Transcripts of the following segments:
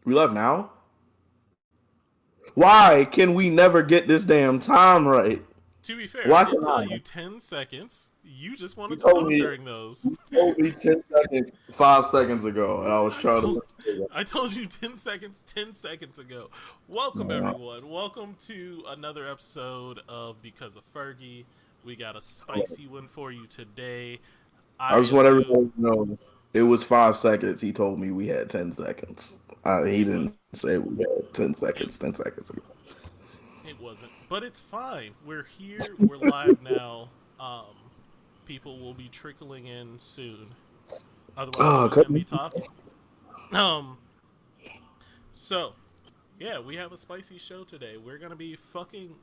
We left now? Why can we never get this damn time right? To be fair, I Why did can tell I? you 10 seconds. You just You wanted to told talk me during those. 10 seconds 5 seconds ago, and I was I trying told to. I told you 10 seconds 10 seconds ago. Welcome everyone. Welcome to another episode of Because of Fergie. We got a spicy one for you today. I I just want assume everyone to know it was 5 seconds. He told me we had 10 seconds. He it didn't was say we had 10 it seconds 10 seconds ago. it wasn't, but it's fine. We're here. We're live now. People will be trickling in soon. Otherwise, I'm Oh, just gonna be talking. Um, so yeah, we have a spicy show today. We're gonna be fucking.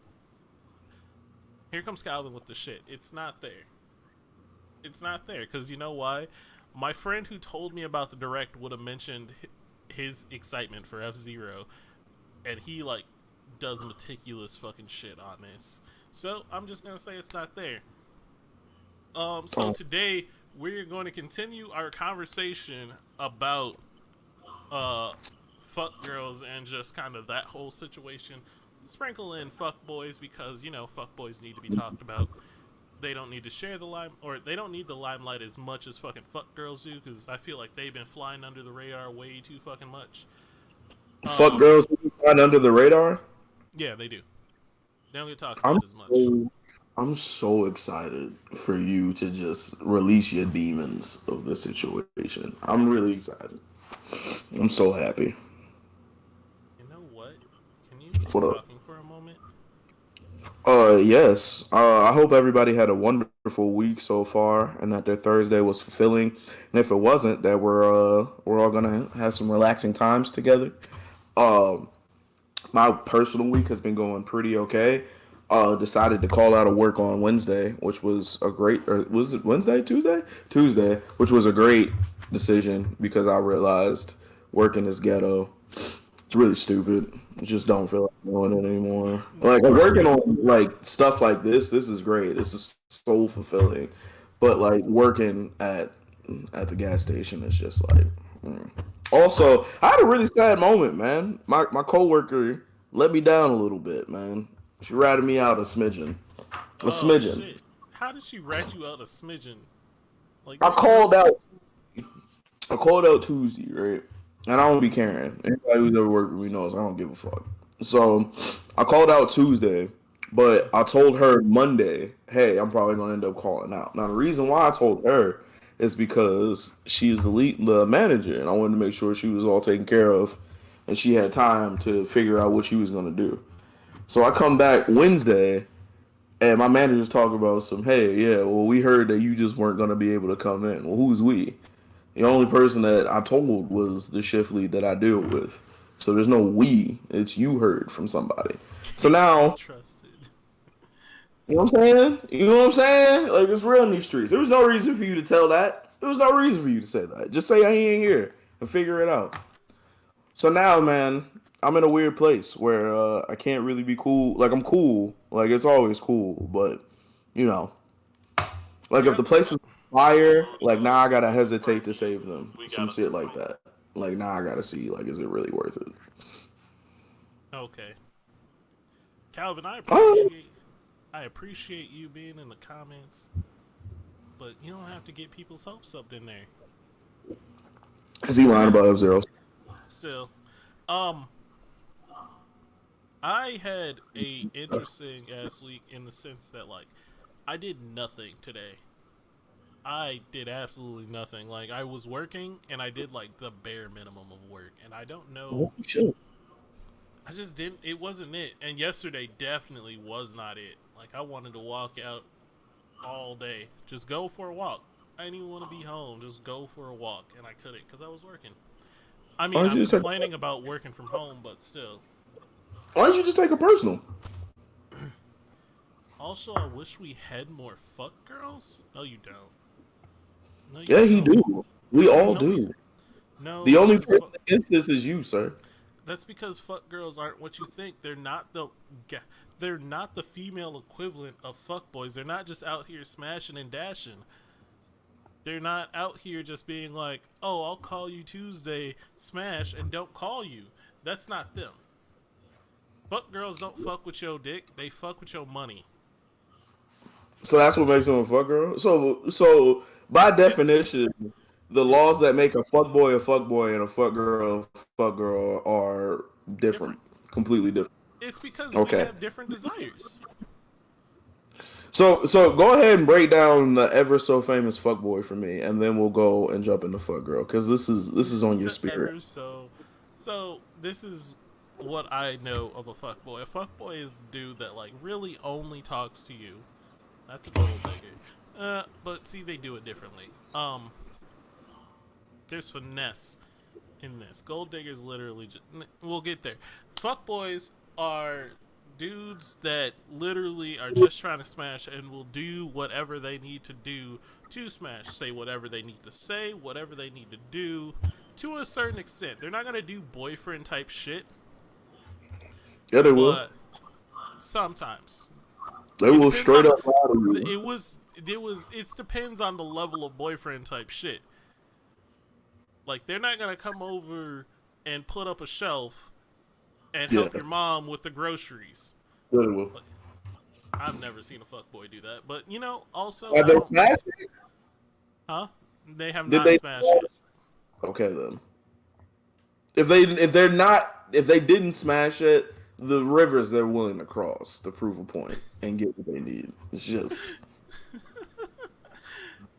Here comes Calvin with the shit. It's not there. It's not there because you know why? My friend who told me about the direct would have mentioned his excitement for F-Zero, and he like does meticulous fucking shit on this. So I'm just gonna say it's not there. So oh, today we're going to continue our conversation about uh fuck girls and just kind of that whole situation. Sprinkle in fuck boys because fuck boys need to be talked about. They don't need to share the lime, or they don't need the limelight as much as fucking fuck girls do, because I feel like they've been flying under the radar way too fucking much. fuck Um, girls flying under the radar. yeah, they do. They don't get talked I'm about as much. so I'm so excited for you to just release your demons of the situation. I'm really excited. I'm so happy. You know what? Can you keep What up? talking for a moment? Yes. I hope everybody had a wonderful week so far, and that their Thursday was fulfilling. And if it wasn't, that we're all gonna have some relaxing times together. Um, my personal week has been going pretty okay. Decided to call out of work on Wednesday, which was a great. Or was it Wednesday? Tuesday? Tuesday, which was a great decision because I realized working is ghetto. It's really stupid. I just don't feel like doing it anymore. Like I'm working on like stuff like this. This is great. This is so fulfilling. But like working at the gas station is just like. mm. Also, I had a really sad moment, man. My coworker let me down a little bit, man. She ratted me out a smidgen. A Oh smidgen. shit! How did she rat you out a smidgen? Like, I there's no. called out I called out Tuesday, right? And I don't be Mm-hmm. caring. Anybody who's ever worked with me knows I don't give a fuck. So I called out Tuesday, but I Mm-hmm. told her Monday, hey, I'm probably gonna end up calling out. Now the reason why I told her is because she's the manager, and I wanted to make sure she was all taken care of, and she had time to figure out what she was gonna do. So I come back Wednesday, and my manager's talking about some, hey, yeah, well, we heard that you just weren't gonna be able to come in. Well, who's we? The only person that I told was the shift lead that I deal with. So there's no we. It's you heard from somebody. So Can't be now, trusted. you know what I'm saying? You know what I'm saying? Like it's real in these streets. There was no reason for you to tell that. There was no reason for you to say that. Just say I ain't here and figure it out. So now, man, I'm in a weird place where I can't really be cool. Like I'm cool. Like it's always cool, but you know, like if Yep. the place is fire, like now I gotta hesitate to save them. Some shit like that. Like now I gotta see like is it really worth it? Okay, Calvin. Oh, I appreciate you being in the comments, but you don't have to get people's hopes up in there. is he lying about F-Zero? Still, um, I had a interesting ass week in the sense that like I did nothing today. I did absolutely nothing. Like I was working and I did like the bare minimum of work, and I don't know. Shit. I just didn't. It wasn't it. And yesterday definitely was not it. Like I wanted to walk out all day, just go for a walk. I didn't even want to be home. Just go for a walk, and I couldn't because I was working. I Why mean, don't you I'm just take? complaining about working from home, but still. Why don't you just take a personal? Also, I wish we had more fuck girls. No, you don't. No, you Yeah, he don't. do. We all No, we do. The no only because person against this is you, sir. that's because fuck girls aren't what you think. They're not the female equivalent of fuck boys. They're not just out here smashing and dashing. They're not out here just being like, "Oh, I'll call you Tuesday, smash, and don't call you." That's not them. Fuck girls don't fuck with your dick. They fuck with your money. So that's what makes them a fuck girl. So by It's definition, the it's laws that make a fuck boy, and a fuck girl are different, different. completely different. It's because we Okay. have different desires. So go ahead and break down the ever so famous fuck boy for me, and then we'll go and jump into fuck girl because this is on your The spirit. ever so. So this is what I know of a fuckboy. A fuckboy is a dude that like really only talks to you. That's a gold digger. But see, they do it differently. There's finesse in this. Gold diggers literally just. We'll get there. Fuckboys are dudes that literally are just trying to smash and will do whatever they need to do to smash. Say whatever they need to say, whatever they need to do to a certain extent. They're not going to do boyfriend type shit, Yeah, they will. but sometimes. They It will depends straight on up lie to you. it depends on the level of boyfriend type shit. Like they're not gonna come over and put up a shelf and Yeah, help your mom with the groceries. yeah, they will. Like, I've never seen a fuckboy do that. But also Have I they don't smashed it? huh? They have Did not they? smashed yet. Okay then. If they didn't smash it, the rivers they're willing to cross to prove a point and get what they need. It's just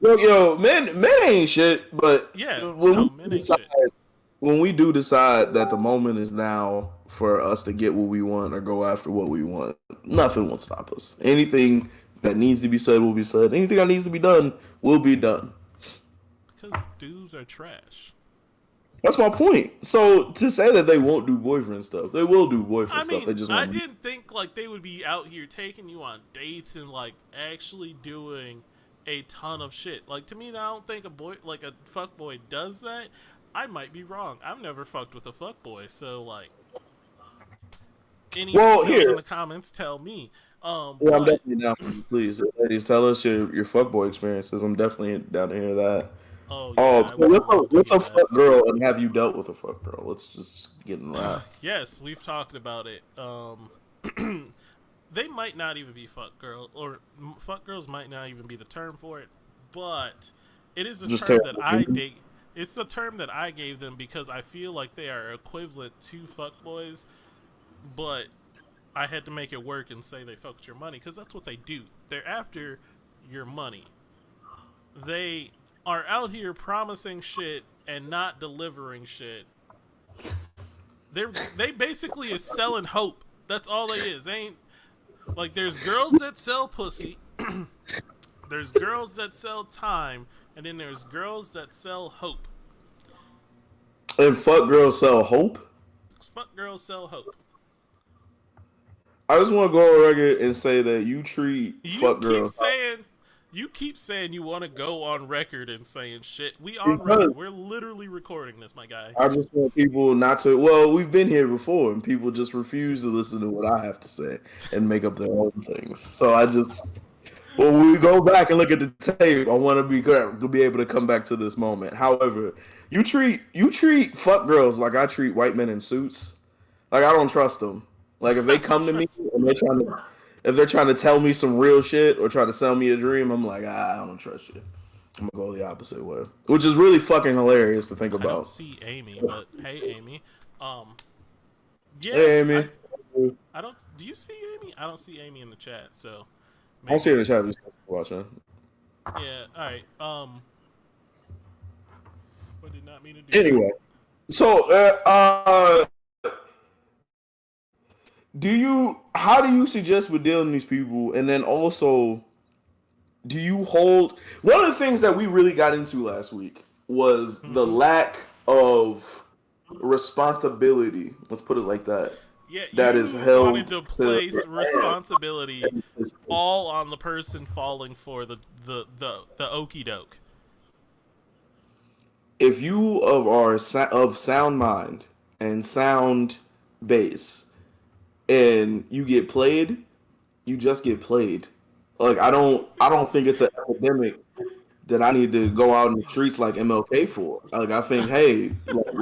men ain't shit. But Yeah, when no, we men ain't decide shit. when we do decide that the moment is now for us to get what we want or go after what we want, nothing will stop us. Anything that needs to be said will be said. Anything that needs to be done will be done. Because dudes are trash. That's my point. So to say that they won't do boyfriend stuff, they will do I boyfriend stuff. mean, They just I won't. didn't think like they would be out here taking you on dates and like actually doing a ton of shit. Like to me, I don't think a fuck boy does that. I might be wrong. I've never fucked with a fuck boy, so like any Well, females in here, the comments tell me. yeah, I'm But definitely down for you. Please, ladies, tell us your fuckboy experiences. I'm definitely down to hear that. oh Oh, yeah, I so would love to what's hear a that. fuck girl, and have you dealt with a fuck girl? Let's just get in that. Yes, we've talked about it. They might not even be fuck girl or fuck girls might not even be the term for it, but it is a Just term that terrible humans. it's the term that I gave them because I feel like they are equivalent to fuck boys, but I had to make it work and say they fuck with your money because that's what they do. They're after your money. They are out here promising shit and not delivering shit. They basically is selling hope. That's all they is. They ain't like there's girls that sell pussy, there's girls that sell time, and then there's girls that sell hope. And fuck girls sell hope. Fuck girls sell hope. I just want to go on record and say that you treat You fuck keep girls saying you keep saying you want to go on record and saying shit. We on because record. We're literally recording this, my guy. I just want people not to. Well, we've been here before, and people just refuse to listen to what I have to say and make up their own things. So I just, when we go back and look at the tape, I want to be able to come back to this moment. However, you treat fuck girls like I treat white men in suits. Like I don't trust them. Like if they I don't come to me trust. and if they're trying to tell me some real shit or try to sell me a dream, I'm like, I don't trust you. I'm gonna go the opposite way, which is really fucking hilarious to think I don't about. see Amy, but hey, Amy. Um, yeah, Hey, Amy. I don't. Do you see Amy? I don't see Amy in the chat, so I don't see her in the maybe. chat. Just watching. Yeah. All right. I did not mean to do that. Anyway, so do you? How do you suggest with dealing with these people? And then also, do you hold? One of the things that we really got into last week was the Mm-hmm. lack of responsibility. Let's put it like that. Yeah, That is you wanted held to to. place responsibility all on the person falling for the okey doke. If you of sound mind and sound base, and you get played, you just get played. Like I don't think it's an epidemic that I need to go out in the streets like MLK for. Like I think, hey, like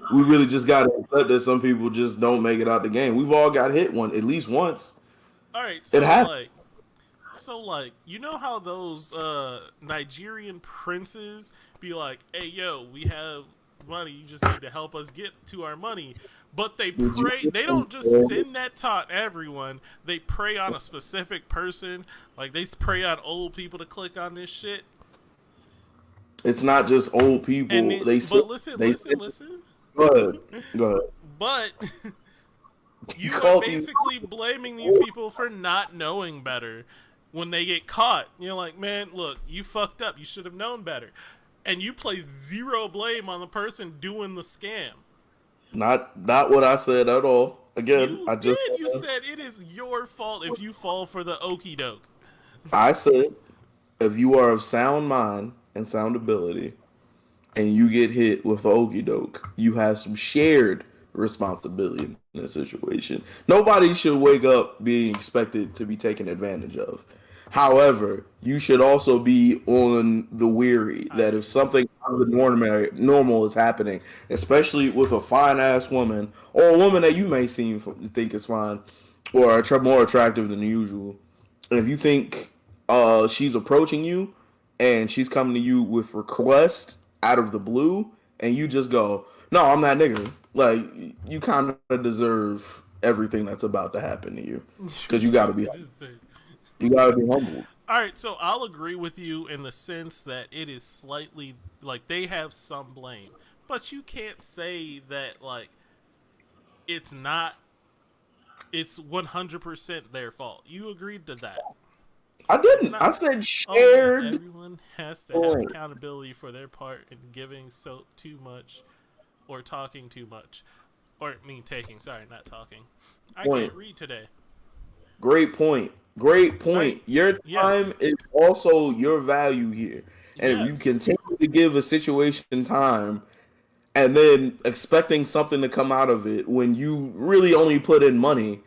we really just got to accept that some people just don't make it out the game. We've all got hit one at least once. All right, It so happened. like, you know how those Nigerian princes be like, "Hey, yo, we have money. You just need to help us get to our money." But they Did you? pray. They don't just send that to everyone. They prey on a specific person. Like they prey on old people to click on this shit. It's not just old And people. it, but listen, They listen, sit. listen. Go ahead. Go ahead. But You you are called me. basically blaming these people for not knowing better when they get caught. You're like, man, look, you fucked up. You should have known better. And you place zero blame on the person doing the scam. Not what I said at all. Again, You did. You said it is your fault if you fall for the okey doke. I said if you are of sound mind and sound ability, and you get hit with a okey doke, you have some shared responsibility in this situation. Nobody should wake up being expected to be taken advantage of. However, you should also be on the weary I that if agree. something out of the normal is happening, especially with a fine ass woman or a woman that you may think is fine or more attractive than usual, and if you think she's approaching you and she's coming to you with requests out of the blue, and you just go, "No, I'm that nigga." Like you kind of deserve everything that's about to happen to you because you got to be Just say. you got to be humble. All right, so I'll agree with you in the sense that it is slightly like they have some blame, but you can't say that like it's not. It's 100% their fault. You agreed to that. I It's didn't. not. I said Oh man, shared. everyone has to have Point. accountability for their part in giving so too much or talking too much. Or I mean taking, sorry, not talking. I Point. can't read today. Great point. Great Right? point. Your time Yes. is also your value here. And if you Yes. continue to give a situation time and then expecting something to come out of it when you really only put in money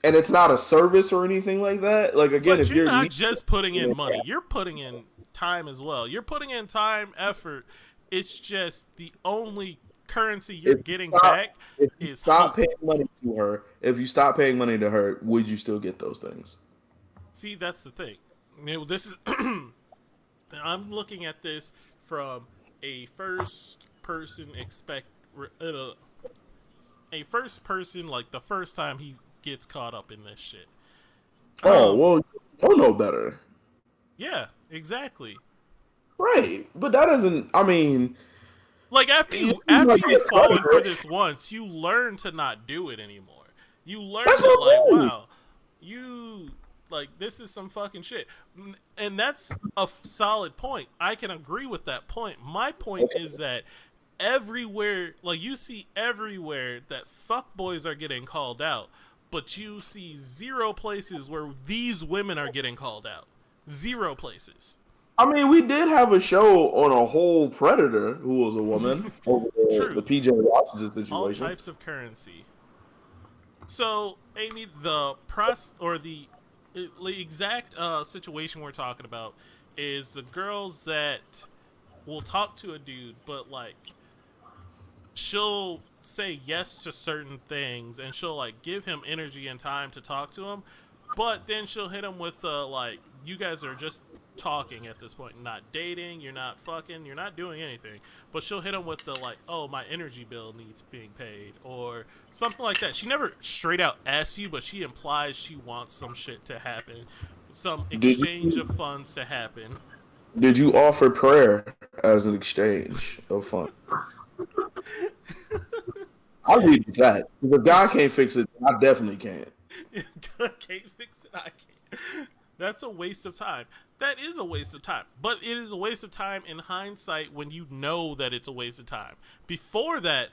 and it's not a service or anything like that. Like again, But if you're you're not leaving, just putting in money. You're putting in time as well. You're putting in time, effort. It's just the only currency you're if you getting stop back if you is stop hope. paying money to her, if you stop paying money to her, would you still get those things? See, that's the thing. This is I'm looking at this from a first person uh, a first person like the first time he gets caught up in this shit. Oh Um, well, you'll know better, yeah, exactly. right? But that doesn't. I mean, Like you after might be a you've fallen for predator. this once, you learn to not do it anymore. You learn That's that what like, I'm saying. wow, you like this is some fucking shit. And that's a solid point. I can agree with that point. My point is that everywhere, like you see everywhere that fuck boys are getting called out, but you see zero places where these women are getting called out. Zero places. I mean, we did have a show on a whole predator who was a woman over the True. PJ Washington All situation. types of currency. So, Amy, the press or the exact situation we're talking about is the girls that will talk to a dude, but like she'll say yes to certain things and she'll like give him energy and time to talk to him, but then she'll hit him with like you guys are just talking at this point, not dating, you're not fucking, you're not doing anything, but she'll hit him with the like, oh, my energy bill needs being paid or something like that. She never straight out asks you, but she implies she wants some shit to happen, some Did exchange of you funds to happen. did you offer prayer as an exchange of fun? I read that. If a guy can't fix it, I definitely can't. Can't fix it. I can't. That's a waste of time. That is a waste of time. But it is a waste of time in hindsight when you know that it's a waste of time. Before that,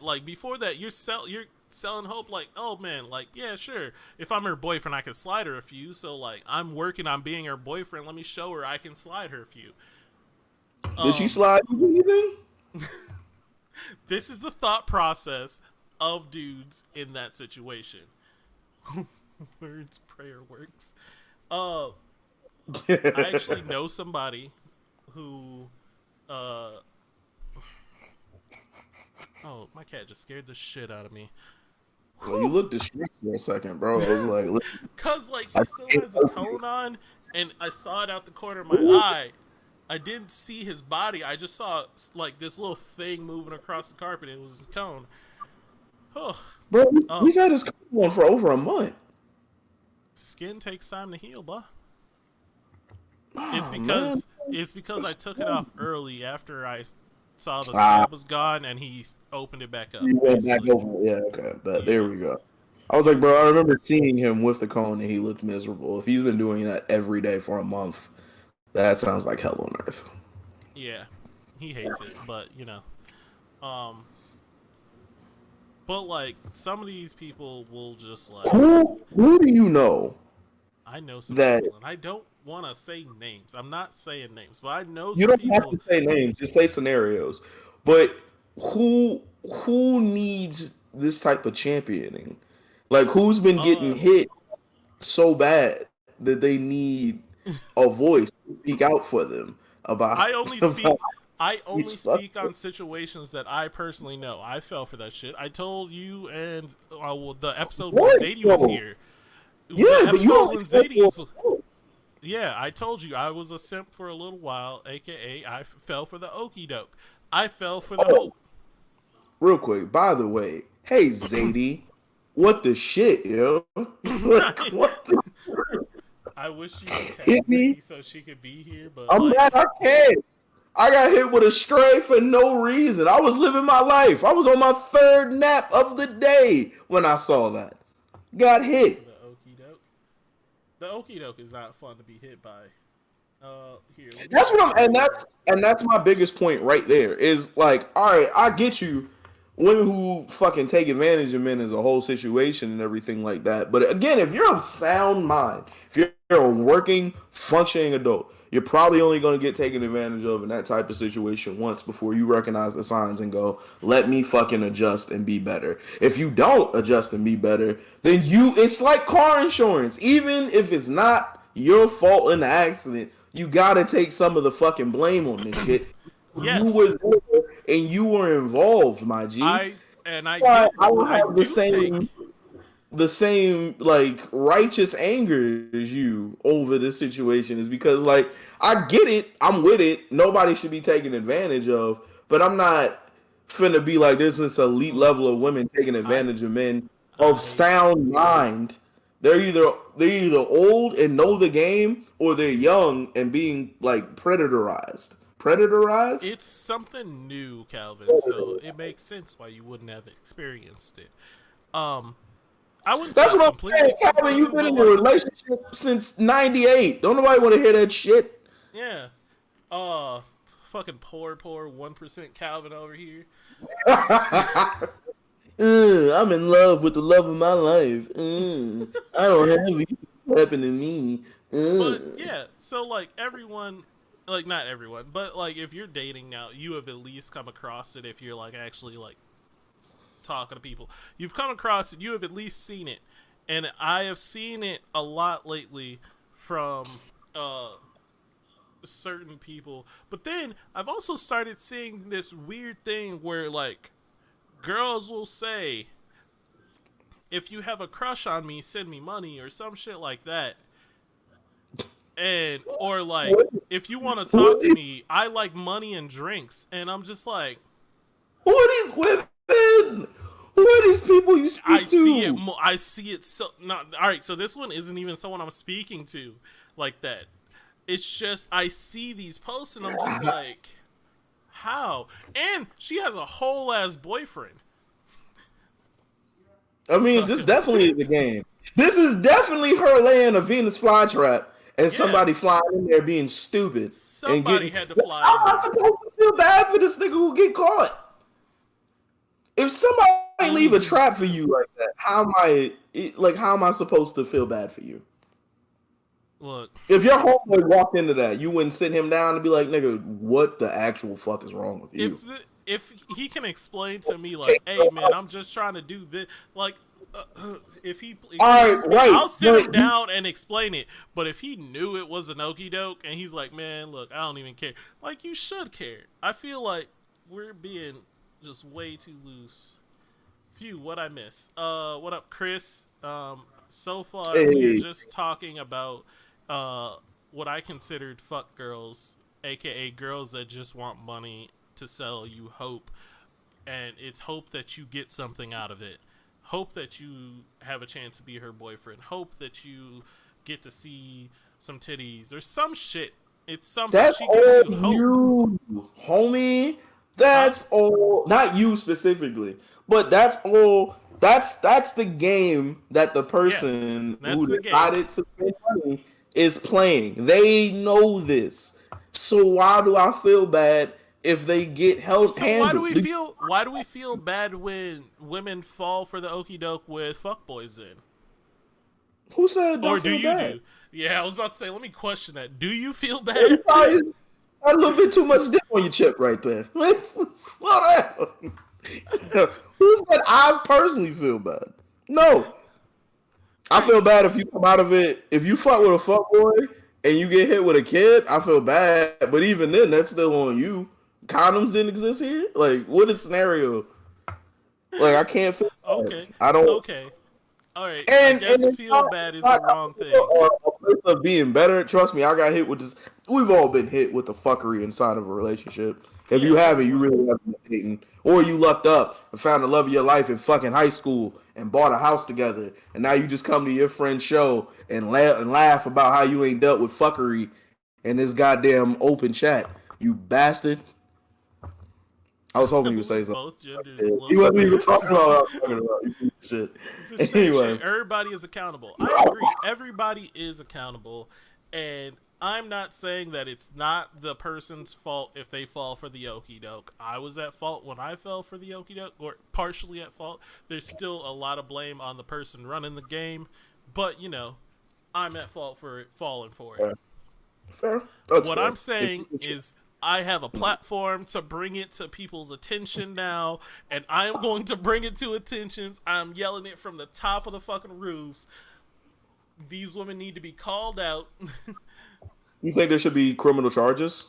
you're selling hope. Like, oh man, like yeah, sure. If I'm her boyfriend, I can slide her a few. So like, I'm working on being her boyfriend. Let me show her I can slide her a few. Did she Um, slide you anything? this is the thought process of dudes in that situation. Words prayer works. Uh, I actually know somebody who, uh, oh, my cat just scared the shit out of me. Well, you Whew. looked distressed for a second, bro. I was like, listen, Cause like I he still can't has a help you. cone on, and I saw it out the corner of my eye. I didn't see his body. I just saw like this little thing moving across the carpet. It was his cone. Oh, Bro, um, he's had his on for over a month. skin takes time to heal, blah. It's Oh man. because it's because I took it off early after I saw the Ah, scab was gone, and he opened it back up. you went back Basically, over. Yeah, okay. But there yeah. we go. I was like, bro, I remember seeing him with the cone and he looked miserable. If he's been doing that every day for a month, that sounds like hell on earth. Yeah, he hates it, but um, but like some of these people will just like Who do you know I know some that people, and I don't want to say names. I'm not saying names, but I know you some don't have people. to say names, just say scenarios. But who needs this type of championing? Like who's been getting Uh, hit so bad that they need a voice to speak out for them about I only about speak. I these only fuck. speak on situations that I personally know. I fell for that shit. I told you, and well, the episode when What Zadie was though? here. The Yeah, but you episode only when fell Zadie for was. a voice. Yeah, I told you I was a simp for a little while, aka I fell for the okey doke. I fell for the Oh, hope. real quick, by the way, hey Zadie, what the shit, yo? Like what the I wish you could tag hit me? Zadie so she could be here, but I'm like, mad I can't. I got hit with a stray for no reason. I was living my life. I was on my third nap of the day when I saw that. Got fell for hit. the okey doke. The okey doke is not fun to be hit by. Here, let me That's tag what I'm, you and real quick. that's my biggest point right there. Is like, all right, I get you, women who fucking take advantage of men as a whole situation and everything like that. But again, if you're of sound mind, if you're a working, functioning adult, you're probably only going to get taken advantage of in that type of situation once before you recognize the signs and go, let me fucking adjust and be better. If you don't adjust and be better, then it's like car insurance. Even if it's not your fault in the accident, you gotta take some of the fucking blame on this shit. You Yes, were there and you were involved, my G. I Why get I would I have the do same take. like righteous anger as you over this situation is because like I get it, I'm with it. Nobody should be taken advantage of, but I'm not finna be like there's this elite Look, level of women taking I advantage of men of I sound mind. They're either old and know the game or they're young and being like predatorized. Predatorized? it's something new, Calvin. So it makes sense why you wouldn't have experienced it. Um, I wouldn't say That's it's what I'm saying. completely something Calvin, you've new, been but in a like, relationship since '98. Don't nobody want to hear that shit. yeah. Uh, fucking poor 1% Calvin over here. I'm in love with the love of my life. I don't have it happen to me. But Uh. yeah, so like everyone, like not everyone, but like if you're dating now, you have at least come across it. If you're like actually like talking to people, you've come across it. You have at least seen it, and I have seen it a lot lately from certain people. But then I've also started seeing this weird thing where like girls will say, "If you have a crush on me, send me money" or some shit like that. And or like What, if you want to who, are talk to these, me, I like money and drinks, and I'm just like, who are these women? Who are these people you I speak see it. to? I see it. So not all right. So this one isn't even someone I'm speaking to like that. It's just I see these posts and I'm just like, how? And she has a whole ass boyfriend. I mean, So this definitely is a game. This is definitely her laying a Venus flytrap and yeah, somebody flying in there being stupid and somebody getting. had to fly I'm in not there. supposed to feel bad for this nigga who get caught. If somebody leave a trap for you like that, how am I supposed to feel bad for you? Look, If your homeboy walked into that, you wouldn't sit him down and be like, "Nigga, what the actual fuck is wrong with you?" if he can explain to me like, hey man, I'm just trying to do this, like if he All right, explains to me, right. I'll sit him down and explain it. But if he knew it was an okey doke and he's like, man, look, I don't even care. Like, you should care. I feel like we're being just way too loose. Phew, what I miss? What up, Chris? So far we are Hey, just talking about uh what I considered fuck girls, aka girls that just want money to sell you hope, and it's hope that you get something out of it. Hope that you have a chance to be her boyfriend. Hope that you get to see some titties or some shit. It's something. that's She gives all you hope. you, homie. Huh? That's all. Not you specifically, but that's all. That's the game that the Yeah. person That's who the game. decided to spend money is playing. They know this. So why do I feel bad if they get held So why do handled? we feel bad when women fall for the okey doke with fuckboys then? Who said Or don't do feel you bad? do? Yeah, I was about to say, let me question that. Do you feel You bad? probably got a little bit too much dick on your chip right there. Let's slow down. Who said I personally feel bad? No, I Alright. feel bad if you come out of it. If you fuck with a fuck boy and you get hit with a kid, I feel bad. But even then, that's still on you. Condoms didn't exist here. Like, what a scenario. Like, I can't feel bad. Okay. I don't. Okay. Alright. I And guess it's feel not, bad it's is the not wrong thing. a place of being better. Trust me, I got hit with this. We've all been hit with the fuckery inside of a relationship. If you Yeah, haven't, you everyone. really haven't been dating. Or you lucked up and found the love of your life in fucking high school and bought a house together. And now you just come to your friend's show and laugh about how you ain't dealt with fuckery in this goddamn open chat. You bastard. I was hoping you would say Let something. both genders He love wasn't you. even talking about what I was talking about. You piece of It's the shit. same shit. Anyway. Everybody is accountable. I agree. Everybody is accountable. And I'm not saying that it's not the person's fault if they fall for the okey doke. I was at fault when I fell for the okey doke, or partially at fault. There's still a lot of blame on the person running the game. But, I'm at fault for it, falling for it. Fair. Fair. That's What fair. I'm saying is I have a platform to bring it to people's attention now, and I am going to bring it to attentions. I'm yelling it from the top of the fucking roofs. These women need to be called out. You think there should be criminal charges?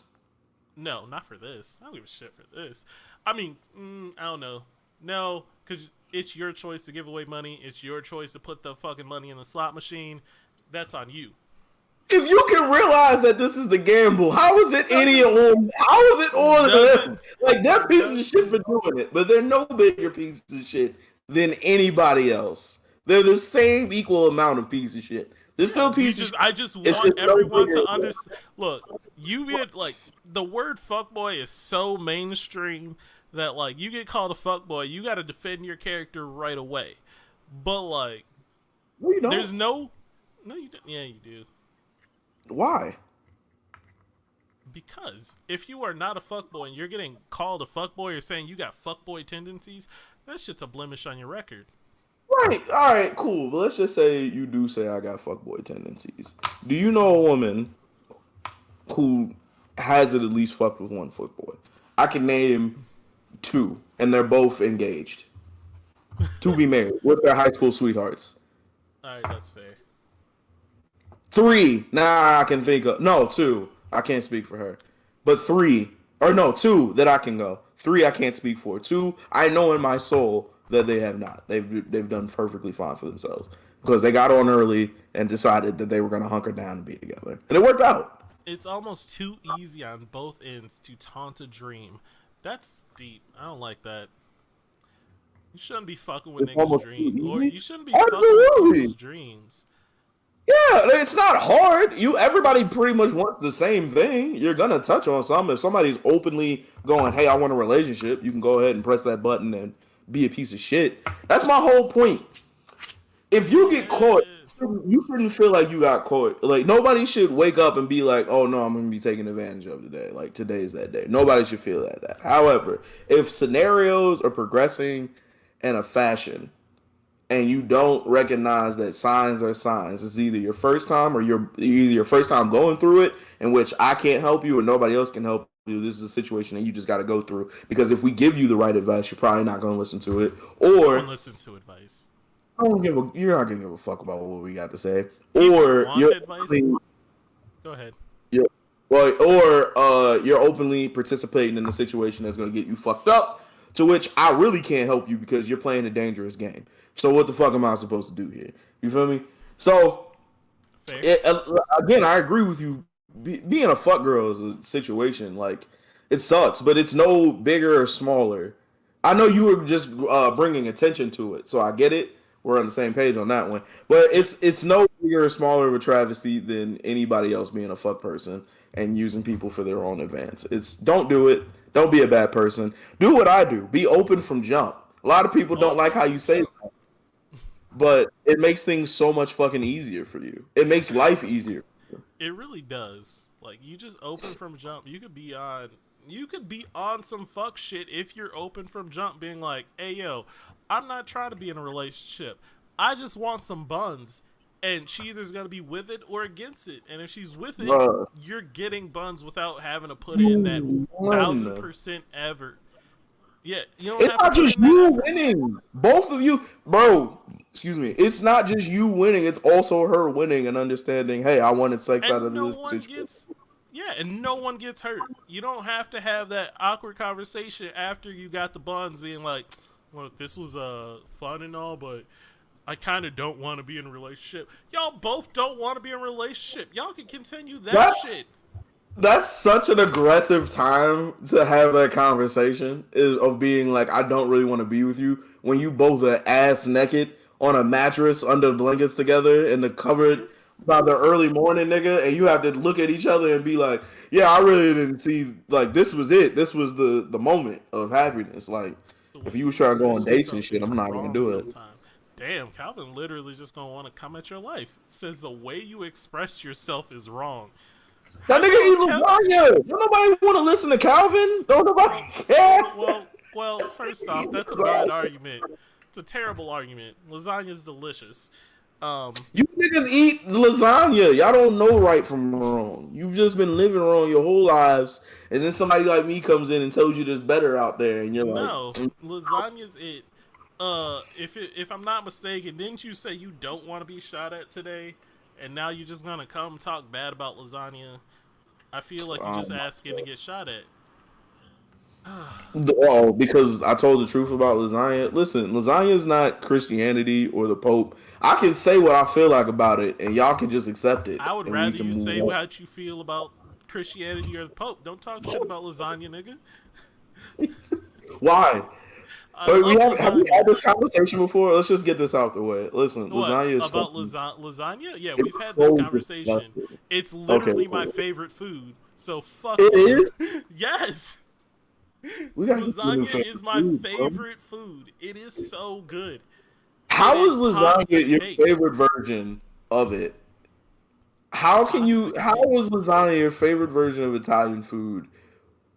No, not for this. I don't give a shit for this. I mean, I don't know. No, because it's your choice to give away money. It's your choice to put the fucking money in the slot machine. That's on you. If you can realize that this is the gamble, how is it any Doesn't on? How is it on doesn't them? Like they're pieces of does shit for doing it, but they're no bigger pieces of shit than anybody else. They're the same equal amount of piece of shit. They're Yeah, still piece of shit. I just It's want just no everyone to bigger. understand. Look, you get like the word fuckboy is so mainstream that like you get called a fuckboy, you got to defend your character right away. But like, No, you don't. there's no, you don't. Yeah, you do. Why? Because if you are not a fuckboy and you're getting called a fuckboy or saying you got fuckboy tendencies, that shit's a blemish on your record. Right. All right. Cool. But let's just say you do say I got fuckboy tendencies. Do you know a woman who has at least fucked with one fuckboy? I can name two, and they're both engaged to be married with their high school sweethearts. All right, that's fair. Three. Nah, I can think of no two. I can't speak for her, but three or no two that I can go. Three I can't speak for. Two I know in my soul that they have not. They've done perfectly fine for themselves because they got on early and decided that they were going to hunker down and be together, and it worked out. It's almost too easy on both ends to taunt a dream. That's deep. I don't like that. You shouldn't be fucking with It's niggas' almost too dreams, or easy. you shouldn't be fucking with people's Absolutely. dreams. Yeah, it's not hard. Everybody pretty much wants the same thing. You're gonna touch on something. If somebody's openly going, "Hey, I want a relationship," you can go ahead and press that button and be a piece of shit. That's my whole point. If you get caught, Yeah. you shouldn't feel like you got caught. Like nobody should wake up and be like, "Oh no, I'm gonna be taken advantage of today." Like today's that day. Nobody should feel that. However, if scenarios are progressing in a fashion and you don't recognize that signs are signs. It's either your first time or either your first time going through it, in which I can't help you or nobody else can help you. This is a situation that you just got to go through because if we give you the right advice, you're probably not going to listen to it. No one Or listens to advice. you're not gonna give a fuck about what we got to say, People or want you're advice. openly, Go ahead. you're, well, or you're openly participating in a situation that's gonna get you fucked up. To which I really can't help you because you're playing a dangerous game. So what the fuck am I supposed to do here? You feel me? So Fair. it, again, I agree with you. Being a fuck girl is a situation like it sucks, but it's no bigger or smaller. I know you were just bringing attention to it, so I get it. We're on the same page on that one. But Yep. it's no bigger or smaller of a travesty than anybody else being a fuck person and using people for their own advance. It's don't do it. Don't be a bad person. Do what I do. Be open from jump. A lot of people don't like how Open you say jump. that, but it makes things so much fucking easier for you. It makes life easier. It really does. Like you just open from jump. You could be on some fuck shit if you're open from jump being like, "Hey yo, I'm not trying to be in a relationship. I just want some buns." And she either's going to be with it or against it. And if she's with it, Bruh, you're getting buns without having to put in that you won. 1000% effort. Yeah, you don't It's have to not put just in that you effort. winning. Both of you, bro. Excuse me. It's not just you winning. It's also her winning and understanding. Hey, I wanted sex out And of no this one situation. gets yeah, and no one gets hurt. You don't have to have that awkward conversation after you got the buns being like, well, this was fun and all, but I kind of don't want to be in a relationship. Y'all both don't want to be in a relationship. Y'all can continue that That's shit. that's such an aggressive time to have that conversation of being like, I don't really want to be with you when you both are ass naked on a mattress under blankets together and the covered by the early morning, nigga, and you have to look at each other and be like, yeah, I really didn't see like this was it. This was the moment of happiness. Like, The if way you you was trying to go on express dates and yourself shit, is I'm not gonna wrong do it. sometimes. Damn, Calvin literally just gonna want to come at your life. Says the way you express yourself is wrong. How That you nigga gonna eat tell? lasagna. Don't nobody want to listen to Calvin. Don't nobody Well, care. well. First off, that's a bad argument. It's a terrible argument. Lasagna's delicious. Um, You niggas eat lasagna. Y'all don't know right from wrong. You've just been living wrong your whole lives, and then somebody like me comes in and tells you there's better out there, and you're like, no, lasagna's it. If I'm not mistaken, didn't you say you don't want to be shot at today, and now you're just gonna come talk bad about lasagna? I feel like you're just um, asking to get shot at. oh, because I told the truth about lasagna. Listen, lasagna is not Christianity or the Pope. I can say what I feel like about it, and y'all can just accept it, I would and we rather can you move say on. what you feel about Christianity or the Pope. Don't talk shit about lasagna, nigga. Why? I But love have we had lasagna. this conversation before? Let's just get this out the way. Listen, What lasagna is about fucking. lasagna? Yeah, we've It's had this so conversation. disgusting. It's Okay, literally my cool. favorite food. So fuck It you. is. Yes, We gotta get you a new lasagna is favorite my food, bro. favorite food. It is so good. It How is is pasta lasagna your cake. favorite version of it? How can Pasta you? How cake. is lasagna your favorite version of Italian food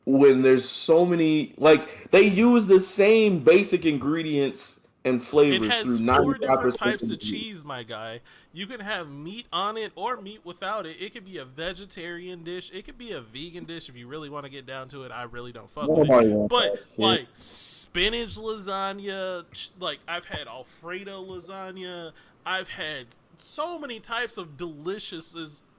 when there's so many? Like they use the same basic ingredients and It flavors through has ninety four five different percent of types the of food. cheese, my guy. You can have meat on it or meat without it. It could be a vegetarian dish. It could be a vegan dish if you really want to get down to it. I really don't fuck with it. Nobody wants But that shit. like spinach lasagna, like I've had Alfredo lasagna. I've had so many types of delicious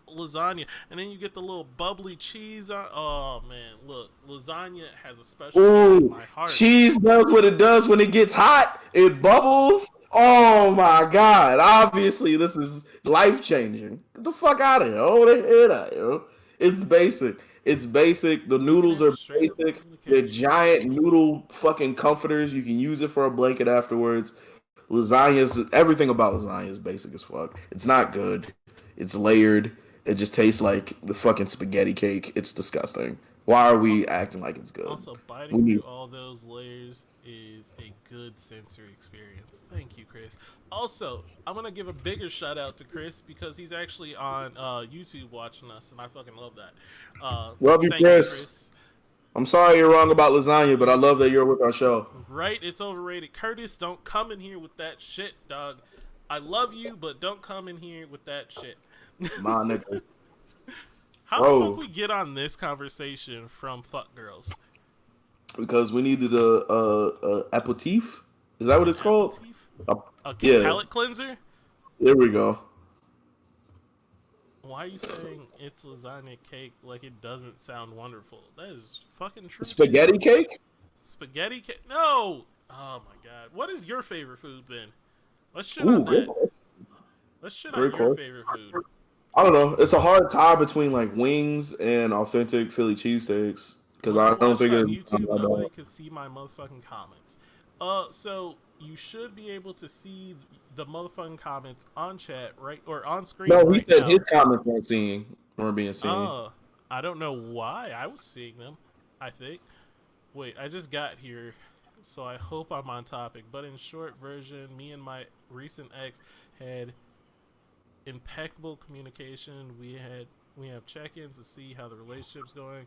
lasagna, and then you get the little bubbly cheese on. Oh man, look, lasagna has a special place in Ooh, my heart. cheese does what it does when it gets hot. It bubbles. Oh my god! Obviously, this is life changing. Get the fuck out of here! Oh, they hear that, yo. It's basic. It's basic. The Keeping noodles it are straight up basic. from the They're couch. giant noodle fucking comforters. You can use it for a blanket afterwards. Lasagna's everything about lasagna is basic as fuck. It's not good. It's layered. It just tastes like the fucking spaghetti cake. It's disgusting. Why are we acting like it's good? Also, We biting through need. all those layers is a good sensory experience. Thank you, Chris. Also, I'm gonna give a bigger shout out to Chris because he's actually on YouTube watching us, and I fucking love that. Love you, Thank you, Chris. Chris. I'm sorry you're wrong about lasagna, but I love that you're with our show. Right? It's overrated. Curtis, don't come in here with that shit, dog. I love you, but don't come in here with that shit. My nigga. How the fuck Bro, we get on this conversation from fuck girls? because we needed a aperitif. Is that what An it's called? aperitif? A, A Yeah, palate cleanser? there we go. Why are you saying it's lasagna cake like it doesn't sound wonderful? That is fucking true too. Spaghetti cake? Spaghetti cake? No! Oh my god. What is your favorite food then? Let's shit Ooh, on great that. question. Let's shit on Great your question. favorite food. I don't know. It's a hard tie between like wings and authentic Philly cheesesteaks because Look I at don't watch it think on it's YouTube. Nobody can see my motherfucking comments. So you should be able to see the motherfucking comments on chat right or on screen No, he right said his now. comments weren't being seen. I don't know why I was seeing them. I think. Wait, I just got here, so I hope I'm on topic. But in short version, me and my recent ex had impeccable communication. We have check-ins to see how the relationship's going.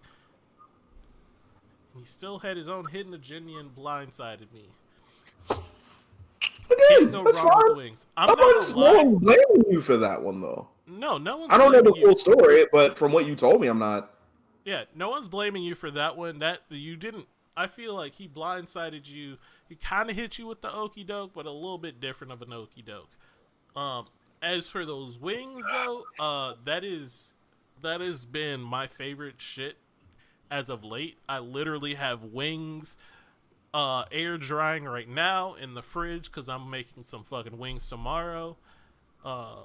And he still had his own hidden agenda and blindsided me. Can't Again, go that's wrong with the fine. wings. I'm not gonna No lie. one's blaming you for that one though. No, no one's I don't know blaming the you. full story, but from what you told me, I'm not. Yeah, no one's blaming you for that one. That you didn't. I feel like he blindsided you. He kind of hit you with the okey doke, but a little bit different of an okey doke. Um, as for those wings, though, that has been my favorite shit as of late. I literally have wings, air drying right now in the fridge because I'm making some fucking wings tomorrow. Uh,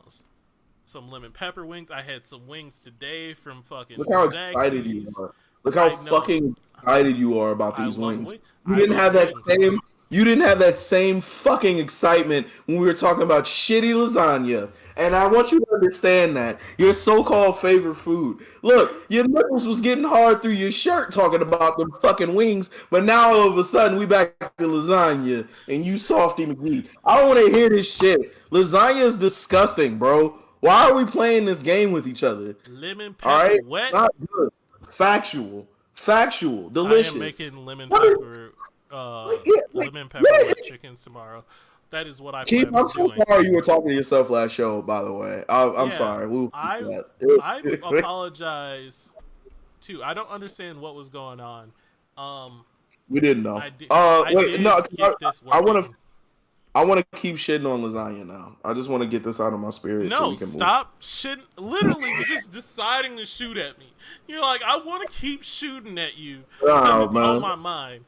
some lemon pepper wings. I had some wings today from Look fucking how excited you Zaxby's. are. Look how I know. fucking excited you are about I these love wings. wings. You I didn't love have that wings. same. You didn't have that same fucking excitement when we were talking about shitty lasagna. And I want you to understand that your so-called favorite food. Look, your nipples was getting hard through your shirt talking about them fucking wings, but now all of a sudden we back to lasagna and you softy McGee. I don't want to hear this shit. Lasagna is disgusting, bro. Why are we playing this game with each other? Lemon All pepper right, wet. not good. Factual, I am delicious. making What are- yeah, lemon pepper yeah. wet chickens tomorrow. That is what I Keith, plan I'm on so doing. sorry you were talking to yourself last show. By the way, I'm Yeah, sorry. We'll fix I that. apologize too. I don't understand what was going on. Um, We didn't know. I Wait, did no. get this I want to. working. I want to keep shitting on lasagna now. I just want to get this out of my spirit so we No, can move. stop shit. Literally, you're just deciding to shoot at me. You're like, I want to keep shooting at you because Nah, it's on man. my mind.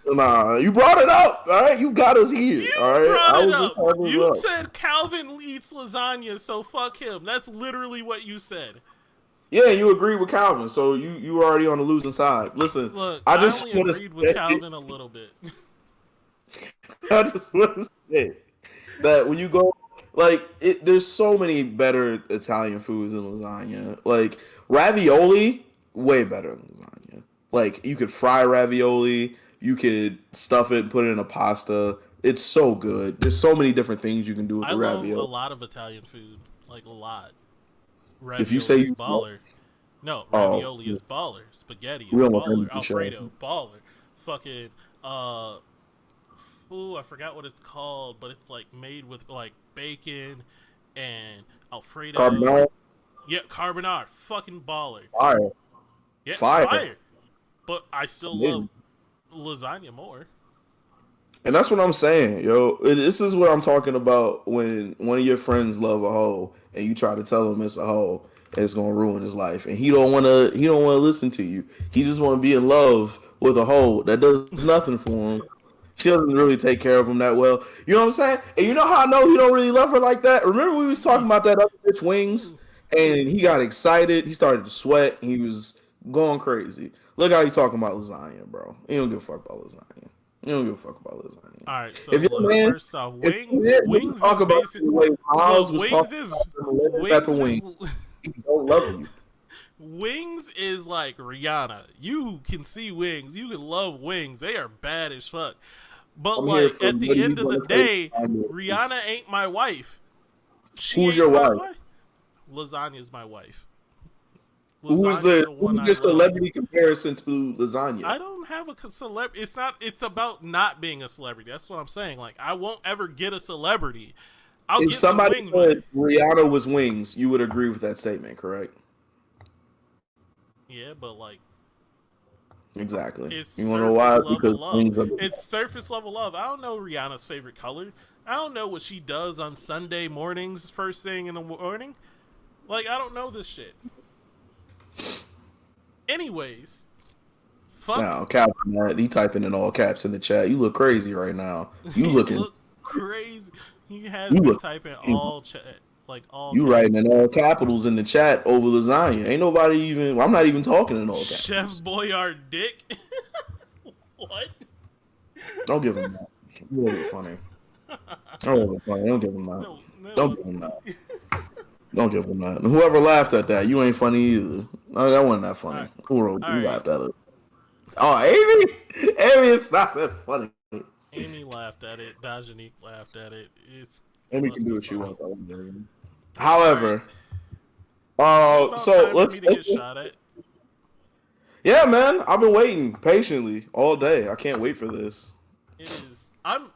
Nah, you brought it up. All right, you got us here. All You right, brought I it was just up. having You up. said Calvin eats lasagna, so fuck him. That's literally what you said. Yeah, you agree with Calvin, so you were already on the losing side. Listen, Look, I I just only want to agreed with say, Calvin a little bit. I just want to say that when you go, like, there's so many better Italian foods than lasagna. Like ravioli, way better than lasagna. Like you could fry ravioli, you could stuff it and put it in a pasta. It's so good. There's so many different things you can do with I the love a ravioli. lot of Italian food, like a lot. If you say Ravioli is you, baller. No, oh, ravioli is baller. Spaghetti we is almost baller. ended the show. Alfredo, baller. Fucking ooh, I forgot what it's called, but it's like made with like bacon and Alfredo. Carbonara, Yeah, carbonara, fucking baller. fire, Yeah, fire, fire. But I still love amazing. lasagna more. And that's what I'm saying, yo. This is what I'm talking about when one of your friends love a hoe and you try to tell him it's a hoe and it's gonna ruin his life, and he don't wanna listen to you. He just wanna be in love with a hoe that does nothing for him. She doesn't really take care of him that well. You know what I'm saying? And you know how I know he don't really love her like that? Remember we was talking about that other bitch wings, and he got excited. He started to sweat. He was going crazy. Look how he talking about lasagna, bro. He don't give a fuck about lasagna. You don't give a fuck about lasagna. All right, so If you're a look. man, First off, if you didn't really wings talk is about basic. the way Miles Look, was talking about the lemon pepper wings is wing, he don't love you. wings is like Rihanna. You can see wings. You can love wings. They are bad as fuck. But I'm here like for at what the you end of the gonna say. day, Rihanna ain't my wife. She Who's ain't your my wife? wife. Lasagna's my wife. Who's Lasagna's the one who's I your love. celebrity comparison to lasagna? I don't have a celebrity. It's not. It's about not being a celebrity. That's what I'm saying. Like I won't ever get a celebrity. I'll If get some somebody wings money. said Rihanna was wings, you would agree with that statement, correct? Yeah, but like Exactly. it's You want to know surface why? level Because love. wings are. It's surface level love. I don't know Rihanna's favorite color. I don't know what she does on Sunday mornings, first thing in the morning. Like, I don't know this shit. Anyways, fuck. Now, Cap, he typing in all caps in the chat. You look crazy right now. You You looking, look crazy. He has you me look, typing all chat, like all you writing in caps. all capitals in the chat over lasagna. Ain't nobody even. I'm not even talking in all Chef capitals. Boyard Dick. What? Don't give him that. You wasn't funny. That wasn't funny. Don't give him that. No, that Don't give wasn't him that. funny. Don't give him that. And whoever laughed at that, you ain't funny either. No, that wasn't that All funny. right, Who wrote? all Who right. laughed at it? Oh, Amy. Amy, it's not that funny. Amy laughed at it. Dajanique laughed at it. It Amy must can do be what she funny. wants. I won't do it. All right. However, Is it about so time for me to get shot at? yeah, man, I've been waiting patiently all day. I can't wait for this. It is. I'm.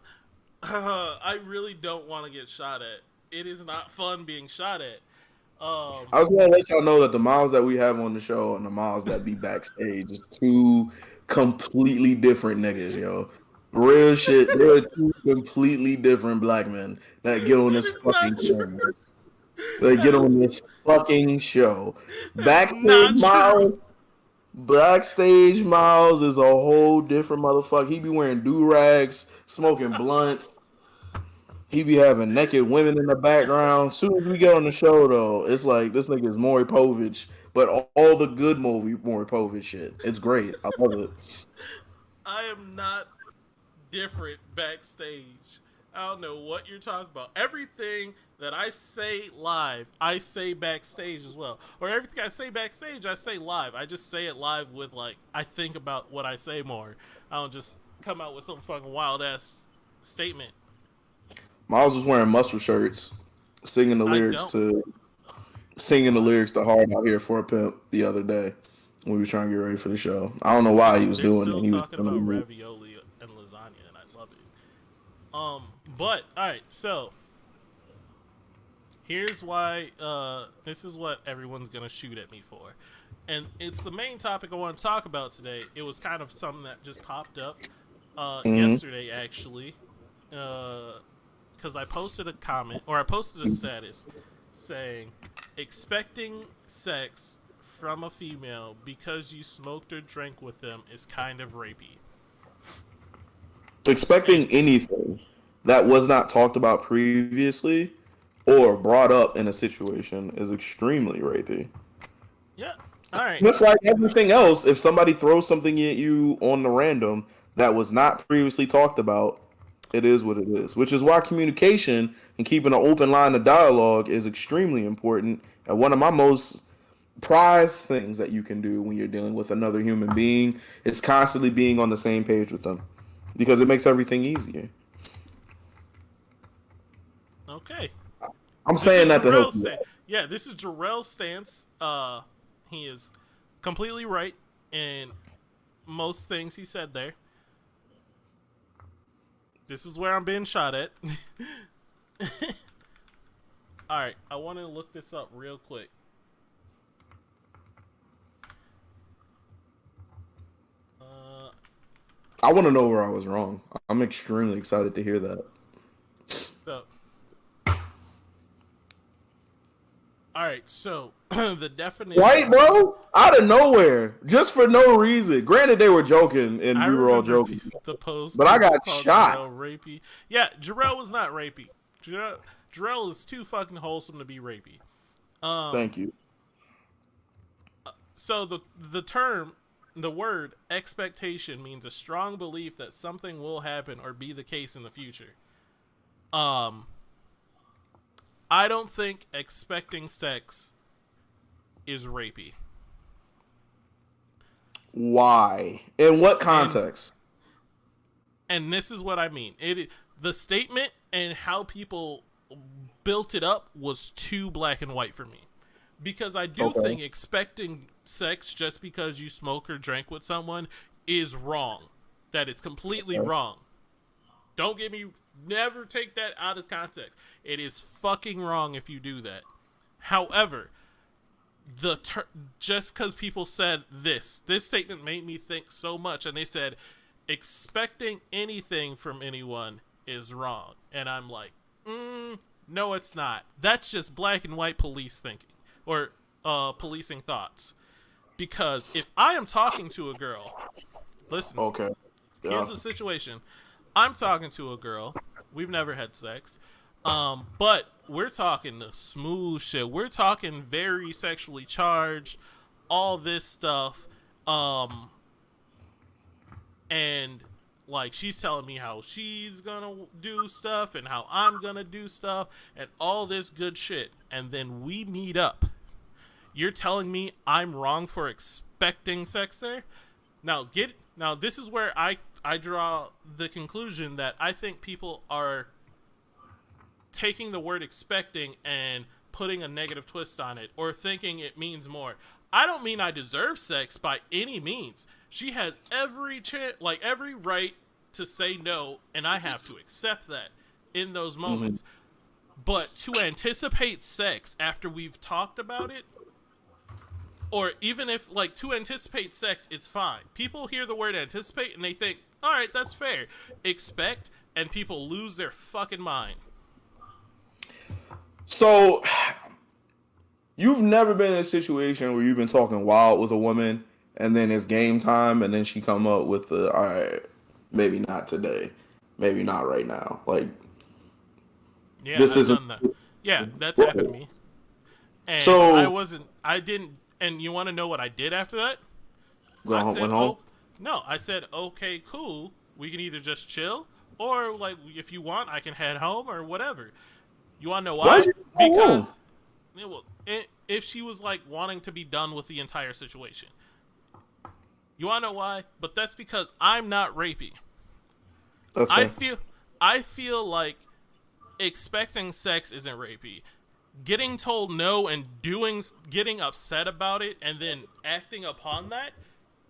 I really don't want to get shot at. It is not fun being shot at. I just want to let y'all know that the miles that we have on the show and the miles that be backstage is two completely different niggas, yo. Real shit. There are two completely different black men that get on That this is not fucking true. show. They That get is on this fucking show. that's Backstage not true. miles. Backstage Miles is a whole different motherfucker. He be wearing do rags, smoking blunts. He be having naked women in the background. Soon as we get on the show, though, it's like this nigga is Maury Povich, but all the good Maury Povich shit. It's great. I love it. I am not different backstage. I don't know what you're talking about. Everything that I say live, I say backstage as well. Or everything I say backstage, I say live. I just say it live with, like, I think about what I say more. I don't just come out with some fucking wild ass statement. Miles was wearing muscle shirts, singing the I lyrics don't. to That's a singing the lie. lyrics to "Hard Out Here for a Pimp" the other day when we were trying to get ready for the show. I don't know why he was They're doing it. still He was talking doing about it. ravioli and lasagna, and I love it. But all right, so here's why. This is what everyone's gonna shoot at me for, and it's the main topic I want to talk about today. It was kind of something that just popped up Mm-hmm. yesterday, actually, because I posted a comment or I posted a status saying expecting sex from a female because you smoked or drank with them is kind of rapey. Expecting And anything that was not talked about previously or brought up in a situation is extremely rapey. yeah, all right. Just like everything else, if somebody throws something at you on the random that was not previously talked about, it is what it is. Which is why communication and keeping an open line of dialogue is extremely important. And one of my most prized things that you can do when you're dealing with another human being is constantly being on the same page with them because it makes everything easier. Okay. I'm This is saying that to help Jarrell's you stance. Yeah, this is Jarrell's stance. He is completely right in most things he said there. This is where I'm being shot at. All right, I want to look this up real quick. I want to know where I was wrong. I'm extremely excited to hear that. So, all right, so the Right, definition. bro? Out of nowhere, just for no reason. Granted, they were joking and I we were all remember joking, the post. but I People got called shot. Jarrell rapey. Yeah, Jarrell was not rapey. Jarrell is too fucking wholesome to be rapey. Thank you. So the word expectation means a strong belief that something will happen or be the case in the future. Um, I don't think expecting sex is rapey. Why? In what And context? this is what I mean. The statement and how people built it up was too black and white for me. Because I do Okay. think expecting sex just because you smoke or drank with someone is wrong. That is completely Okay. wrong. Don't get me. Never take that out of context. It is fucking wrong if you do that. However, just because people said this statement made me think so much, and they said expecting anything from anyone is wrong. And I'm like, no, it's not. That's just black and white police thinking or policing thoughts. Because if I am talking to a girl, listen, Okay. here's Yeah. the situation. I'm talking to a girl. We've never had sex. But we're talking the smooth shit. We're talking very sexually charged, all this stuff. And like she's telling me how she's gonna do stuff and how I'm gonna do stuff and all this good shit. And then we meet up. You're telling me I'm wrong for expecting sex there? Now this is where I draw the conclusion that I think people are taking the word expecting and putting a negative twist on it or thinking it means more. I don't mean I deserve sex by any means. She has every right to say no, and I have to accept that in those moments. But to anticipate sex after we've talked about it, or even if like to anticipate sex, it's fine. People hear the word anticipate and they think, all right, that's fair. Expect, and people lose their fucking mind. So, you've never been in a situation where you've been talking wild with a woman, and then it's game time, and then she come up with the, all right, maybe not today, maybe not right now. Like, Yeah, this I've isn't. done that. Yeah, that's happened to me. And So, I didn't, and you want to know what I did after that? I went said, home. oh, no, I said, okay, cool. We can either just chill, or like, if you want, I can head home or whatever. You want to know Why why? did you go home? Because if she was like wanting to be done with the entire situation. You want to know why? But that's because I'm not rapey. That's I fair. feel I feel like expecting sex isn't rapey. Getting told no and getting upset about it and then acting upon that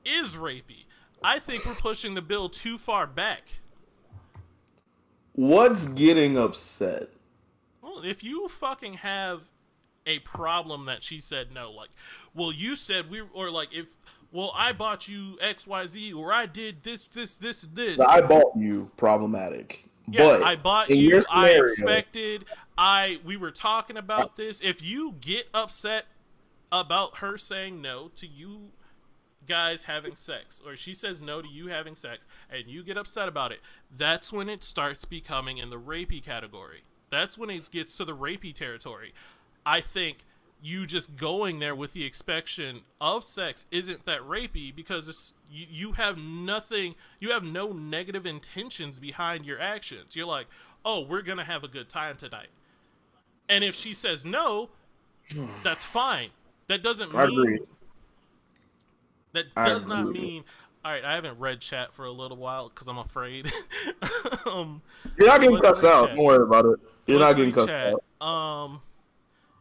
is rapey. I think we're pushing the bill too far back. What's getting upset? Well, if you fucking have a problem that she said no, like, well, you said or like, if, well, I bought you XYZ, or I did this. I bought you problematic, Yeah, but I bought in your you, I scenario, expected, we were talking about this. If you get upset about her saying no to you guys having sex, or she says no to you having sex, and you get upset about it, that's when it starts becoming in the rapey category. That's when it gets to the rapey territory. I think you just going there with the expectation of sex isn't that rapey because you have nothing, you have no negative intentions behind your actions. You're like, oh, we're gonna have a good time tonight. And if she says no, that's fine. That doesn't I agree. mean that I does agree not with you. mean. All right, I haven't read chat for a little while because I'm afraid. um, You're not so getting let's cussed read out. chat. Don't worry about it. You're not Let's getting read cussed chat. out.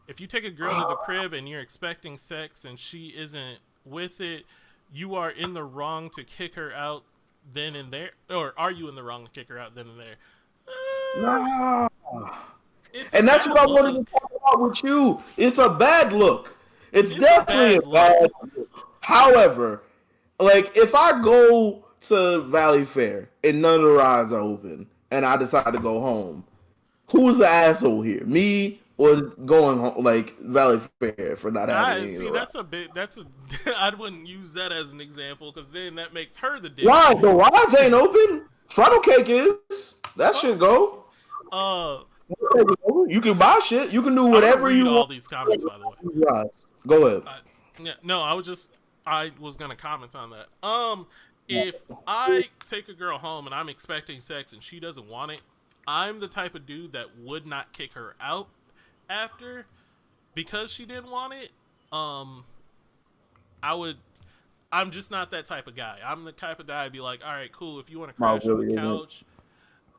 If you take a girl to the crib and you're expecting sex and she isn't with it, you are in the wrong to kick her out then and there. Or are you in the wrong to kick her out then and there? Nah. It's a And that's bad what I wanted to look. talk about with you. It's a bad look. It's It's a definitely bad a look. bad look. However, like if I go to Valley Fair and none of the rides are open and I decide to go home, who's the asshole here? Me or going home like Valley Fair for not having I any of see. the rides? That's a bit. That's a. I wouldn't use that as an example because then that makes her the dick. Why? The rides ain't open. Funnel cake is. That should Funnel. go. Uh, You can buy shit. You can do I'm gonna whatever read you all want. these comments by the way. Go ahead. Yeah, no, I was gonna comment on that. If I take a girl home and I'm expecting sex and she doesn't want it, I'm the type of dude that would not kick her out after because she didn't want it. I would. I'm just not that type of guy. I'm the type of guy I'd be like, all right, cool. If you want to My crash on really the isn't. couch,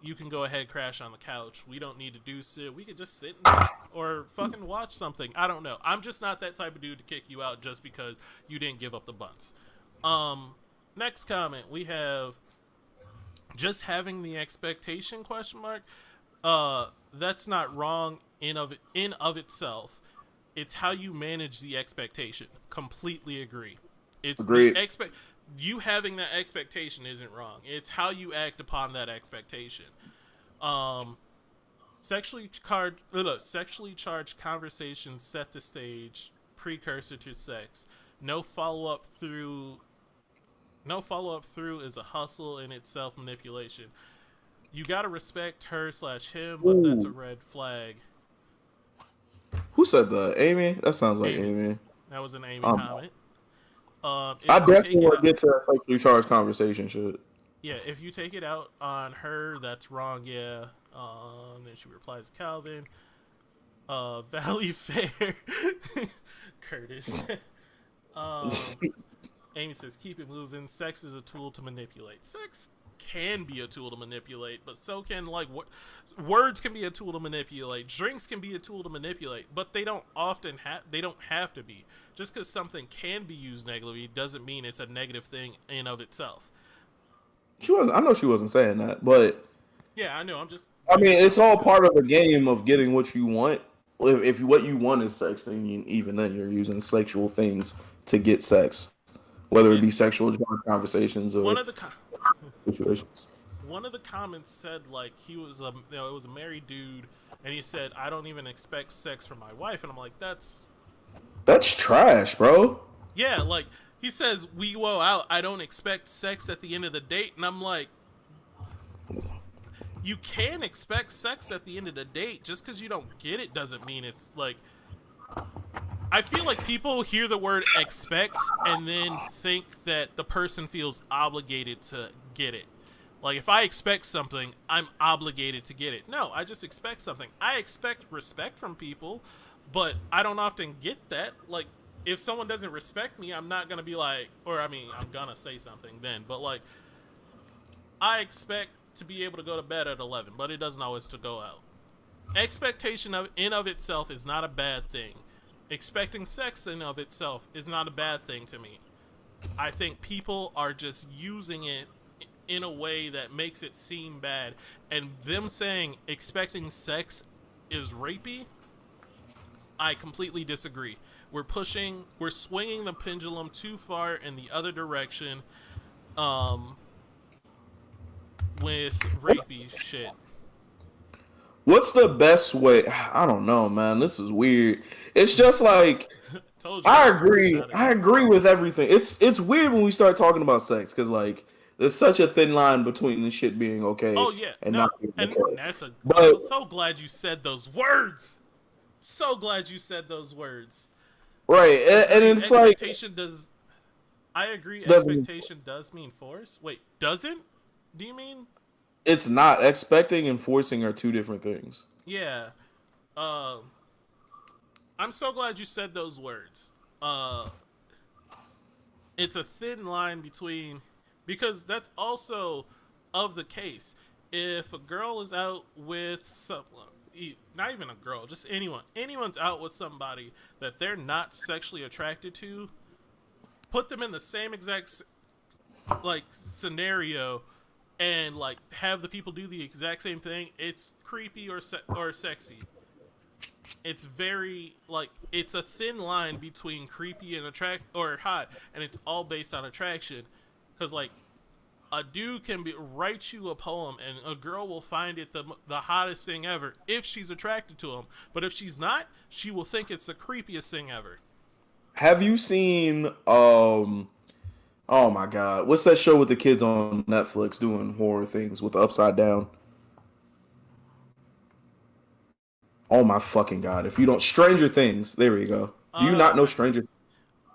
you can go ahead crash on the couch. We don't need to do sit. We could just sit and or fucking watch something. I don't know. I'm just not that type of dude to kick you out just because you didn't give up the buns. Next comment we have just having the expectation question mark. That's not wrong in of itself. It's how you manage the expectation. Completely agree. It's the Agreed. you having that expectation isn't wrong. It's how you act upon that expectation. Um, sexually charged conversations set the stage, precursor to sex. No follow up through. No follow up through is a hustle in itself manipulation. You gotta respect her slash him, but that's a Ooh. red flag. Who said that? Amy? That sounds like Amy, Amy. that was an Amy Um, comment. I If you definitely take it want out, to get to that sexually charged conversation shit. yeah, if you take it out on her, that's wrong. Yeah. Then she replies, Calvin, Valley Fair, Curtis. um, Amy says, keep it moving. Sex is a tool to manipulate. Sex can be a tool to manipulate, but so can words can be a tool to manipulate. Drinks can be a tool to manipulate, but they don't have to be. Just because something can be used negatively doesn't mean it's a negative thing in of itself. She wasn't. I know she wasn't saying that, but Yeah, I know. I'm just I mean, using it's something all that. part of the game of getting what you want. If what you want is sex, then even then you're using sexual things to get sex, whether it Yeah. be sexual conversations One or of the situations. one of the comments said like it was a married dude, and he said I don't even expect sex from my wife, and I'm like That's trash, bro. yeah, like he says we go out, I don't expect sex at the end of the date, and I'm like you can expect sex at the end of the date. Just because you don't get it doesn't mean it's like. I feel like people hear the word expect and then think that the person feels obligated to get it. Like, if I expect something, I'm obligated to get it. No, I just expect something. I expect respect from people, but I don't often get that. Like, if someone doesn't respect me, I'm not going to be like, or I mean, I'm going to say something then, but like, I expect to be able to go to bed at 11, but it doesn't always to go out. Expectation of in of itself is not a bad thing. Expecting sex in of itself is not a bad thing to me. I think people are just using it in a way that makes it seem bad, and them saying expecting sex is rapey, I completely disagree. We're swinging the pendulum too far in the other direction um with rapey shit. What's the best way? I don't know, man. This is weird. It's just like Told you I I was gonna agree. shout it I out. agree with everything. It's weird when we start talking about sex because like there's such a thin line between the shit being okay Oh yeah, and no, not being and okay. that's a. But I'm so glad you said those words. So glad you said those words. right, and Agreed. it's like Expectation does. I agree. doesn't Expectation does mean force. Wait, doesn't? Do you mean? it's not expecting and forcing are two different things. Yeah. Uh, I'm so glad you said those words. Uh, it's a thin line between because that's also of the case. If a girl is out with someone, not even a girl, just anyone's out with somebody that they're not sexually attracted to, put them in the same exact like scenario and like have the people do the exact same thing, it's creepy or sexy. It's very like it's a thin line between creepy and attract or hot, and it's all based on attraction. Because like a dude can write you a poem, and a girl will find it the hottest thing ever if she's attracted to him. But if she's not, she will think it's the creepiest thing ever. Have you seen oh my god, what's that show with the kids on Netflix doing horror things with the upside down? Oh my fucking god! If you don't, Stranger Things. There we go. Do you not know I Stranger?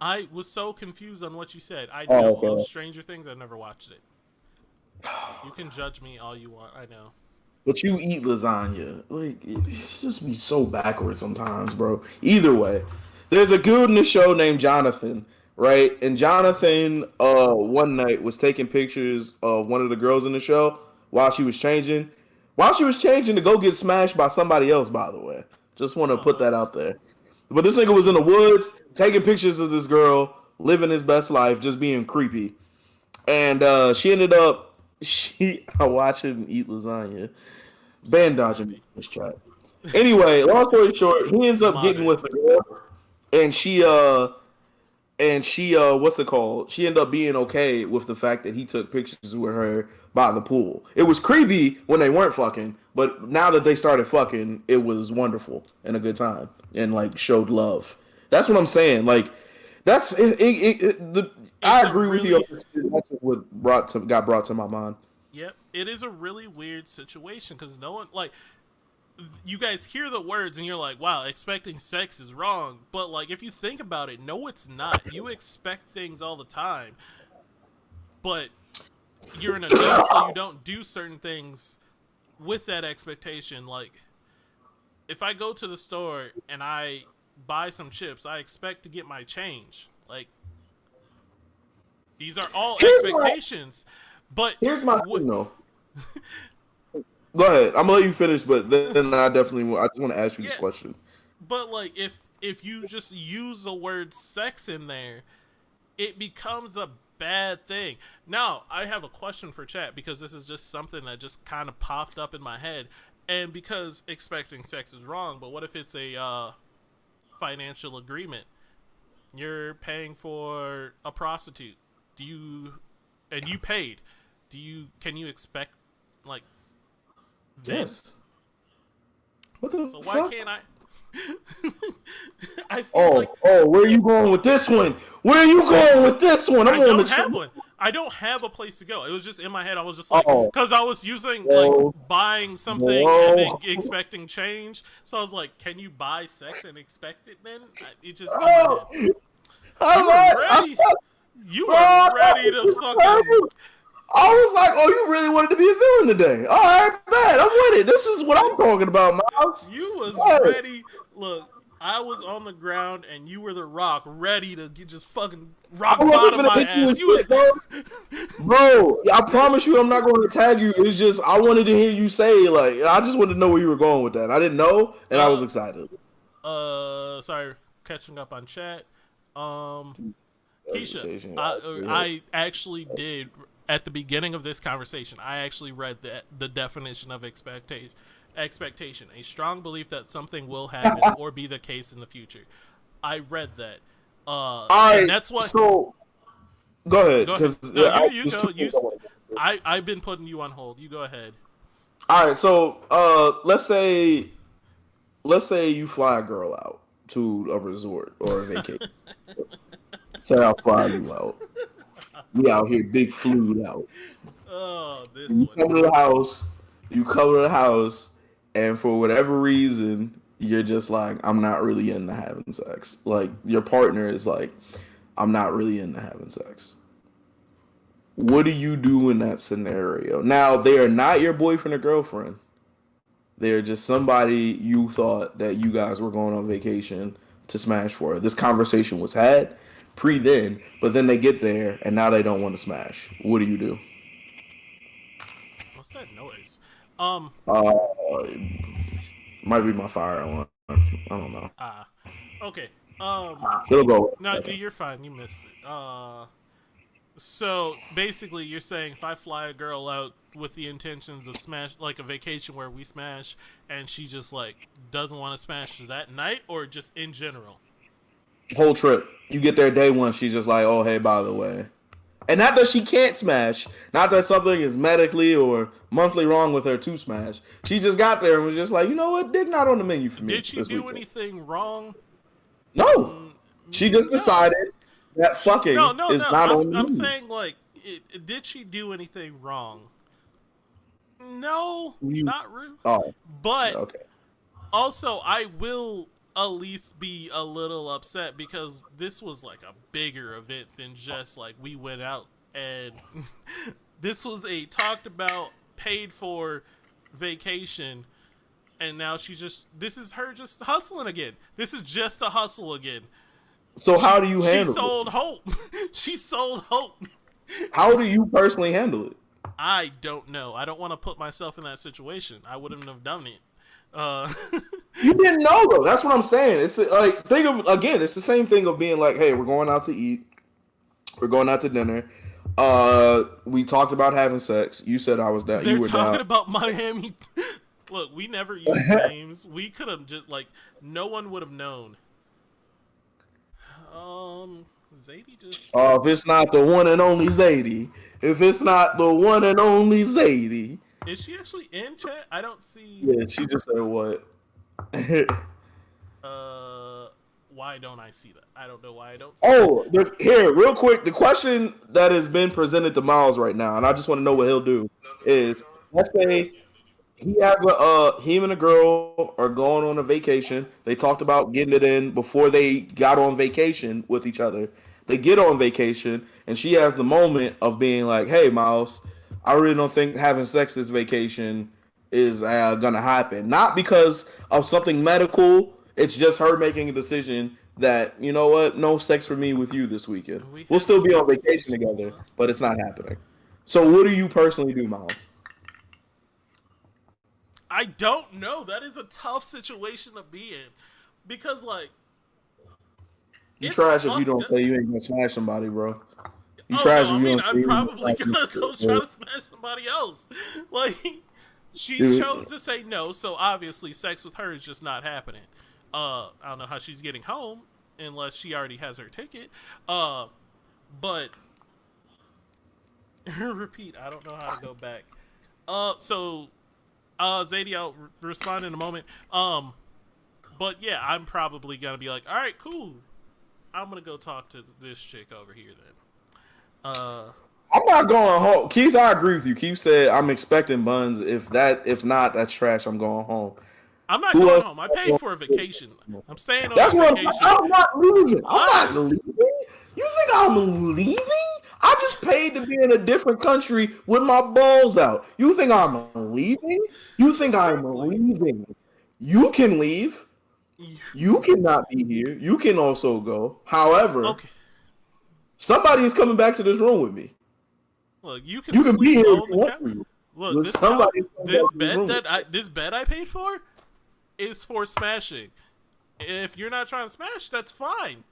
I was so confused on what you said. I Oh, know of okay. Stranger Things. I've never watched it. You can judge me all you want. I know. But you eat lasagna. Like it just be so backwards sometimes, bro. Either way, there's a dude in the show named Jonathan, right? And Jonathan, one night was taking pictures of one of the girls in the show while she was changing. While she was changing to go get smashed by somebody else, by the way. Just want to Oh, put that that's out there. But this nigga was in the woods taking pictures of this girl, living his best life, just being creepy. And she ended up she watching eat lasagna. so Band dodging creepy. this chat. Anyway, long story short, he ends up getting Modern. with a girl, and she what's it called? She ended up being okay with the fact that he took pictures with her by the pool. It was creepy when they weren't fucking, But now that they started fucking, it was wonderful and a good time and like showed love. That's what I'm saying. Like that's I It's a agree with you. really That's just what got brought to my mind. Yep, it is a really weird situation because no one like you guys hear the words and you're like, wow, expecting sex is wrong. But like if you think about it, no, it's not. You expect things all the time, but you're an adult, so you don't do certain things with that expectation. Like if I go to the store and I buy some chips, I expect to get my change. Like these are all Here's my expectations, but here's my what? thing though. Go ahead. I'm gonna let you finish, but then I just want to ask you this Yeah, question. but like if you just use the word sex in there, it becomes a bad thing. Now, I have a question for chat because this is just something that just kind of popped up in my head. And because expecting sex is wrong, but what if it's a financial agreement? You're paying for a prostitute. Do you and you paid. Can you expect like then? Yes. What the So why fuck? can't I I feel like Oh, where are you going with this one? Where are you going with this one? I'm I on the don't have one. I don't have a place to go. It was just in my head. I was just like, Oh, because I was using like bro, buying something and then bro. expecting change. So I was like, can you buy sex and expect it then? It just in my Oh, head. I'm You were not, ready. You were bro. ready to fucking. I was like, oh, you really wanted to be a villain today. All right, man, I'm with it. This is what I'm This, talking about, Miles. you was Hey, ready. Look, I was on the ground and you were the rock, ready to get just fucking I rock wasn't bottom finna my hit you ass. with You was. shit, bro. Bro, I promise you, I'm not going to tag you. It's just I wanted to hear you say like I just wanted to know where you were going with that. I didn't know, and I was Uh, excited. sorry, catching up on chat. Um, Keisha, Reputation. I actually did at the beginning of this conversation. I actually read the definition of expectation, a strong belief that something will happen or be the case in the future. I read that, All and right, that's what. so go ahead, Go ahead. because No, you there's go. two things I want to get to. I've been putting you on hold. You go ahead. All right, so let's say you fly a girl out to a resort or a vacation. Say I fly you out. We out here big flued out. Oh, this You one. come to the house, you come to the house, and for whatever reason, you're just like, I'm not really into having sex. Like your partner is like, I'm not really into having sex. What do you do in that scenario? Now they are not your boyfriend or girlfriend. They're just somebody you thought that you guys were going on vacation to smash for. This conversation was had pre then, but then they get there and now they don't want to smash. What do you do? What's that noise? Um. Might be my fire alarm. I don't know. Ah. Okay. Um. It'll go. No, you're fine. You missed it. So basically, you're saying if I fly a girl out with the intentions of smash, like a vacation where we smash, and she just like doesn't want to smash that night, or just in general. Whole trip. You get there day one, she's just like, oh, hey, by the way. And not that she can't smash, not that something is medically or monthly wrong with her to smash. She just got there and was just like, you know what, dick not on the menu for me Did she this do weekend. anything wrong? No. She just No. decided that No, fucking no, is no. not I'm on the I'm menu. saying like, did she do anything wrong? No, You, not really. oh, But okay. also, I will at least be a little upset because this was like a bigger event than just like we went out and this was a talked about, paid for vacation, and now this is her just hustling again. This is just a hustle again. So how She do you she handle it? sold hope. She sold hope. How do you personally handle it? I don't know. I don't want to put myself in that situation. I wouldn't have done it. Uh, You didn't know though. That's what I'm saying. It's like think of again. It's the same thing of being like, hey, we're going out to eat. We're going out to dinner. We talked about having sex. You said I was down. they're You were down. talking about Miami. Look, we never use names. We could have just like no one would have known. Zadie just If it's not the one and only Zadie, if it's not the one and only Zadie, Is she actually in chat? I don't see. Yeah, she just said what? Uh, why don't I see that? I don't know why I don't see it. Oh, here, real quick. The question that has been presented to Miles right now, and I just want to know what he'll do, is let's say he has him and a girl are going on a vacation. They talked about getting it in before they got on vacation with each other. They get on vacation, and she has the moment of being like, "Hey, Miles, I really don't think having sex this vacation is gonna happen. Not because of something medical. It's just her making a decision that you know what, no sex for me with you this weekend. We We'll had still this be on vacation conversation, together, Miles. but it's not happening." So, what do you personally do, Miles? I don't know. That is a tough situation to be in because, like, You it's trash if you fucked don't up. say you ain't gonna smash somebody, bro. You Oh trash no, if I you mean, don't say I'm you ain't probably gonna gonna go smash try somebody. to smash somebody else. Like, she chose Dude, to say no, so obviously, sex with her is just not happening. I don't know how she's getting home unless she already has her ticket. But repeat. I don't know how to go back. So Zadie, I'll respond in a moment. But yeah, I'm probably gonna be like, all right, cool. I'm gonna go talk to this chick over here then. I'm not going home. Keith, I agree with you. Keith said I'm expecting buns. If not, that's trash. I'm going home. I'm not Who going else? home. I paid for a vacation. I'm staying on That's this what vacation. I'm not leaving. I'm not Ah, leaving. You think I'm leaving? I just paid to be in a different country with my balls out. You think I'm leaving? You think I'm exactly. leaving? You can leave. You cannot be here. You can also go. However, Okay. somebody is coming back to this room with me. Look, you can You can be sleep here if on you the want couch. to, Look, but somebody is coming back to this room with me. this bed I paid for is for smashing. If you're not trying to smash, that's fine.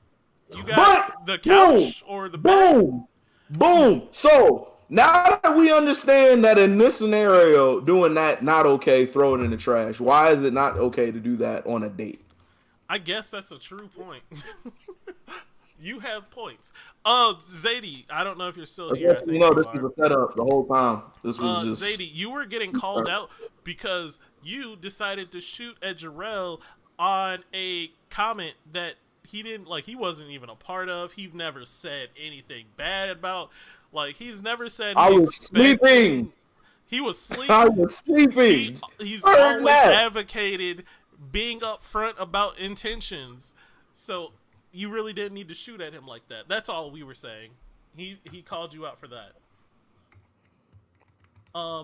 You got But the boom, couch or the bed. boom, boom. So now that we understand that in this scenario, doing that not okay, throw it in the trash. Why is it not okay to do that on a date? I guess that's a true point. You have points. Zadie, I don't know if you're still here. I You think know, you this are. was a setup the whole time. This was just. Zadie, you were getting called out because you decided to shoot at Jarrell on a comment that he didn't like. He wasn't even a part of. He never said anything bad about. Like he's never said I he was sleeping. expecting. He was I sleep. was He sleeping. he's Heard always that. advocated being upfront about intentions. So you really didn't need to shoot at him like that. That's all we were saying. He called you out for that.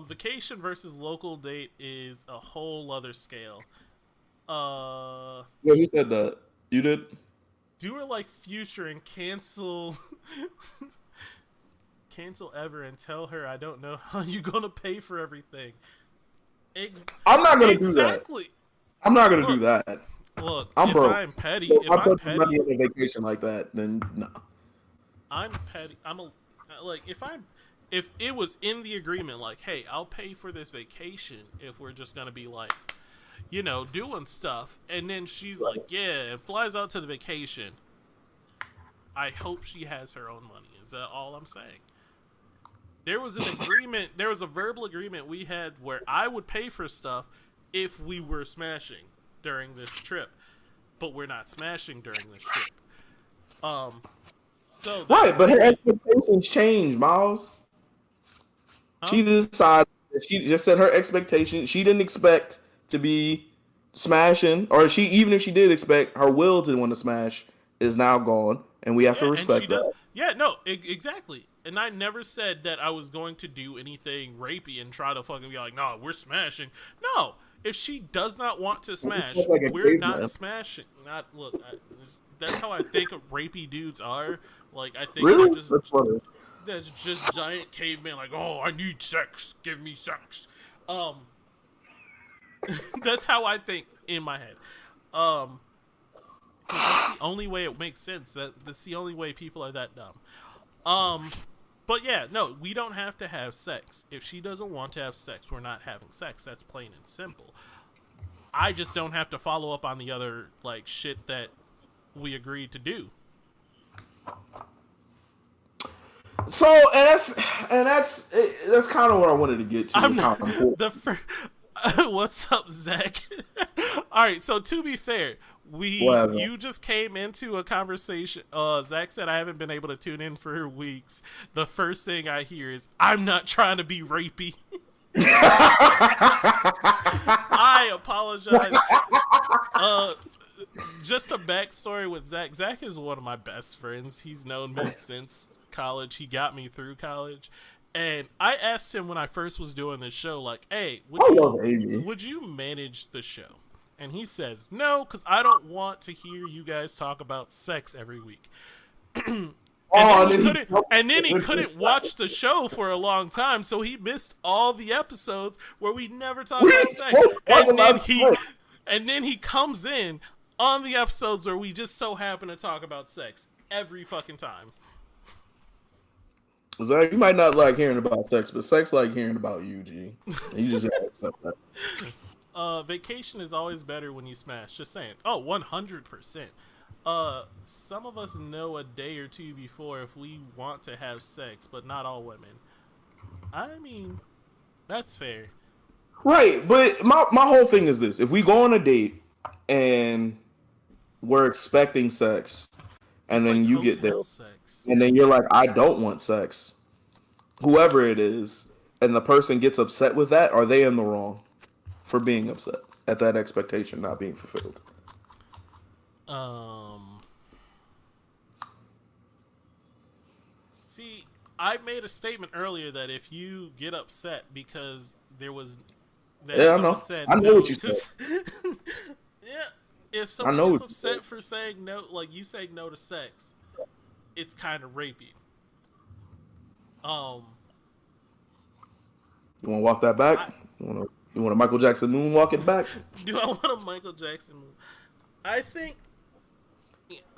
Vacation versus local date is a whole other scale. Uh, Yeah, who said that? You did. do her like Future and cancel, cancel Ever and tell her I don't know how you gonna pay for everything. Ex- I'm not gonna do that. exactly. I'm not gonna do Look, that. look. I'm If broke. I'm petty, So if if I I'm put some money petty, on a vacation like that, then no. I'm petty. I'm a like if it was in the agreement, like, hey, I'll pay for this vacation if we're just gonna be like, doing stuff. And then she's like, Right. yeah, and flies out to the vacation. I hope she has her own money. Is that all I'm saying? There was an agreement, there was a verbal agreement we had where I would pay for stuff if we were smashing during this trip. But we're not smashing during this trip. Um, so that Right, but her agreement, expectations change, Miles. huh? She decided. She just said her expectation. She didn't expect to be smashing, or she even if she did expect, her will to want to smash is now gone, and we have to Yeah, and she respect does. that. Yeah, no, exactly. And I never said that I was going to do anything rapey and try to fucking be like, no, we're smashing. No, if she does not want to You sound smash, like a we're not caveman. smashing. Not look. That's how I think rapey dudes are. Like I think Really? That's funny. they're just giant cavemen. Like, oh, I need sex. Give me sex. Um, that's how I think in my head. Um, because that's the only way it makes sense. That's the only way people are that dumb. Um, but yeah, no, we don't have to have sex. If she doesn't want to have sex, we're not having sex. That's plain and simple. I just don't have to follow up on the other like shit that we agreed to do. So, that's kind of what I wanted to get to. I'm It's not kind of important. the first. What's up, Zach? All right. So to be fair, Whatever. you just came into a conversation. Zach said I haven't been able to tune in for weeks. The first thing I hear is I'm not trying to be rapey. I apologize. Uh, just a backstory with Zach. Zach is one of my best friends. He's known me since college. He got me through college. And I asked him when I first was doing this show, like, "Hey, I love Amy. would you manage the show?" And he says, "No, because I don't want to hear you guys talk about sex every week." Oh, and then And then he couldn't watch the show for a long time, so he missed all the episodes where we never talk we about didn't sex. talk about sex. And then he comes in on the episodes where we just so happen to talk about sex every fucking time. Zach, you might not like hearing about sex, but sex like hearing about you, G. And you just gotta accept that. Vacation is always better when you smash. Just saying. Oh, 100%. Some of us know a day or two before if we want to have sex, but not all women. I mean, that's fair. Right, but my whole thing is this: if we go on a date and we're expecting sex, and It's like then you get there, hotel sex. and then you're like, I don't want sex, whoever it is, and the person gets upset with that, are they in the wrong for being upset at that expectation not being fulfilled? Um, See, I made a statement earlier that if you get upset because there was that Yeah, I someone know. said I know no what you to said. yeah, if I someone know gets what you said. upset for saying no, like you saying no to sex, it's kind of rapey. Um, You want to walk that back? I You want to Michael Jackson moonwalk it back? do I want a Michael Jackson move? I think,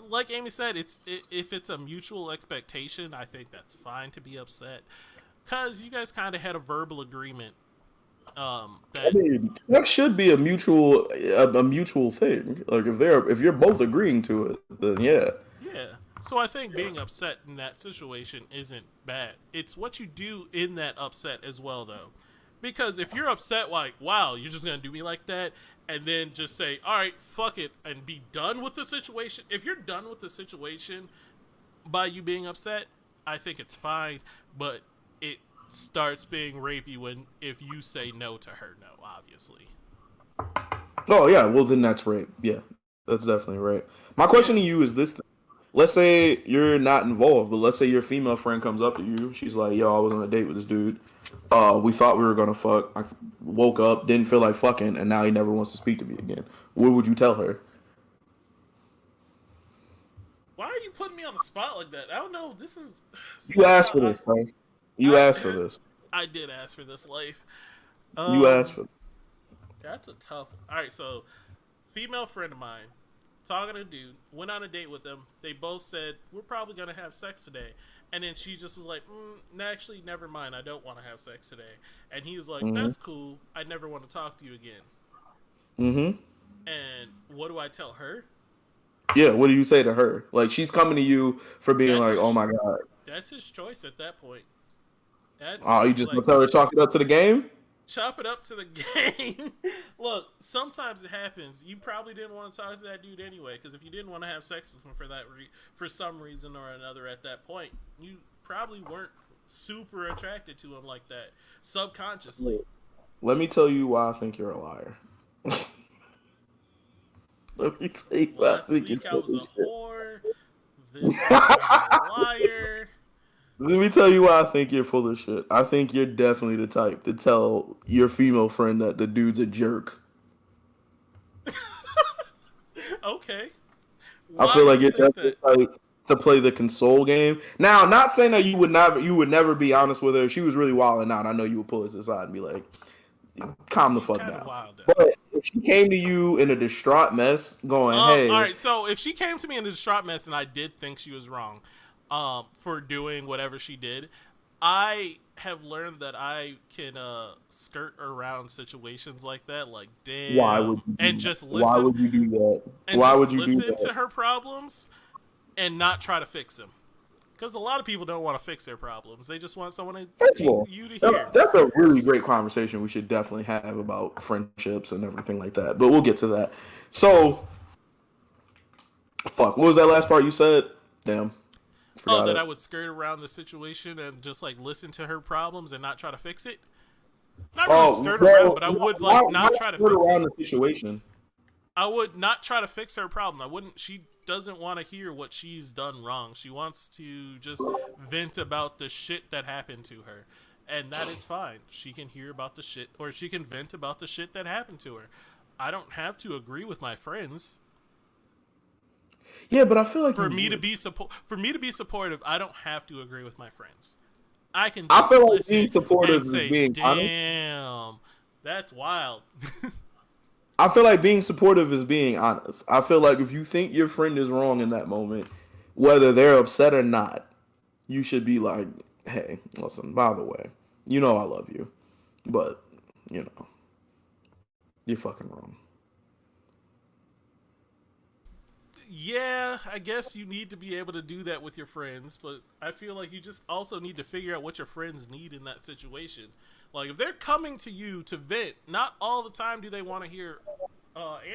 like Amy said, if it's a mutual expectation, I think that's fine to be upset because you guys kind of had a verbal agreement I that mean, that should be a mutual thing. Like if you're both agreeing to it, then yeah. yeah. So I think being upset in that situation isn't bad. It's what you do in that upset as well, though. Because if you're upset, like, wow, you're just gonna do me like that, and then just say, all right, fuck it, and be done with the situation. If you're done with the situation by you being upset, I think it's fine. But it starts being rapey when if you say no to her, no, obviously. Oh yeah, well then that's right. Yeah, that's definitely right. My question Yeah. to you is this: let's say you're not involved, but let's say your female friend comes up to you. She's like, "Yo, I was on a date with this dude. We thought we were gonna fuck. I woke up, didn't feel like fucking, and now he never wants to speak to me again." What would you tell her? Why are you putting me on the spot like that? I don't know. This is see, You asked for this, right? You I asked for this. I did ask for this life. You asked Um, for this. that's a tough. All right, so female friend of mine talking to a dude went on a date with him. They both said we're probably gonna have sex today, and then she just was like, "Actually, never mind. I don't want to have sex today." And he was like, Mm-hmm. "That's cool. I never want to talk to you again." Mm-hmm. And what do I tell her? Yeah. What do you say to her? Like she's coming to you for being That's like, "Oh his. my god." That's his choice at that point. Oh, That's you just gonna like tell her to chalk it up to the game? chop it up to the game. Look, sometimes it happens. You probably didn't want to talk to that dude anyway, because if you didn't want to have sex with him for for some reason or another at that point, you probably weren't super attracted to him like that subconsciously. Let me tell you why I think you're a liar. Let me tell you why I Last think you're week I full was a of shit. whore. This week I'm a liar. Let me tell you why I think you're full of shit. I think you're definitely the type to tell your female friend that the dude's a jerk. Okay. I Why feel do like you you're think definitely that? the type to play the console game. Now, not saying that you would never be honest with her. If she was really wilding out, I know you would pull us aside and be like, calm the You fuck kind of down. wild out. But if she came to you in a distraught mess, going, All "Hey, right. So if she came to me in a distraught mess, and I did think she was wrong, for doing whatever she did, I have learned that I can skirt around situations like that, like why would damn, you and do that? just Why listen would you do that? and Why just would you do listen that?" to her problems and not try to fix them. Because a lot of people don't want to fix their problems. They just want someone to, First of all, you to hear. that's a really great conversation we should definitely have about friendships and everything like that. But we'll get to that. So, fuck, what was that last part you said? Damn, Oh, forgot that it. I would skirt around the situation and just like listen to her problems and not try to fix it. Not really Oh, skirt around, well, but I would like why not try to skirt fix around it. the situation? I would not try to fix her problem. I wouldn't. She doesn't want to hear what she's done wrong. She wants to just vent about the shit that happened to her, and that is fine. She can hear about the shit, or she can vent about the shit that happened to her. I don't have to agree with my friends Yeah, but I feel like for you me to would. be for me to be supportive. I don't have to agree with my friends. I can I just feel like being listen supportive and is say, being honest. "Damn, that's wild." I feel like being supportive is being honest. I feel like if you think your friend is wrong in that moment, whether they're upset or not, you should be like, "Hey, listen. By the way, you know I love you, but you know you're fucking wrong." Yeah, I guess you need to be able to do that with your friends, but I feel like you just also need to figure out what your friends need in that situation. Like, if they're coming to you to vent, not all the time do they want to hear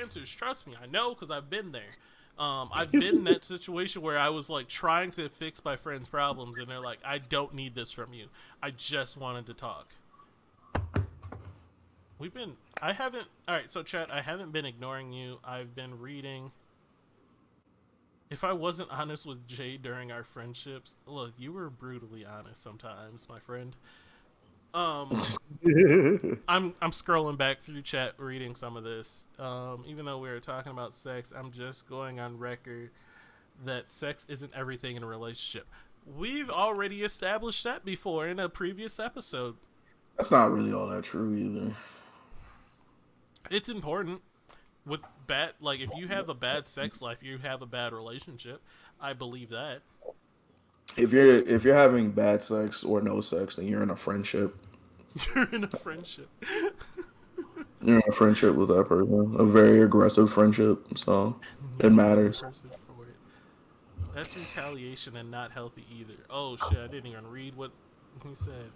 answers. Trust me, I know because I've been there. I've been in that situation where I was like trying to fix my friend's problems, and they're like, "I don't need this from you. I just wanted to talk." We've been. I haven't. All right, so chat. I haven't been ignoring you. I've been reading. If I wasn't honest with Jay during our friendships, look, you were brutally honest sometimes, my friend. Um, I'm scrolling back through chat, reading some of this. Even though we were talking about sex, I'm just going on record that sex isn't everything in a relationship. We've already established that before in a previous episode. That's not really all that true either. It's important with bad, like if you have a bad sex life, you have a bad relationship. I believe that. If you're having bad sex or no sex, then you're in a friendship. You're in a friendship. You're in a friendship with that person, a very aggressive friendship. So it You're the wrong matters. person for it. That's retaliation and not healthy either. Oh shit, I didn't even read what he said.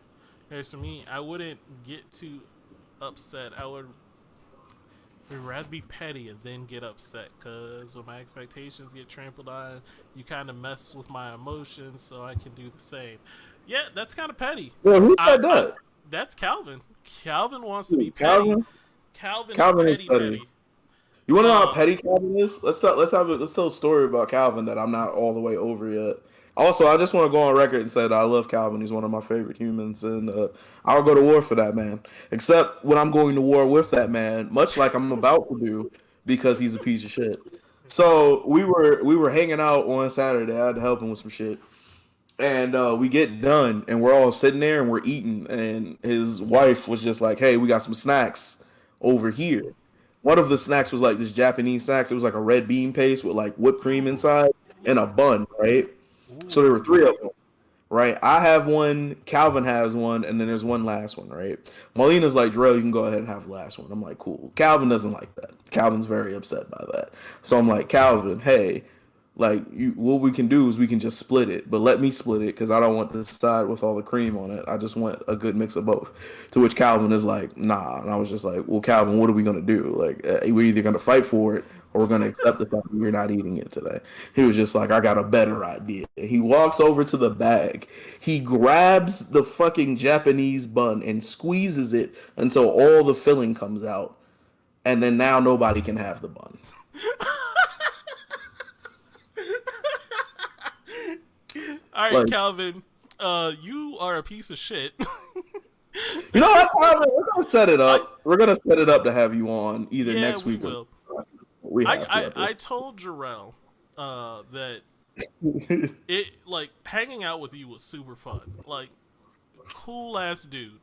As for me, I wouldn't get too upset. I would rather be petty and then get upset. Cause when my expectations get trampled on, you kind of mess with my emotions, so I can do the same. Yeah, that's kind of petty. Well, who I, said I, that? that's Calvin. Calvin wants to be petty. Calvin. Calvin is Calvin is petty, petty. petty. You want to know how Uh, petty Calvin is? Let's tell a story about Calvin that I'm not all the way over yet. Also, I just want to go on record and say that I love Calvin. He's one of my favorite humans, and I'll go to war for that man. Except when I'm going to war with that man, much like I'm about to do, because he's a piece of shit. So we were hanging out on Saturday. I had to help him with some shit, and we get done, and we're all sitting there and we're eating, and his wife was just like, "Hey, we got some snacks over here." One of the snacks was like this Japanese snacks. It was like a red bean paste with like whipped cream ooh, inside and a ooh, bun, right? So there were ooh. three of them, right? I have one, Calvin has one, and then there's one last one, right? Molina's like, Drell, you can go ahead and have the last one. I'm like, cool. Calvin doesn't like that. Calvin's very upset by that. So I'm like, Calvin, hey, like, what we can do is we can just split it, but let me split it because I don't want this side with all the cream on it. I just want a good mix of both. To which Calvin is like, nah. And I was just like, well, Calvin, what are we gonna do? Like, we're either gonna fight for it or we're gonna accept the fact that you're not eating it today. He was just like, I got a better idea. He walks over to the bag. He grabs the fucking Japanese bun and squeezes it until all the filling comes out. And then now nobody can have the bun. All right, Like, Calvin. You are a piece of shit. you know what, Calvin? We're gonna set it I up. We're gonna set it up to have you on either Yeah, next we week or will. we I have to at this. I told Jarrell that it like hanging out with you was super fun. Like cool ass dude.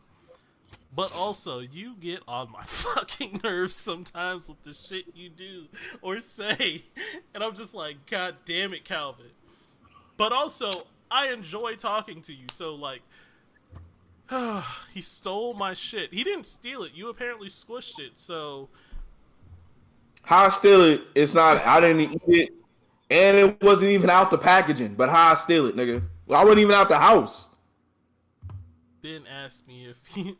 But also, you get on my fucking nerves sometimes with the shit you do or say. And I'm just like, God damn it, Calvin. But also, I enjoy talking to you. So, like, he stole my shit. He didn't steal it. You apparently squished it. So, How I steal it? It's not. I didn't eat it, and it wasn't even out the packaging. But how I steal it, nigga? I wasn't even out the house. Didn't ask me if he.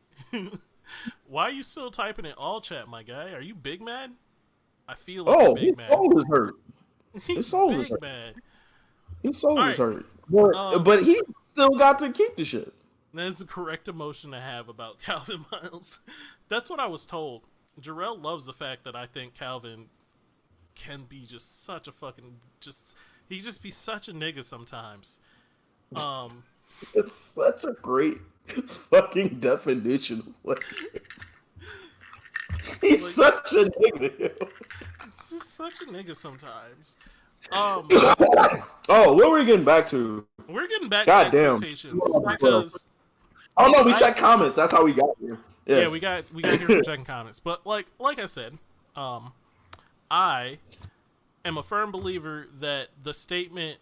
Why are you still typing in all chat, my guy? Are you big mad? I feel like you're Oh, big his mad. soul is hurt. His He's soul is big hurt. mad. His soul All is right. hurt. But he still got to keep the shit. That's the correct emotion to have about Calvin Miles. That's what I was told. Jarrell loves the fact that I think Calvin can be just such a fucking he just be such a nigga sometimes. Um, It's such a great fucking definition of what he's like such a nigga. he's just such a nigga sometimes. Oh, what were we getting back to? We're getting back to God damn. expectations because Oh no, we I checked comments. That's how we got here. yeah Yeah. we got here for checking comments, but like I said, I am a firm believer that the statement,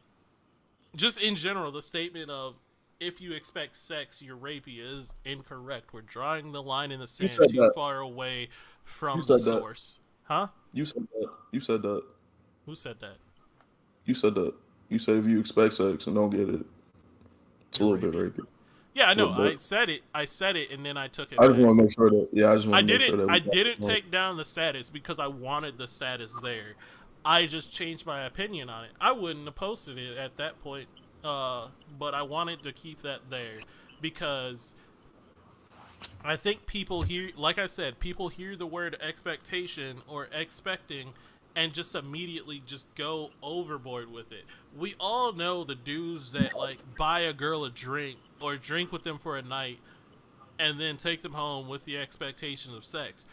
just in general, the statement of if you expect sex, you're rapey is incorrect. We're drawing the line in the You sand said too that. far away You from the said that. source. Huh? You said that. You said that. Who said that? You said that. You said if you expect sex and don't get it, it's a You're little bit rapey. rapey. Yeah, I A know. little bit. I said it. I said it, and then I took it I just back. want to make sure that. Yeah, I just want I to make sure didn't. that I we didn't got. take down the status because I wanted the status there. I just changed my opinion on it. I wouldn't have posted it at that point, but I wanted to keep that there because I think people hear, like I said, people hear the word expectation or expecting and just immediately just go overboard with it. We all know the dudes that like buy a girl a drink or drink with them for a night and then take them home with the expectation of sex.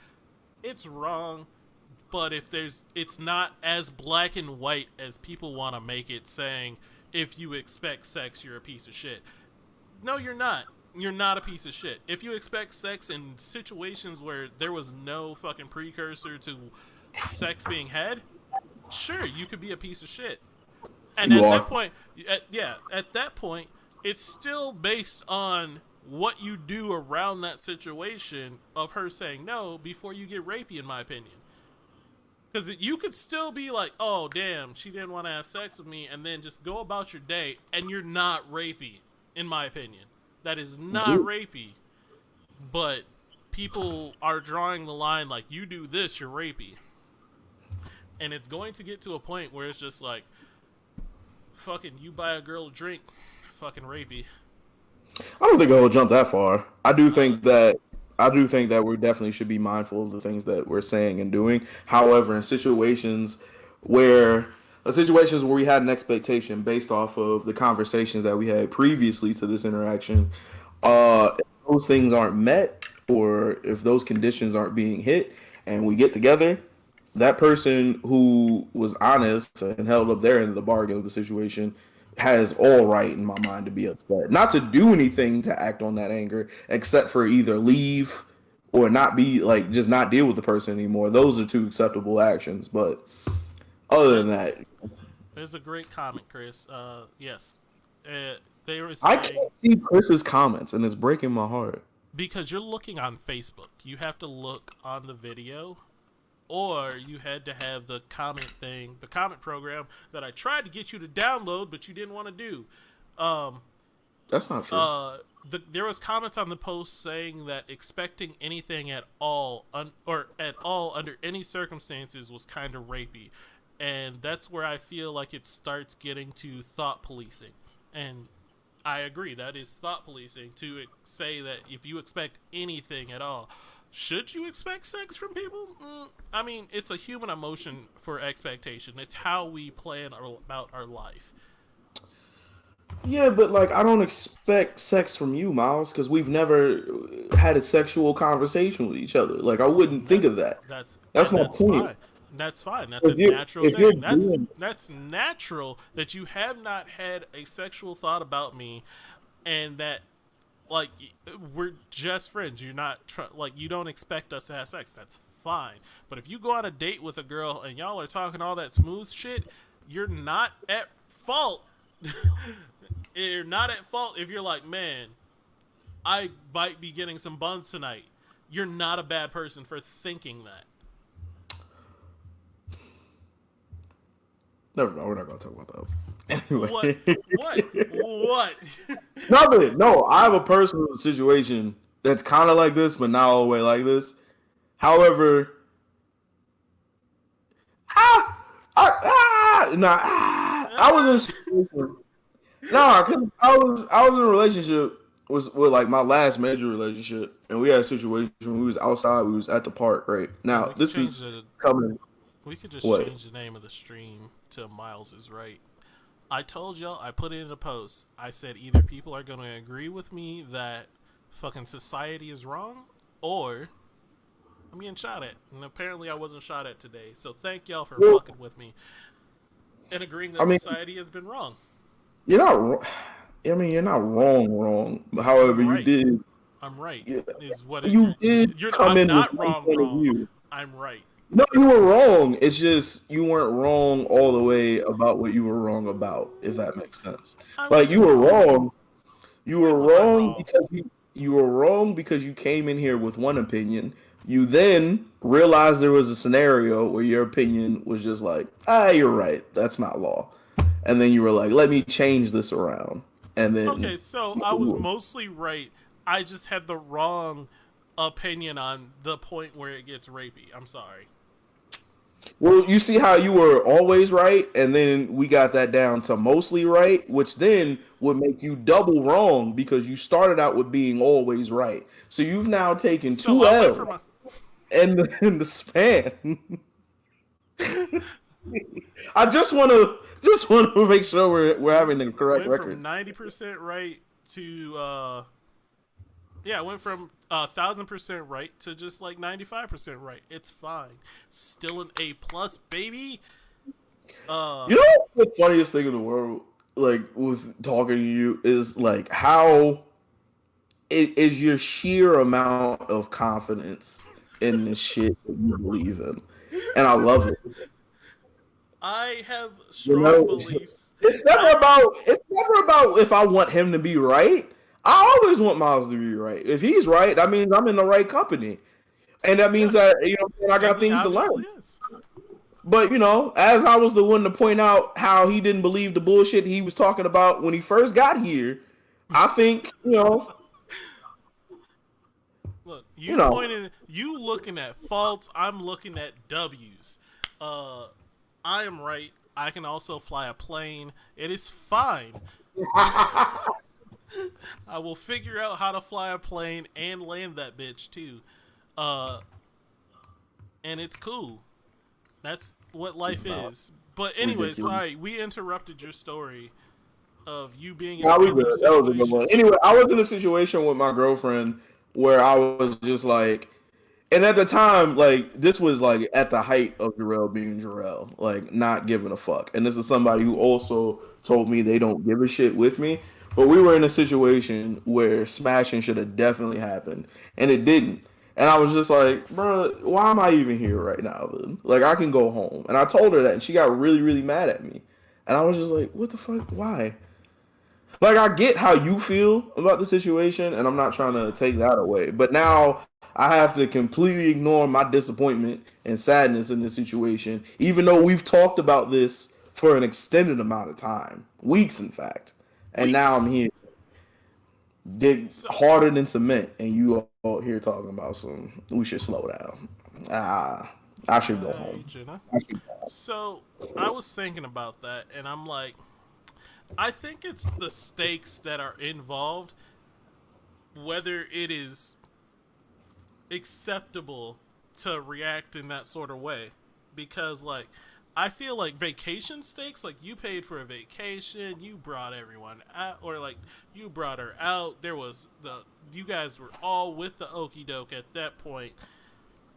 It's wrong, but if it's not as black and white as people want to make it, saying if you expect sex you're a piece of shit. No, you're not. You're not a piece of shit. If you expect sex in situations where there was no fucking precursor to sex being had, sure, you could be a piece of shit. And You at that are. point, at that point, it's still based on what you do around that situation of her saying no before you get rapey, in my opinion. Because you could still be like, oh, damn, she didn't want to have sex with me, and then just go about your day, and you're not rapey, in my opinion. That is not rapey, but people are drawing the line like, you do this, you're rapey. And it's going to get to a point where it's just like, fucking, you buy a girl a drink, fucking rapey. I don't think I will jump that far. I do think that we definitely should be mindful of the things that we're saying and doing. However, in where situations where we had an expectation based off of the conversations that we had previously to this interaction, if those things aren't met or if those conditions aren't being hit and we get together, that person who was honest and held up their end of the bargain of the situation has all right in my mind to be upset. Not to do anything to act on that anger, except for either leave or not be like just not deal with the person anymore. Those are two acceptable actions. But other That than that, is a great comment, Chris. Yes. They were I saying can't see Chris's comments and it's breaking my heart. because you're looking on Facebook, you have to look on the video, or you had to have the comment thing, the comment program that I tried to get you to download, but you didn't want to do. That's not true. There was comments on the post saying that expecting anything at all, or at all under any circumstances, was kind of rapey, and that's where I feel like it starts getting to thought policing, and I agree that is thought policing to say that if you expect anything at all. Should you expect sex from people? I mean, it's a human emotion for expectation. It's how we plan about our life. Yeah, but like I don't expect sex from you, Miles, because we've never had a sexual conversation with each other. Like I wouldn't think That of that. that's That's and my that's point. fine. That's fine. That's a natural If you're thing. That's doing that's natural that you have not had a sexual thought about me, and that like we're just friends. You're not like you don't expect us to have sex. That's fine. But if you go on a date with a girl and y'all are talking all that smooth shit, you're not at fault. You're not at fault if you're like, man, I might be getting some buns tonight. You're not a bad person for thinking that. Never mind. We're not gonna talk about that. What? Anyway, What? nothing. No, I have a personal situation that's kind of like this, but not all the way like this. However, I was in a situation. Nah, cause I was in a relationship with like my last major relationship, and we had a situation when we was outside. We was at the park. Right And now, we could this change was the coming. we could just What? change the name of the stream to Miles is right. I told y'all, I put it in a post. I said either people are going to agree with me that fucking society is wrong, or I'm getting shot at. And apparently I wasn't shot at today. So thank y'all for Well, fucking with me and agreeing I that mean, society has been wrong. you're not. I mean, you're not wrong. I'm However, you right. did. I'm right. You, Is what it, you did you're. come I'm in with not one wrong. point of Wrong. view. I'm right. No, you were wrong. It's just you weren't wrong all the way about what you were wrong about, if that makes sense. I Like you wasn't were wrong. wrong. You When were was I wrong wrong? because you were wrong because you came in here with one opinion. You then realized there was a scenario where your opinion was just like, you're right. That's not law. And then you were like, let me change this around. And then Okay, so I was mostly right. I just had the wrong opinion on the point where it gets rapey. I'm sorry. well, you see how you were always right, and then we got that down to mostly right, which then would make you double wrong because you started out with being always right. So you've now taken So two I went L's from a in the span. I just want to make sure we're having the correct went from record. 90% right to yeah, I went from 1,000% right to just like 95% right. It's fine. Still an A plus, baby. You know what's the funniest thing in the world? Like with talking to you is like how it is your sheer amount of confidence in the shit that you believe in, and I love it. I have You strong know, beliefs. it's never I about it's never about if I want him to be right. I always want Miles to be right. If he's right, that means I'm in the right company, and that means yeah, that I and got he things to obviously learn. is. But as I was the one to point out how he didn't believe the bullshit he was talking about when he first got here, I think Look, you know. you looking at faults. I'm looking at W's. Uh, I am right. I can also fly a plane. It is fine. I will figure out how to fly a plane and land that bitch too. Uh, and it's cool. That's what It's life not is. But anyway, ridiculous. sorry, we interrupted your story of you being in a Nah, we similar good. That was a good one. situation. Anyway, I was in a situation with my girlfriend where I was just like, and at the time, like this was like at the height of Jarrell being Jarrell, like not giving a fuck. And this is somebody who also told me they don't give a shit with me. But we were in a situation where smashing should have definitely happened, and it didn't. And I was just like, bro, why am I even here right now? Then? Like I can go home. And I told her that, and she got really, really mad at me. And I was just like, what the fuck? Why? Like I get how you feel about the situation, and I'm not trying to take that away. But now I have to completely ignore my disappointment and sadness in this situation, even though we've talked about this for an extended amount of time, weeks in fact. And now I'm Weeks. here, dig So, harder than cement, and you all here talking about some. We should slow down. I should go hey, home. Jenna. I should, So, I was thinking about that, and I'm like, I think it's the stakes that are involved, whether it is acceptable to react in that sort of way. Because, like, I feel like vacation stakes, like, you paid for a vacation, you brought everyone out, or, like, you brought her out, you guys were all with the okie doke at that point,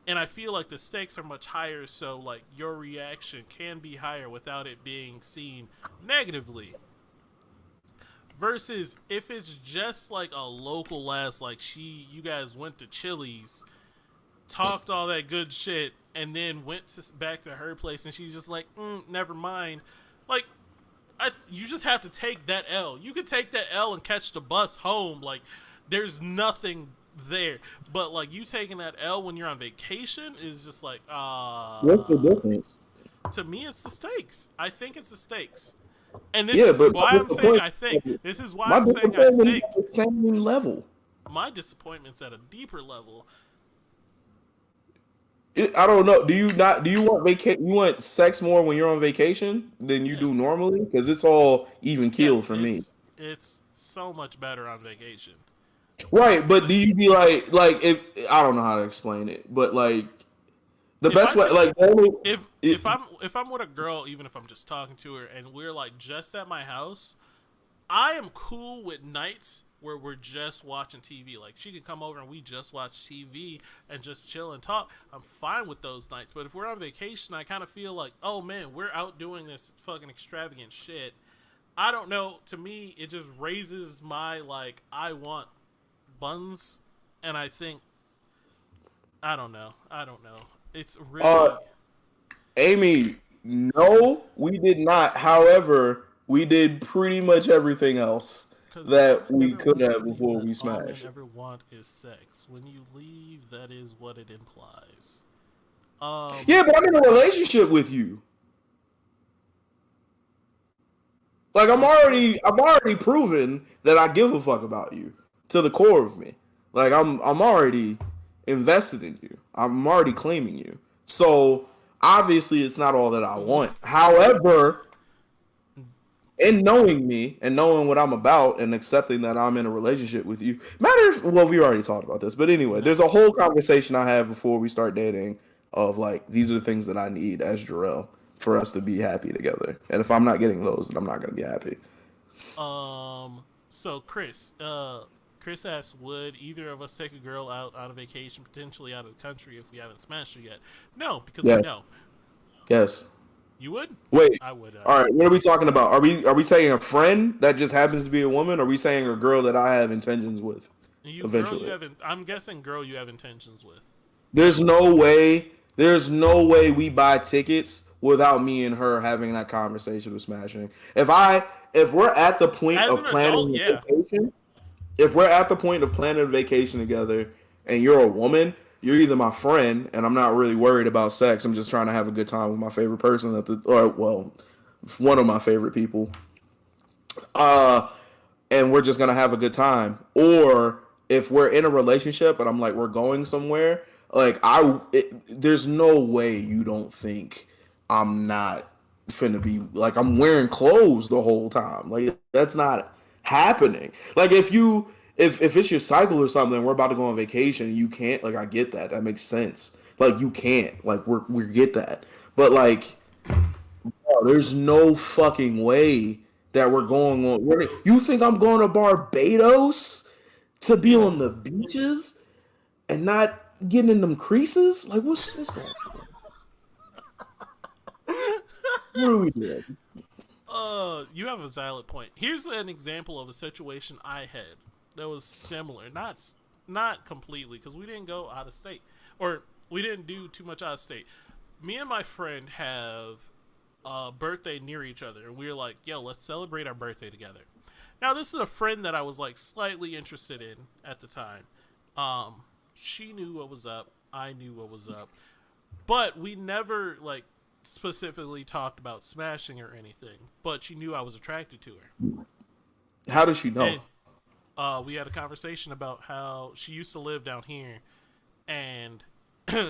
and I feel like the stakes are much higher, so, like, your reaction can be higher without it being seen negatively. Versus if it's just like a local ass, like you guys went to Chili's, talked all that good shit, and then back to her place, and she's just like, never mind. Like, you just have to take that L. You could take that L and catch the bus home. Like, there's nothing there. But like you taking that L when you're on vacation is just like, what's the difference? To me, it's the stakes. I think it's the stakes. And this Yeah, is but why my I'm saying I think. disappointment, This is why my I'm saying I disappointment is think. at the same level. My disappointment's at a deeper level. I don't know. Do you not? Do you want You want sex more when you're on vacation than you do Yes. normally? Because it's all even Yeah, keeled for me. it's so much better on vacation. Right, It's but do you be if I don't know how to explain it, but like the if best I way, take like the only, if it, I'm with a girl, even if I'm just talking to her, and we're like just at my house, I am cool with nights where we're just watching TV. Like she can come over and we just watch TV and just chill and talk. I'm fine with those nights. But if we're on vacation, I kind of feel like, oh man, we're out doing this fucking extravagant shit. I don't know. To me, it just raises my like I want buns, and I think I don't know. I don't know. It's uh, really Amy, no, we did not. However, we did pretty much everything else because that we never could want to have believe before that we all men smashed. ever want is sex. When you leave, that is what it implies. Yeah, but I'm in a relationship with you. Like Are you sure? I'm already proven that I give a fuck about you to the core of me. Like I'm already invested in you. I'm already claiming you. So obviously it's not all that I want. Oof. However, in knowing me and knowing what I'm about and accepting that I'm in a relationship with you, matters. Well, we already talked about this, but anyway, No. there's a whole conversation I have before we start dating of like these are the things that I need as Jarrell for us to be happy together. And if I'm not getting those, then I'm not going to be happy. So Chris asks, would either of us take a girl out on a vacation, potentially out of the country, if we haven't smashed her yet? No, because we Yes. know. Yes. You would? Wait. I would. All right. What are we talking about? Are we saying a friend that just happens to be a woman? Or are we saying a girl that I have intentions with You girl, you eventually? haven't. I'm guessing girl, you have intentions with. There's no way. There's no way we buy tickets without me and her having that conversation with smashing. If we're at the point As of an adult, planning a yeah. vacation, if we're at the point of planning a vacation together and you're a woman, you're either my friend and I'm not really worried about sex. I'm just trying to have a good time with my favorite person or well, one of my favorite people. Uh and we're just gonna have a good time. Or if we're in a relationship and I'm like we're going somewhere, there's no way you don't think I'm not finna be like I'm wearing clothes the whole time. Like that's not happening. Like if it's your cycle or something, we're about to go on vacation, you can't like I get that. That makes sense. Like you can't. Like we get that. But like bro, there's no fucking way that we're So going on. You think I'm going to Barbados to be on the beaches and not getting in them creases? Like what's going on? What are we doing? you have a valid point. Here's an example of a situation I had that was similar. Not completely because we didn't go out of state or we didn't do too much out of state. Me and my friend have a birthday near each other, and we were like, "Yo, let's celebrate our birthday together." Now, this is a friend that I was like slightly interested in at the time. She knew what was up. I knew what was up, but we never like specifically talked about smashing or anything. But she knew I was attracted to her, How does she know? and we had a conversation about how she used to live down here, and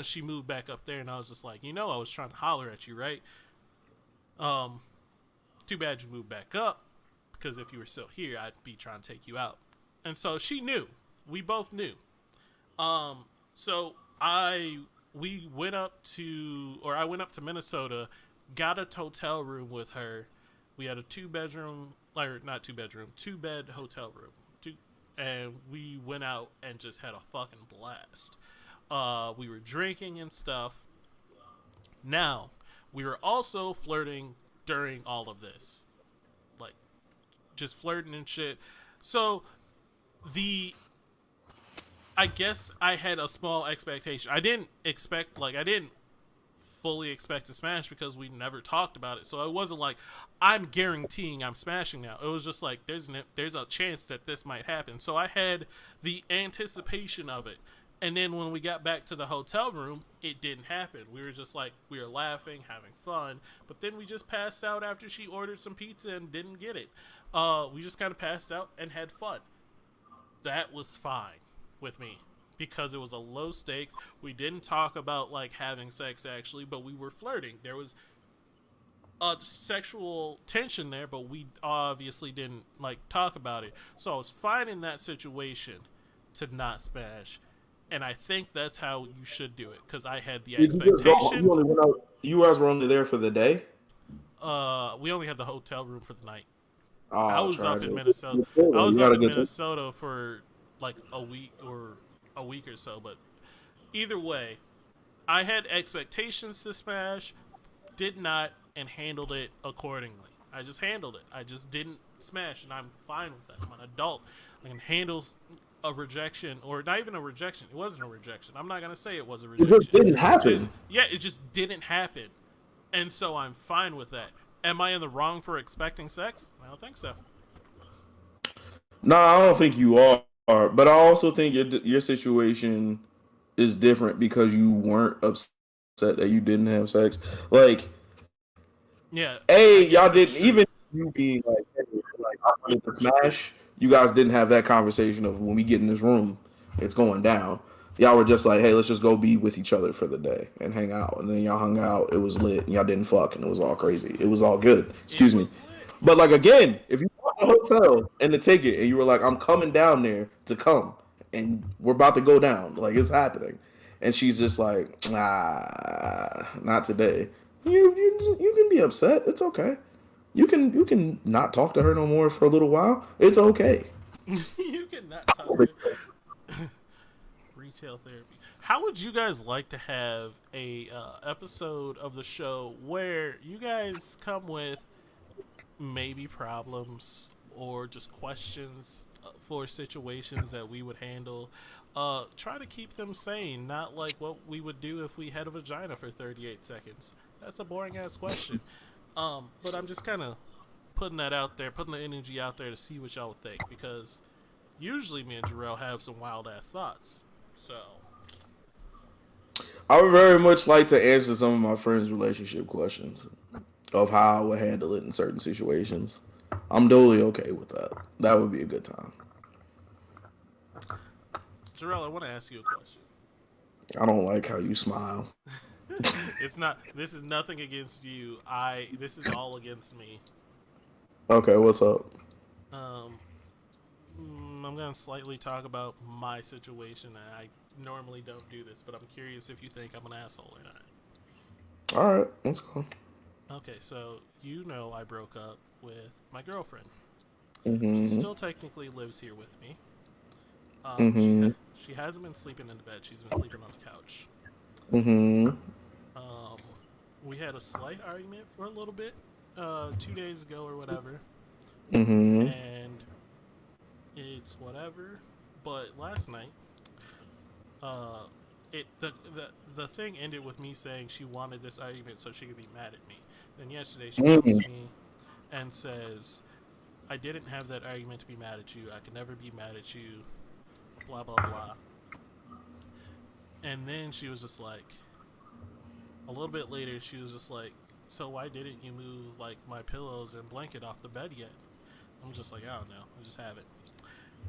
she moved back up there, and I was just like, I was trying to holler at you, right? Um, Too bad you moved back up, because if you were still here, I'd be trying to take you out. And so she knew. We both knew. So I went up to Minnesota, got a hotel room with her. We had a two bed hotel room. And we went out and just had a fucking blast. We were drinking and stuff. Now, we were also flirting during all of this. Like, just flirting and shit. So, I guess I had a small expectation. I didn't fully expect to smash because we never talked about it. So it wasn't like I'm guaranteeing I'm smashing now. It was just like there's a chance that this might happen. So I had the anticipation of it, And then when we got back to the hotel room, it didn't happen. We were just like, we were laughing, having fun. But then we just passed out after she ordered some pizza and didn't get it. We just kind of passed out and had fun. That was fine with me because it was a low stakes. We didn't talk about like having sex actually, but we were flirting. There was a sexual tension there, but we obviously didn't like talk about it. So I was fine in that situation to not smash. And I think that's how you should do it because I had the Did you just go? expectation. You guys were only there for the day. We only had the hotel room for the night. I Oh, was up in tragic. Minnesota. I You was got up a in good time. Minnesota for like a week or so. But either way, I had expectations to smash, did not, and handled it accordingly. I just handled it. I just didn't smash, and I'm fine with that. I'm an adult. I can handle a rejection, or not even a rejection. It wasn't a rejection. I'm not gonna say it was a It just rejection. didn't Just happen. yeah, it just didn't happen, and so I'm fine with that. Am I in the wrong for expecting sex? I don't think so. No, I don't think you are. But I also think your situation is different because you weren't upset that you didn't have sex. Like, Yeah, I y'all guess that's didn't true. even you being like, hey, like I wanted to smash. You guys didn't have that conversation of when we get in this room, it's going down. Y'all were just like, hey, let's just go be with each other for the day and hang out. And then y'all hung out. It was lit. And y'all didn't fuck, and it was all crazy. It was all good. It Excuse me. was lit. But like again, if you bought the hotel and the ticket, and you were like, I'm coming down there to come, and we're about to go down, like it's happening, and she's just like, not today. You can be upset. It's okay. You can not talk to her no more for a little while. It's okay. You cannot talk to retail therapy. How would you guys like to have a episode of the show where you guys come with maybe problems or just questions for situations that we would handle? Try to keep them sane, not like what we would do if we had a vagina for 38 seconds. That's a boring ass question. But I'm just kind of putting that out there, putting the energy out there to see what y'all would think because usually me and Jarrell have some wild ass thoughts. So I would very much like to answer some of my friends' relationship questions of how I would handle it in certain situations. I'm totally okay with that. That would be a good time. Jarrell, I want to ask you a question. I don't like how you smile. It's not. This is nothing against you. This is all against me. Okay, what's up? Um, I'm gonna slightly talk about my situation. And I normally don't do this, but I'm curious if you think I'm an asshole or not. All right, let's go. Okay, so I broke up with my girlfriend. She Mhm. still technically lives here with me. Mhm. She hasn't been sleeping in the bed. She's been sleeping on the couch. Mhm. Um, we had a slight argument for a little bit, 2 days ago or whatever, Mhm. and it's whatever. But last night, uh, the thing ended with me saying she wanted this argument so she could be mad at me. Then yesterday she comes Mhm. to me and says, "I didn't have that argument to be mad at you. I can never be mad at you." Blah blah blah. And then she was just like, a little bit later, she was just like, "So why didn't you move like my pillows and blanket off the bed yet?" I'm just like, "I don't know. I just have it."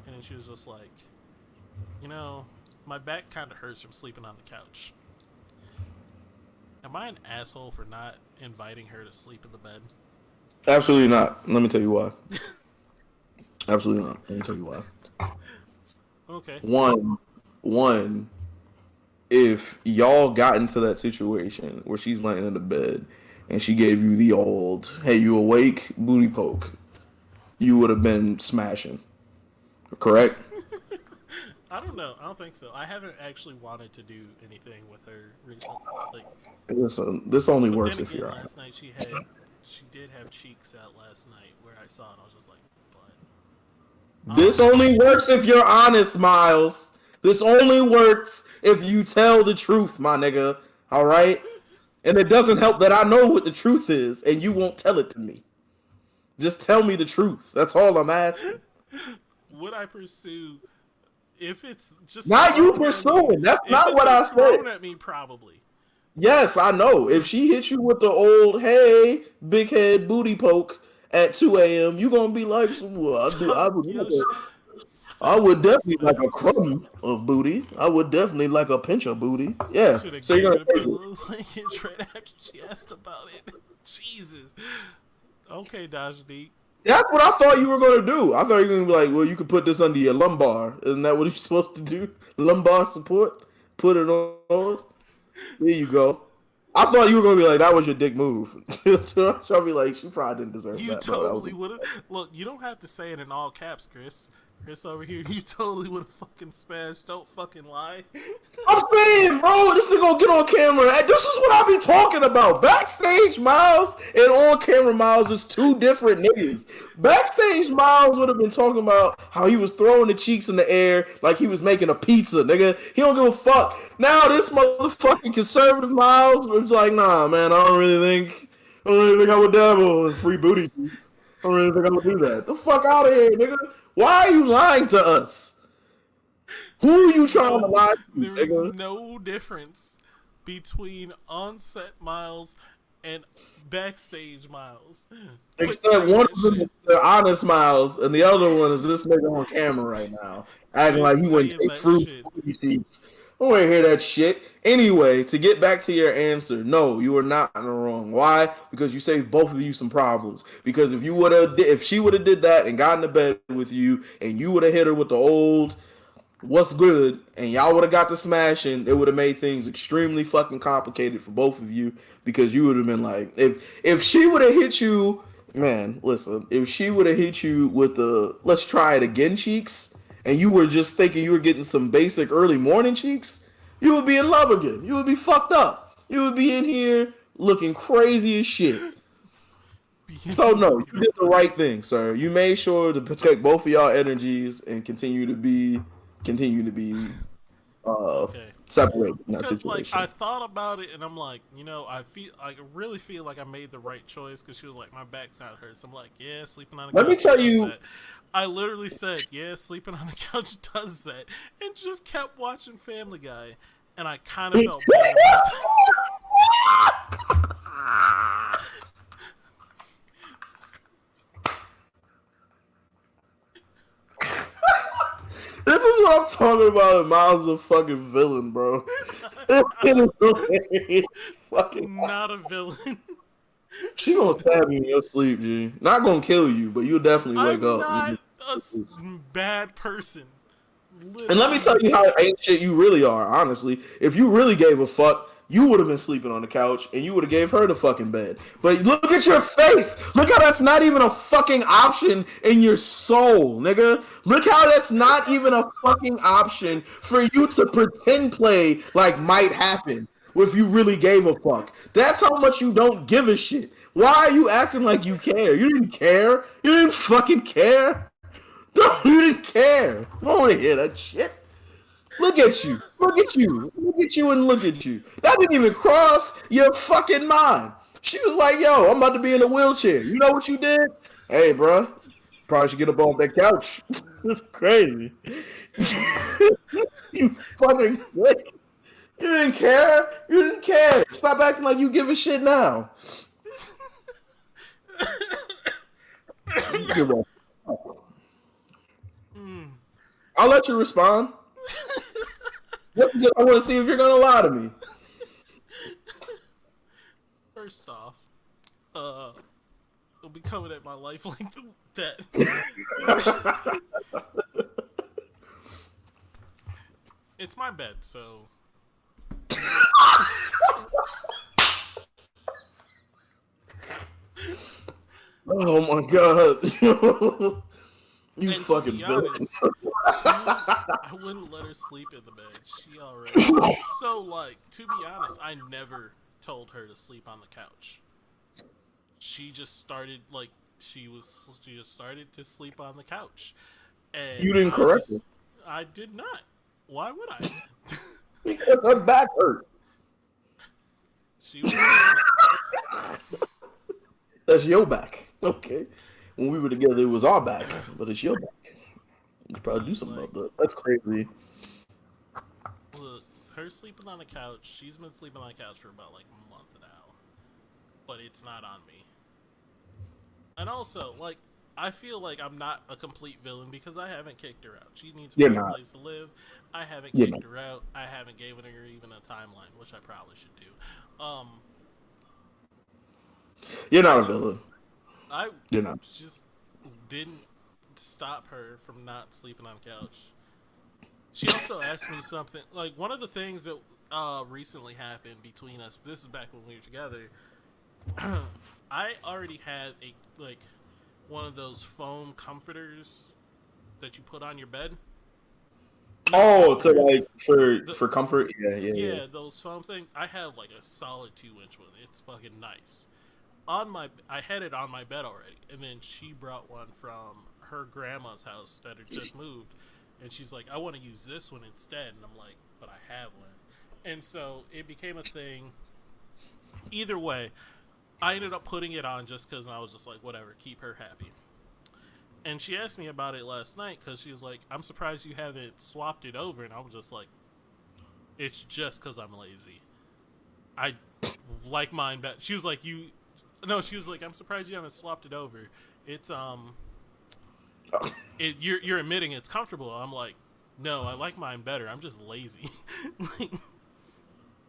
And then she was just like, "You know, my back kind of hurts from sleeping on the couch. Am I an asshole for not inviting her to sleep in the bed?" Absolutely not. Let me tell you why. Absolutely not. Let me tell you why. Okay. One, one. If y'all got into that situation where she's laying in the bed and she gave you the old "Hey, you awake?" booty poke, you would have been smashing. Correct? I don't know. I don't think so. I haven't actually wanted to do anything with her recently. Like, Listen, this only but then works if again, you're honest. last night she did have cheeks out last night where I saw it. And I was just like, but This only works if you're honest, Miles. This only works if you tell the truth, my nigga. All right? And it doesn't help that I know what the truth is and you won't tell it to me. Just tell me the truth. That's all I'm asking. would I pursue If it's just Not you thrown at me, pursuing. That's if not it's what I just said. thrown at me, probably. Yes, I know. If she hits you with the old "Hey, big head booty poke" at 2 a.m., you gonna be like, well, Talk your I Set would your definitely like a respect. crumb of booty. I would definitely like a pinch of booty. Yeah. Should have So you're gave her gonna the take it. pillow blanket right after she asked about it. Jesus. Okay, Dajdi. That's what I thought you were gonna do. I thought you were gonna be like, well, you could put this under your lumbar. Isn't that what you're supposed to do? Lumbar support. Put it on. There you go. I thought you were gonna be like, that was your dick move. She'll be like, she probably didn't deserve You that, bro. That was totally would have. Look, you don't have to say it in all caps, Chris. Chris over here, you totally would have fucking smashed. Don't fucking lie. I'm saying, bro, this nigga gonna get on camera. And this is what I be talking about. Backstage Miles and on camera Miles is two different niggas. Backstage Miles would have been talking about how he was throwing the cheeks in the air like he was making a pizza, nigga. He don't give a fuck. Now this motherfucking conservative Miles was like, nah, man, I don't really think I would dabble in free booty cheeks. I don't really think I would do that. The fuck out of here, nigga. Why are you lying to us? Who are you trying to lie to, There is nigga? no difference between on-set Miles and backstage Miles. Quit Except saying one that of them is shit. the honest Miles, and the other one is this nigga on camera right now, acting Quit like he wouldn't saying take that fruit shit. booty cheeks. I don't want to hear that shit. Anyway, to get back to your answer, no, you are not in the wrong. Why? Because you saved both of you some problems. Because if she would have did that and got in the bed with you, and you would have hit her with the old what's good, and y'all would have got the smashing, it would have made things extremely fucking complicated for both of you because you would have been like, if she would have hit you, man, listen, if she would have hit you with the let's try it again cheeks, and you were just thinking you were getting some basic early morning cheeks, you would be in love again. You would be fucked up. You would be in here looking crazy as shit. So no, you did the right thing, sir. You made sure to protect both of y'all energies and continue to be Okay. separated in that Because like I situation. thought about it and I'm like, I really feel like I made the right choice because she was like, my back's not hurt. So I'm like, yeah, sleeping on the Let me couch tell does you, that. I literally said, yeah, sleeping on the couch does that, and just kept watching Family Guy, and I kind of felt bad about that. this is what I'm talking about. Miles is a fucking villain, bro. This kid is hilarious. Fucking. Not a villain. She gonna stab you in your sleep, G. Not gonna kill you, but you'll definitely wake I'm up. not a bad person. And let me Literally. tell you how ain't shit you really are, honestly. If you really gave a fuck, you would have been sleeping on the couch and you would have gave her the fucking bed. But look at your face. Look how that's not even a fucking option in your soul, nigga. Look how that's not even a fucking option for you to pretend play like might happen if you really gave a fuck. That's how much you don't give a shit. Why are you acting like you care? You didn't care. You didn't fucking care. No, you didn't care. I don't want to hear that shit. Look at you. Look at you. Look at you and look at you. That didn't even cross your fucking mind. She was like, yo, I'm about to be in a wheelchair. You know what you did? Hey, bro. Probably should get up off that couch. It's crazy. You fucking sick. You didn't care. You didn't care. Stop acting like you give a shit now. You give a fuck. I'll let you respond. I want to see if you're gonna lie to me. First off, it'll be coming at my life like that. It's my bed, so Oh my god. You and to fucking be villain. honest, I wouldn't let her sleep in the bed. She already so like to be honest, I never told her to sleep on the couch. She just started like she just started to sleep on the couch, and You didn't correct her. I did not. Why would I? Because her back hurt. She was That's your back. Okay. When we were together, it was our back, but it's your back. You should probably do something Like, about that. That's crazy. look, her sleeping on the couch. She's been sleeping on the couch for about like a month now, but it's not on me. And also, like, I feel like I'm not a complete villain because I haven't kicked her out. She needs to You're find a not. place to live. I haven't You're kicked not. her out. I haven't given her even a timeline, which I probably should do. You're I not a just, villain. I You're not. just didn't stop her from not sleeping on the couch. She also asked me something. Like, one of the things that recently happened between us. This is back when we were together. I already had a like one of those foam comforters that you put on your bed. Not Oh, to comforters. like The for comfort. Yeah, yeah, yeah. Yeah, those foam things. I have like a solid 2 inch one. It's fucking nice. I had it on my bed already, and then she brought one from her grandma's house that had just moved, and she's like, I want to use this one instead, and I'm like, but I have one, and so it became a thing. Either way, I ended up putting it on just because I was just like, whatever, keep her happy. And she asked me about it last night because she was like, I'm surprised you haven't swapped it over, and I was just like, it's just because I'm lazy. I like mine better. She was like, you. No, she was like, I'm surprised you haven't swapped it over. It's you're admitting it's comfortable. I'm like, no, I like mine better. I'm just lazy. Like,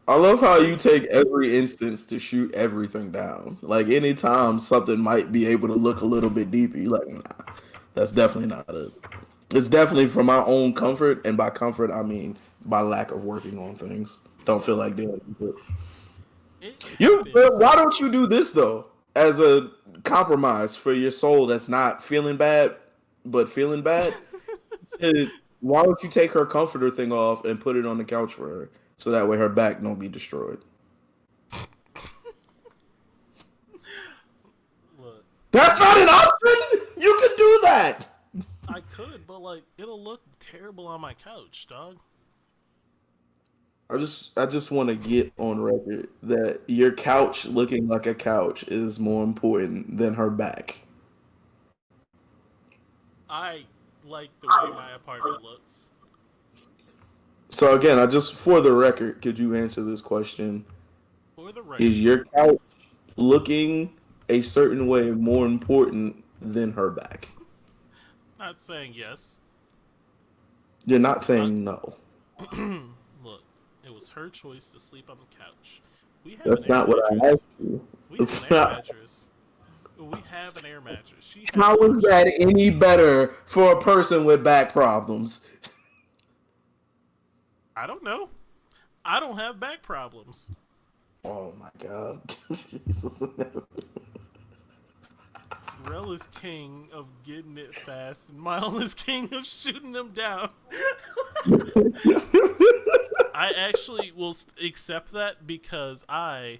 I love how you like, take every instance to shoot everything down. Like anytime something might be able to look a little bit deeper, you're like, nah, that's definitely not it. It's definitely for my own comfort, and by comfort I mean by lack of working on things. Don't feel like dealing with it. it You, happens. why don't you do this though, as a compromise for your soul that's not feeling bad, but feeling bad? Eh, Why don't you take her comforter thing off and put it on the couch for her, so that way her back don't be destroyed? Look, That's not an option. You can do that. I could, but like, it'll look terrible on my couch, dog. I just want to get on record that your couch looking like a couch is more important than her back. I like the way my apartment looks. So again, I just for the record, could you answer this question? For the Is record, your couch looking a certain way more important than her back? not saying yes. You're not Uh, saying no. look, it was her choice to sleep on the couch. We have an That's air not what I mattress. asked you. We have an It's air not. mattress. We have an air mattress. She has How is that options. any better for a person with back problems? I don't know. I don't have back problems. Oh my god. Jesus. Rel is king of getting it fast, and Mile is king of shooting them down. I actually will accept that because I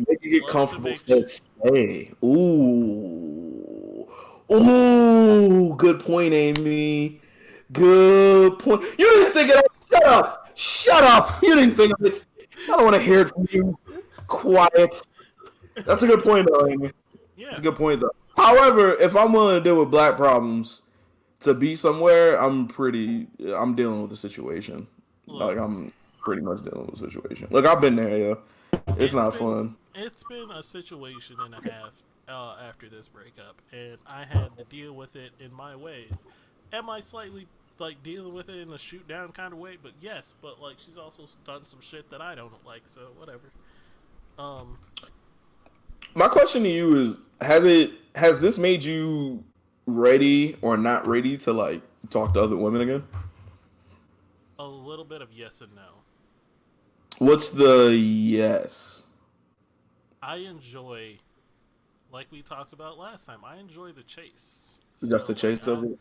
Make you get love to comfortable, make. says stay. Ooh. Ooh. Good point, Amy. Good point. You didn't think of that. Shut up. Shut up. You didn't think of it. I don't want to hear it from you. Quiet. That's a good point, though, Amy. That's Yeah, a good point, though. However, if I'm willing to deal with black problems to be somewhere, I'm dealing with the situation. Like, look, I'm pretty much dealing with the situation. Look, I've been there, yeah. It's it's not been fun. it's been a situation and a half after this breakup, and I had to deal with it in my ways. Am I slightly like dealing with it in a shoot down kind of way? But yes, but like she's also done some shit that I don't like, so whatever. Um, My question to you is: has this made you ready or not ready to like talk to other women again? a little bit of yes and no. What's the yes? I enjoy, like we talked about last time, I enjoy the chase. Just the So like chase of it,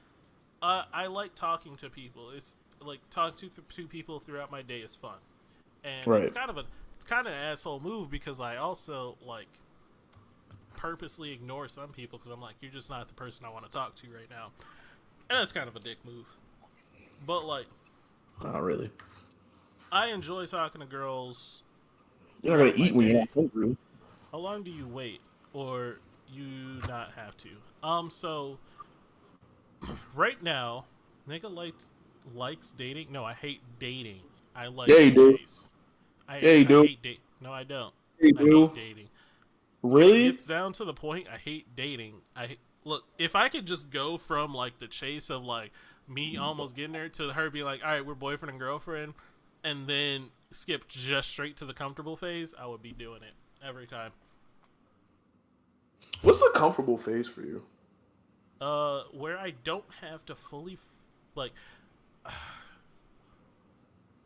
I like talking to people. It's like talking to people throughout my day is fun, and right? it's kind of an asshole move because I also like purposely ignore some people because I'm like, you're just not the person I want to talk to right now, and that's kind of a dick move. But like, Not really. I enjoy talking to girls You're not throughout gonna my eat when you're day. not hungry. How long do you wait, or you not have to? So right now Nigga likes dating. No, I hate dating. I Yeah, like you to do. chase. Yeah, you I do. hate date. No, I don't. Yeah, you I hate do. dating. When it Really? gets down to the point, I hate dating. Look, if I could just go from like the chase of like me almost getting there to her be like, all right, we're boyfriend and girlfriend, and then skip just straight to the comfortable phase, I would be doing it every time. What's the comfortable phase for you? Where I don't have to fully like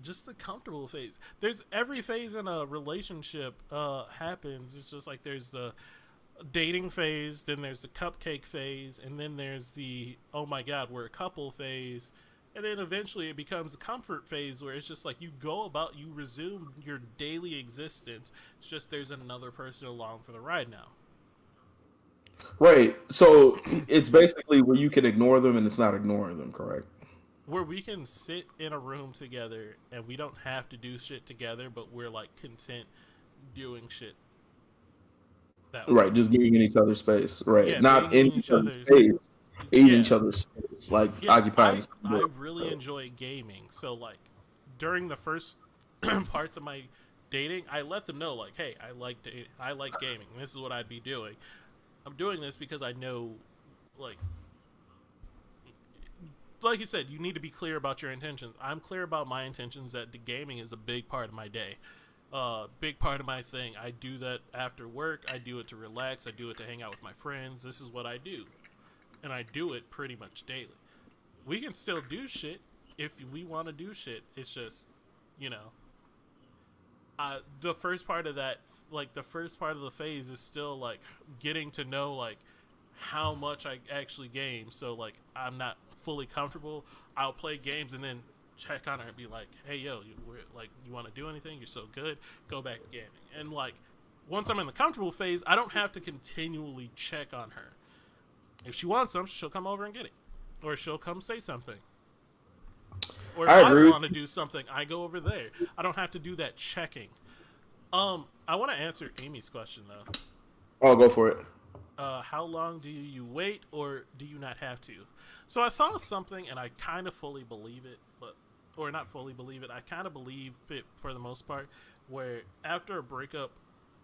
just the comfortable phase. There's every phase in a relationship happens. It's just like there's the dating phase, then there's the cupcake phase, and then there's the oh my god, we're a couple phase. And then eventually it becomes a comfort phase where it's just like you resume your daily existence. It's just there's another person along for the ride now. Right. So it's basically where you can ignore them and it's not ignoring them, correct? Where we can sit in a room together and we don't have to do shit together, but we're like content doing shit that way. Right. Just giving in each other space. Right. Yeah, Not being in in each each other's other's. space, in Yeah, each other's space, like yeah. occupying the same I door. really enjoy gaming. So like during the first parts of my dating, I let them know like, hey, I like gaming. This is what I'd be doing. I'm doing this because I know, like you said, you need to be clear about your intentions. I'm clear about my intentions that the gaming is a big part of my day. Big part of my thing. I do that after work. I do it to relax. I do it to hang out with my friends. This is what I do. And I do it pretty much daily. We can still do shit if we want to do shit. It's just, you know, the first part of that, like the first part of the phase is still like getting to know like how much I actually game. So like I'm not fully comfortable. I'll play games and then check on her and be like, "Hey, yo, you want to do anything? You're so good. Go back to gaming." And like once I'm in the comfortable phase, I don't have to continually check on her. If she wants something, she'll come over and get it, or she'll come say something. Or if I I agree. want to do something, I go over there. I don't have to do that checking. I want to answer Amy's question though. I'll go for it. How long do you wait, or do you not have to? So I saw something, and I kind of fully believe it, but or not fully believe it. I kind of believe it for the most part. Where after a breakup,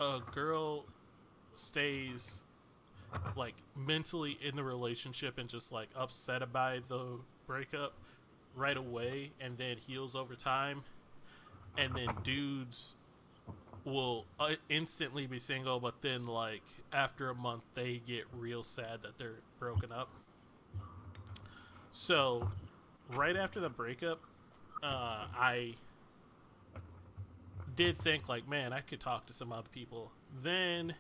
a girl stays like mentally in the relationship and just like upset by the breakup right away, and then heals over time, and then dudes will instantly be single, but then like after a month they get real sad that they're broken up. So right after the breakup, I did think like, man, I could talk to some other people. Then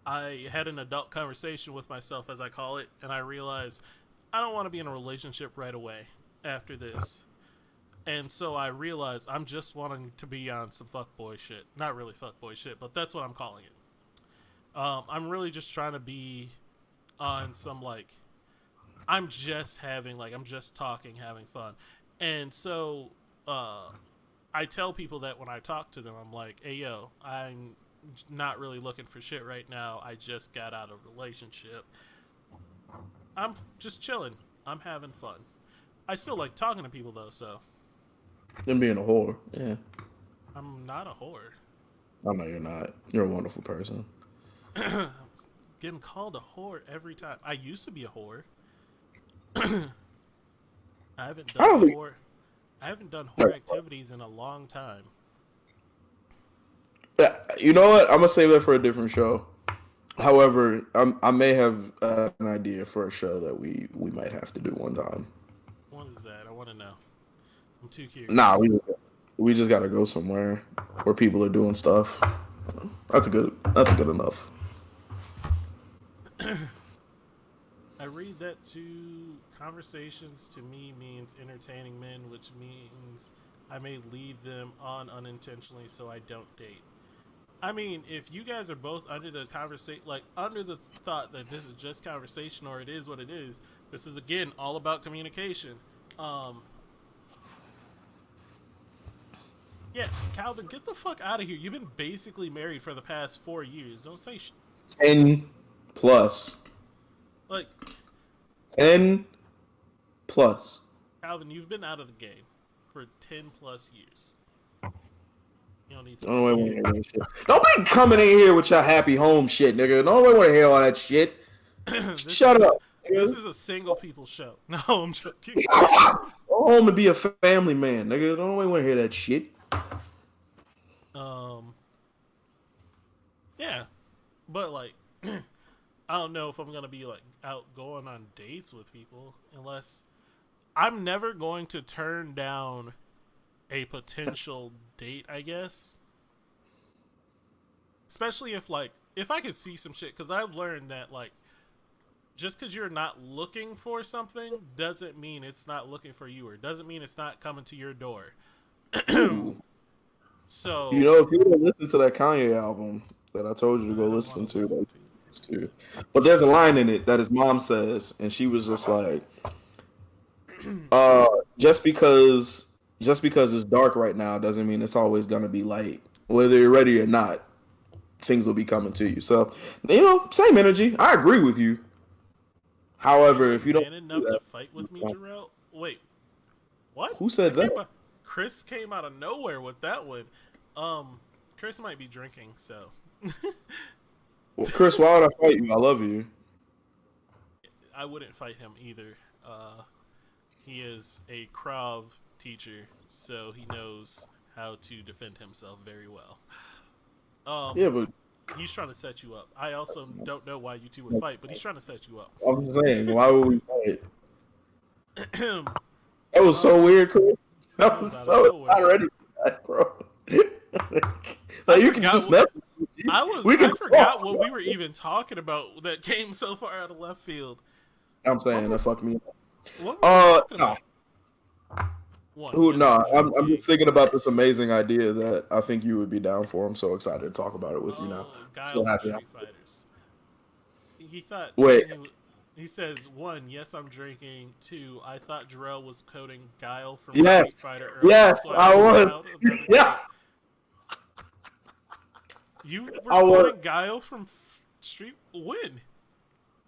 I had an adult conversation with myself, as I call it, and I realized I don't want to be in a relationship right away after this. And so I realized I'm just wanting to be on some fuckboy shit. Not really fuckboy shit, but that's what I'm calling it. I'm really just trying to be on some like I'm just talking, having fun. And so I tell people that when I talk to them, I'm like, hey yo, I'm not really looking for shit right now. I just got out of a relationship. I'm just chilling. I'm having fun. I still like talking to people though, so Them being a whore. Yeah. I'm not a whore. I know you're not. You're a wonderful person. Getting called a whore every time. I used to be a whore. I haven't I done don't think. whore. I haven't done whore activities in a long time. You know what? I'm gonna save that for a different show. However, I may have an idea for a show that we might have to do one time. What is that? I want to know. I'm too Nah, curious. we just gotta go somewhere where people are doing stuff. That's good enough. I read that to conversations to me means entertaining men, which means I may lead them on unintentionally so I don't date. I mean, if you guys are both under the conversation, like under the thought that this is just conversation or it is what it is, this is again all about communication. Um, yeah, Calvin, get the fuck out of here. You've been basically married for the past 4 years. Don't say 10 plus like 10 plus. Calvin, you've been out of the game for 10 plus years. You don't need to I don't be want to here. hear that shit. Don't be coming in here with your happy home shit, nigga. Don't want to hear all that shit. this Shut is up, this nigga. is a single people show. No, I'm joking. Go home and be a family man, nigga. Don't want to hear that shit. um, yeah, but like, I don't know if I'm gonna be like out going on dates with people unless I'm never going to turn down a potential date. I guess, especially if I could see some shit, because I've learned that like just because you're not looking for something doesn't mean it's not looking for you, or doesn't mean it's not coming to your door. Ooh. You So know, if you would have listened to that Kanye album that I told you to go I don't want listen to to, listen like, to you. but there's a line in it that his mom says, and she was just like, just because it's dark right now doesn't mean it's always gonna be light. Whether you're ready or not, things will be coming to you. So, same energy. I agree with you. Are you However, like if you don't man do enough to that, fight with me, Jarrell? Wait, what? who said that? Chris came out of nowhere with that one. Chris might be drinking, so Well, Chris, why would I fight you? I love you. I wouldn't fight him either. He is a Krav teacher, so he knows how to defend himself very well. Yeah, Um, but he's trying to set you up. I also don't know why you two would fight, but he's trying to set you up. I'm just saying, why would we fight? um, That was so weird, Chris. that That was was out of so not nowhere. ready for that, bro. I Like you can forgot. just mess with me. We I can forgot talk. what we were even talking about that came so far out of left field. I'm What saying were that fucked me up. what were we talking No. about? One, Who? yes, I'm No, I'm drinking. just thinking about this amazing idea that I think you would be down for. I'm so excited to talk about it with you now. Oh, Guile So from happy. Street Fighters. He thought Wait, he says one, yes, I'm drinking. Two, I thought Jarrell was coding Guile from Street yes, Fighter earlier, yes, so I I ruled was. out another Yeah, date. You were I was. quoting Guile from Street when?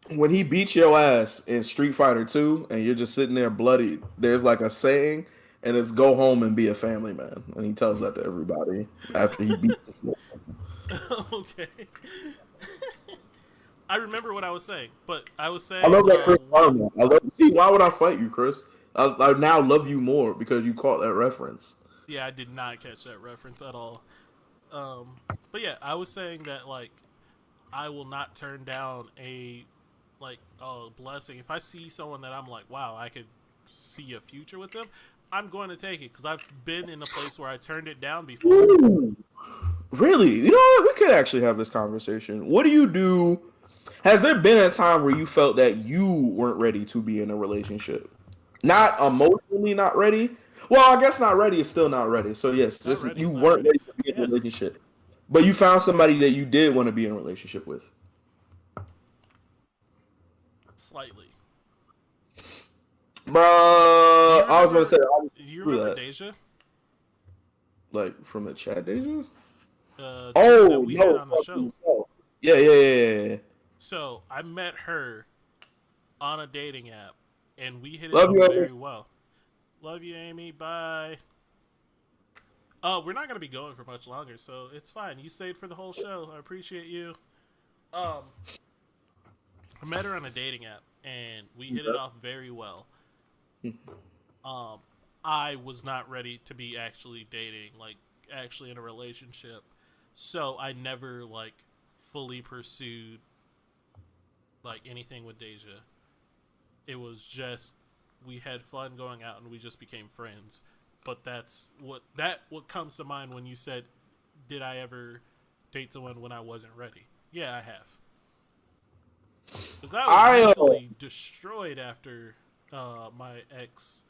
When he beats your ass in Street Fighter 2 and you're just sitting there bloody, there's like a saying, and it's go home and be a family man. And he tells that to everybody after he beats the shit. Okay. I remember what I was saying, but I was I saying love that Chris one. Farmer. I love. See, why would I fight you, Chris? I now love you more because you caught that reference. Yeah, I did not catch that reference at all. Um, but yeah, I was saying that like I will not turn down a blessing if I see someone that I'm like, wow, I could see a future with them. I'm going to take it because I've been in a place where I turned it down before. Ooh, really? You know what? We could actually have this conversation. What do you do? Has there been a time where you felt that you weren't ready to be in a relationship? Not Yes, emotionally not ready. Well, I guess not ready is still not ready. So yes, not just ready. you It's not weren't ready. ready to be in a Yes, relationship, but you found somebody that you did want to be in a relationship with. slightly. Do you Bruh, I was gonna remember? say I Do you through remember that, Deja? like from the chat, Deja. Deja that Oh we had no, on the show. fucking no. Yeah, yeah, yeah, yeah, yeah. So I met her on a dating app, and we hit it Love off you, Amy. very well. Love you, Amy. Bye. We're not gonna be going for much longer, so it's fine. You stayed for the whole show. I appreciate you. Um, I met her on a dating app, and we hit it off very well. Um, I was not ready to be actually dating, like actually in a relationship, so I never like fully pursued like anything with Deja. It was just we had fun going out and we just became friends. But that's what comes to mind when you said, "Did I ever date someone when I wasn't ready?" Yeah, I have. Because I was I mentally destroyed after my ex,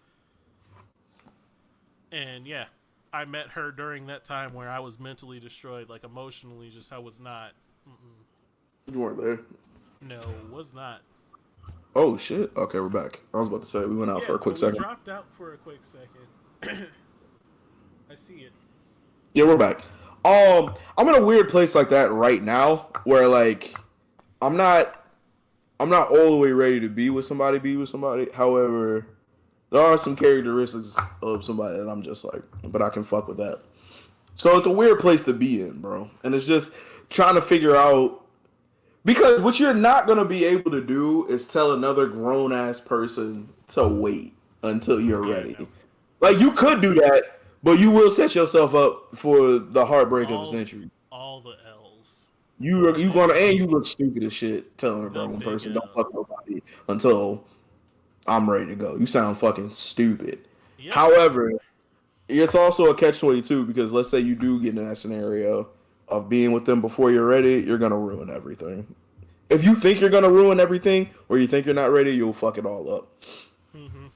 and yeah, I met her during that time where I was mentally destroyed, like emotionally. Just I was not. you weren't there. No, was not. Oh shit. Okay, we're back. I was about to say we went out Yeah, for a quick we second. dropped out for a quick second. I see it. Yeah, we're back. I'm in a weird place like that right now, where like I'm not, I'm not all the way ready to be with somebody. Be with somebody. However, There are some characteristics of somebody that I'm just like, but I can fuck with that. So it's a weird place to be in, bro. And it's just trying to figure out because what you're not gonna be able to do is tell another grown ass person to wait until you're Yeah, ready. no. Like you could do that, but you will set yourself up for the heartbreak of the All century. all the L's. You And gonna and you look stupid as shit telling a the grown big person don't L. fuck nobody until I'm ready to go. You sound fucking stupid. Yep. However, it's also a catch-22 because let's say you do get in that scenario of being with them before you're ready, you're gonna ruin everything. If you think you're gonna ruin everything or you think you're not ready, you'll fuck it all up, Mm-hmm.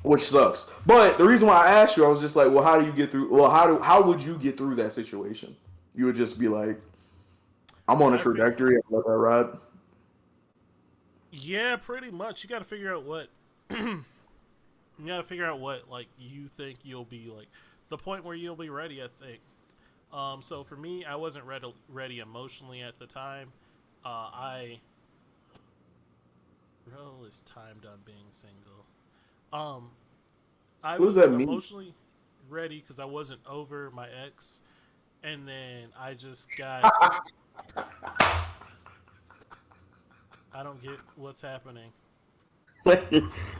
which sucks. But the reason why I asked you, I was just like, well, how do you get through? Well, how would you get through that situation? You would just be like, I'm on a I fig- trajectory, I let that ride. Yeah, pretty much. You got to figure out what you got to figure out what like you think you'll be like the point where you'll be ready. I think. So for me, I wasn't ready emotionally at the time. I Rel is timed on being single. Um, I What does that wasn't mean? emotionally ready because I wasn't over my ex, and then I just got. I don't get what's happening.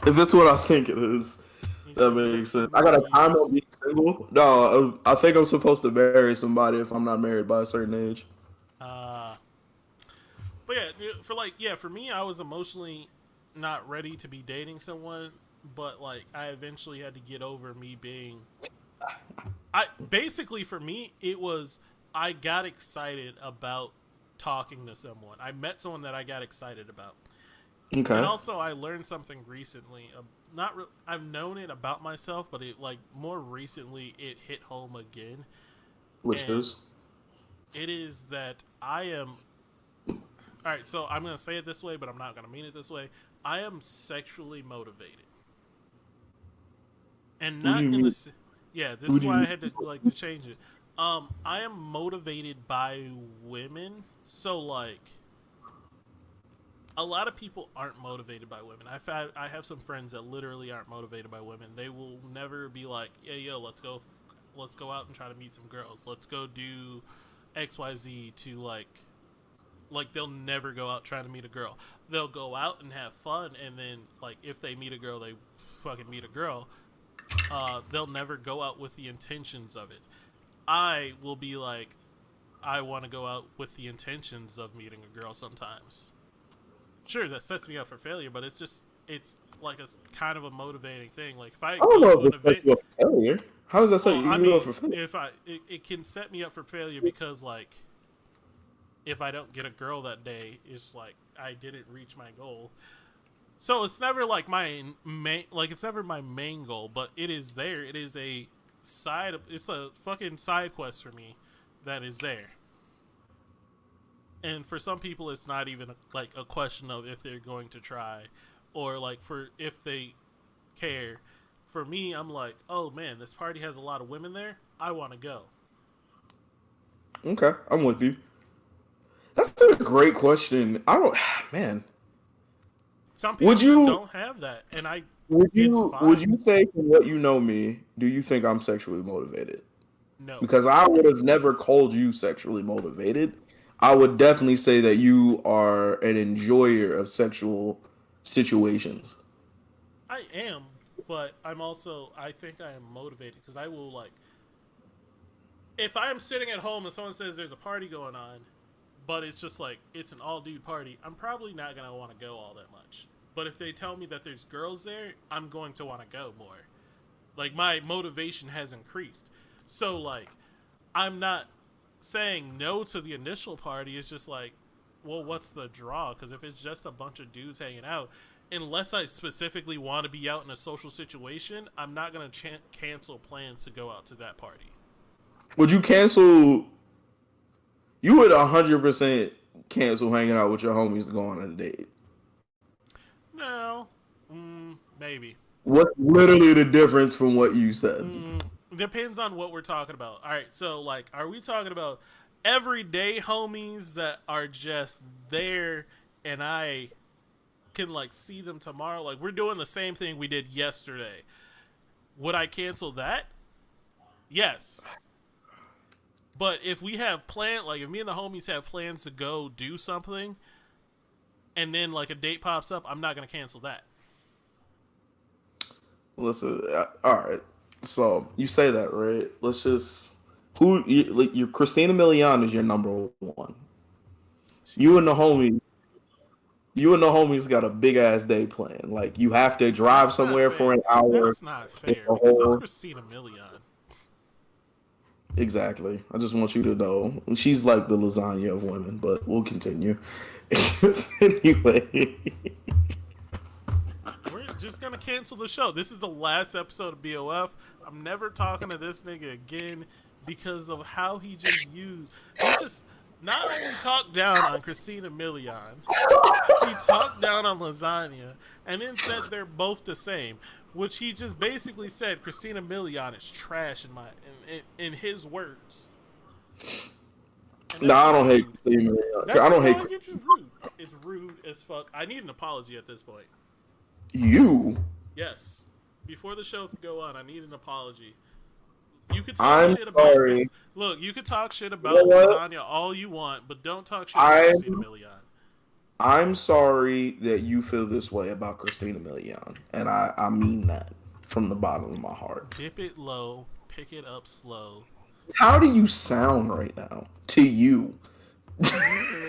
If that's what I think it is, You that said what? makes sense. I What got do a you time on just? being single. No, I think I'm supposed to marry somebody if I'm not married by a certain age. Uh, but yeah, for like yeah, for me, I was emotionally not ready to be dating someone, but like I eventually had to get over me being. I basically for me it was I got excited about talking to someone. I met someone that I got excited about. And Okay, also, I learned something recently. I've known it about myself, but it like more recently it hit home again, which and is it is that I am. All right, so I'm gonna say it this way, but I'm not gonna mean it this way. I am sexually motivated, and what do not you in the. mean? Yeah, this What is do why I you had to like to change it. I am motivated by women, so like a lot of people aren't motivated by women. I have some friends that literally aren't motivated by women. They will never be like, "Yeah, yo, let's go out and try to meet some girls. Let's go do XYZ to like they'll never go out trying to meet a girl. They'll go out and have fun and then like if they meet a girl, they fucking meet a girl. They'll never go out with the intentions of it. I will be like I want to go out with the intentions of meeting a girl sometimes. Sure, that sets me up for failure, but it's like a kind of a motivating thing. Like if I I don't go know to if an it sets event, you up for failure. How does that set well, I you up mean, for failure? if it can set me up for failure because like if I don't get a girl that day, it's like I didn't reach my goal. So it's never like my main, like it's never my main goal, but it is there. It is a side. It's a fucking side quest for me that is there. And for some people it's not even like a question of if they're going to try or like for if they care. For me, I'm like, oh man, this party has a lot of women there, I want to go. Okay, I'm with you. That's a great question. I don't, man. Some people Would just you don't have that, and I would it's you would fine. you say from what you know me, do you think I'm sexually motivated? No. Because I would have never called you sexually motivated. I would definitely say that you are an enjoyer of sexual situations. I am, but I'm also I think I am motivated because I will like if I'm sitting at home and someone says there's a party going on, but it's just like it's an all dude party, I'm probably not gonna want to go all that much. But if they tell me that there's girls there, I'm going to want to go more. Like my motivation has increased. So like I'm not saying no to the initial party. It's just like, well, what's the draw? Because if it's just a bunch of dudes hanging out, unless I specifically want to be out in a social situation, I'm not gonna cancel plans to go out to that party. Would you cancel? You would 100% cancel hanging out with your homies to go on a date. No, maybe. What's literally the difference from what you said? Depends on what we're talking about. All right, so like, are we talking about everyday homies that are just there, and I can like see them tomorrow. Like we're doing the same thing we did yesterday. Would I cancel that? Yes. But if we have like if me and the homies have plans to go do something, and then like a date pops up, I'm not gonna cancel that. Listen, all right. So you say that, right? Let's just who you, like, your Christina Milian is your number one. She You and the is. homies, you and the homies got a big ass day planned. Like you have to drive That's not somewhere for fair. an hour. That's not It's fair a because that's whole Christina Milian. exactly. I just want you to know she's like the lasagna of women. But we'll continue. Anyway, We're just gonna cancel the show. This is the last episode of B.O.F. I'm never talking to this nigga again because of how he just used. He just not only talked down on Christina Milian, he talked down on Lasagna, and then said they're both the same. Which he just basically said Christina Milian is trash in his words, and no, that's I don't hate rude. Christina Milian. That's I don't hate like it's rude. It's rude as fuck. I need an apology at this point. you. Yes. Before the show could go on, I need an apology. You could talk I'm shit about sorry. Chris. Look, you could talk shit You know about what? lasagna all you want, but don't talk shit about Christina I'm Milian. I'm sorry that you feel this way about Christina Milian, and I mean that from the bottom of my heart. Dip it low, pick it up slow. How do you sound right now to you?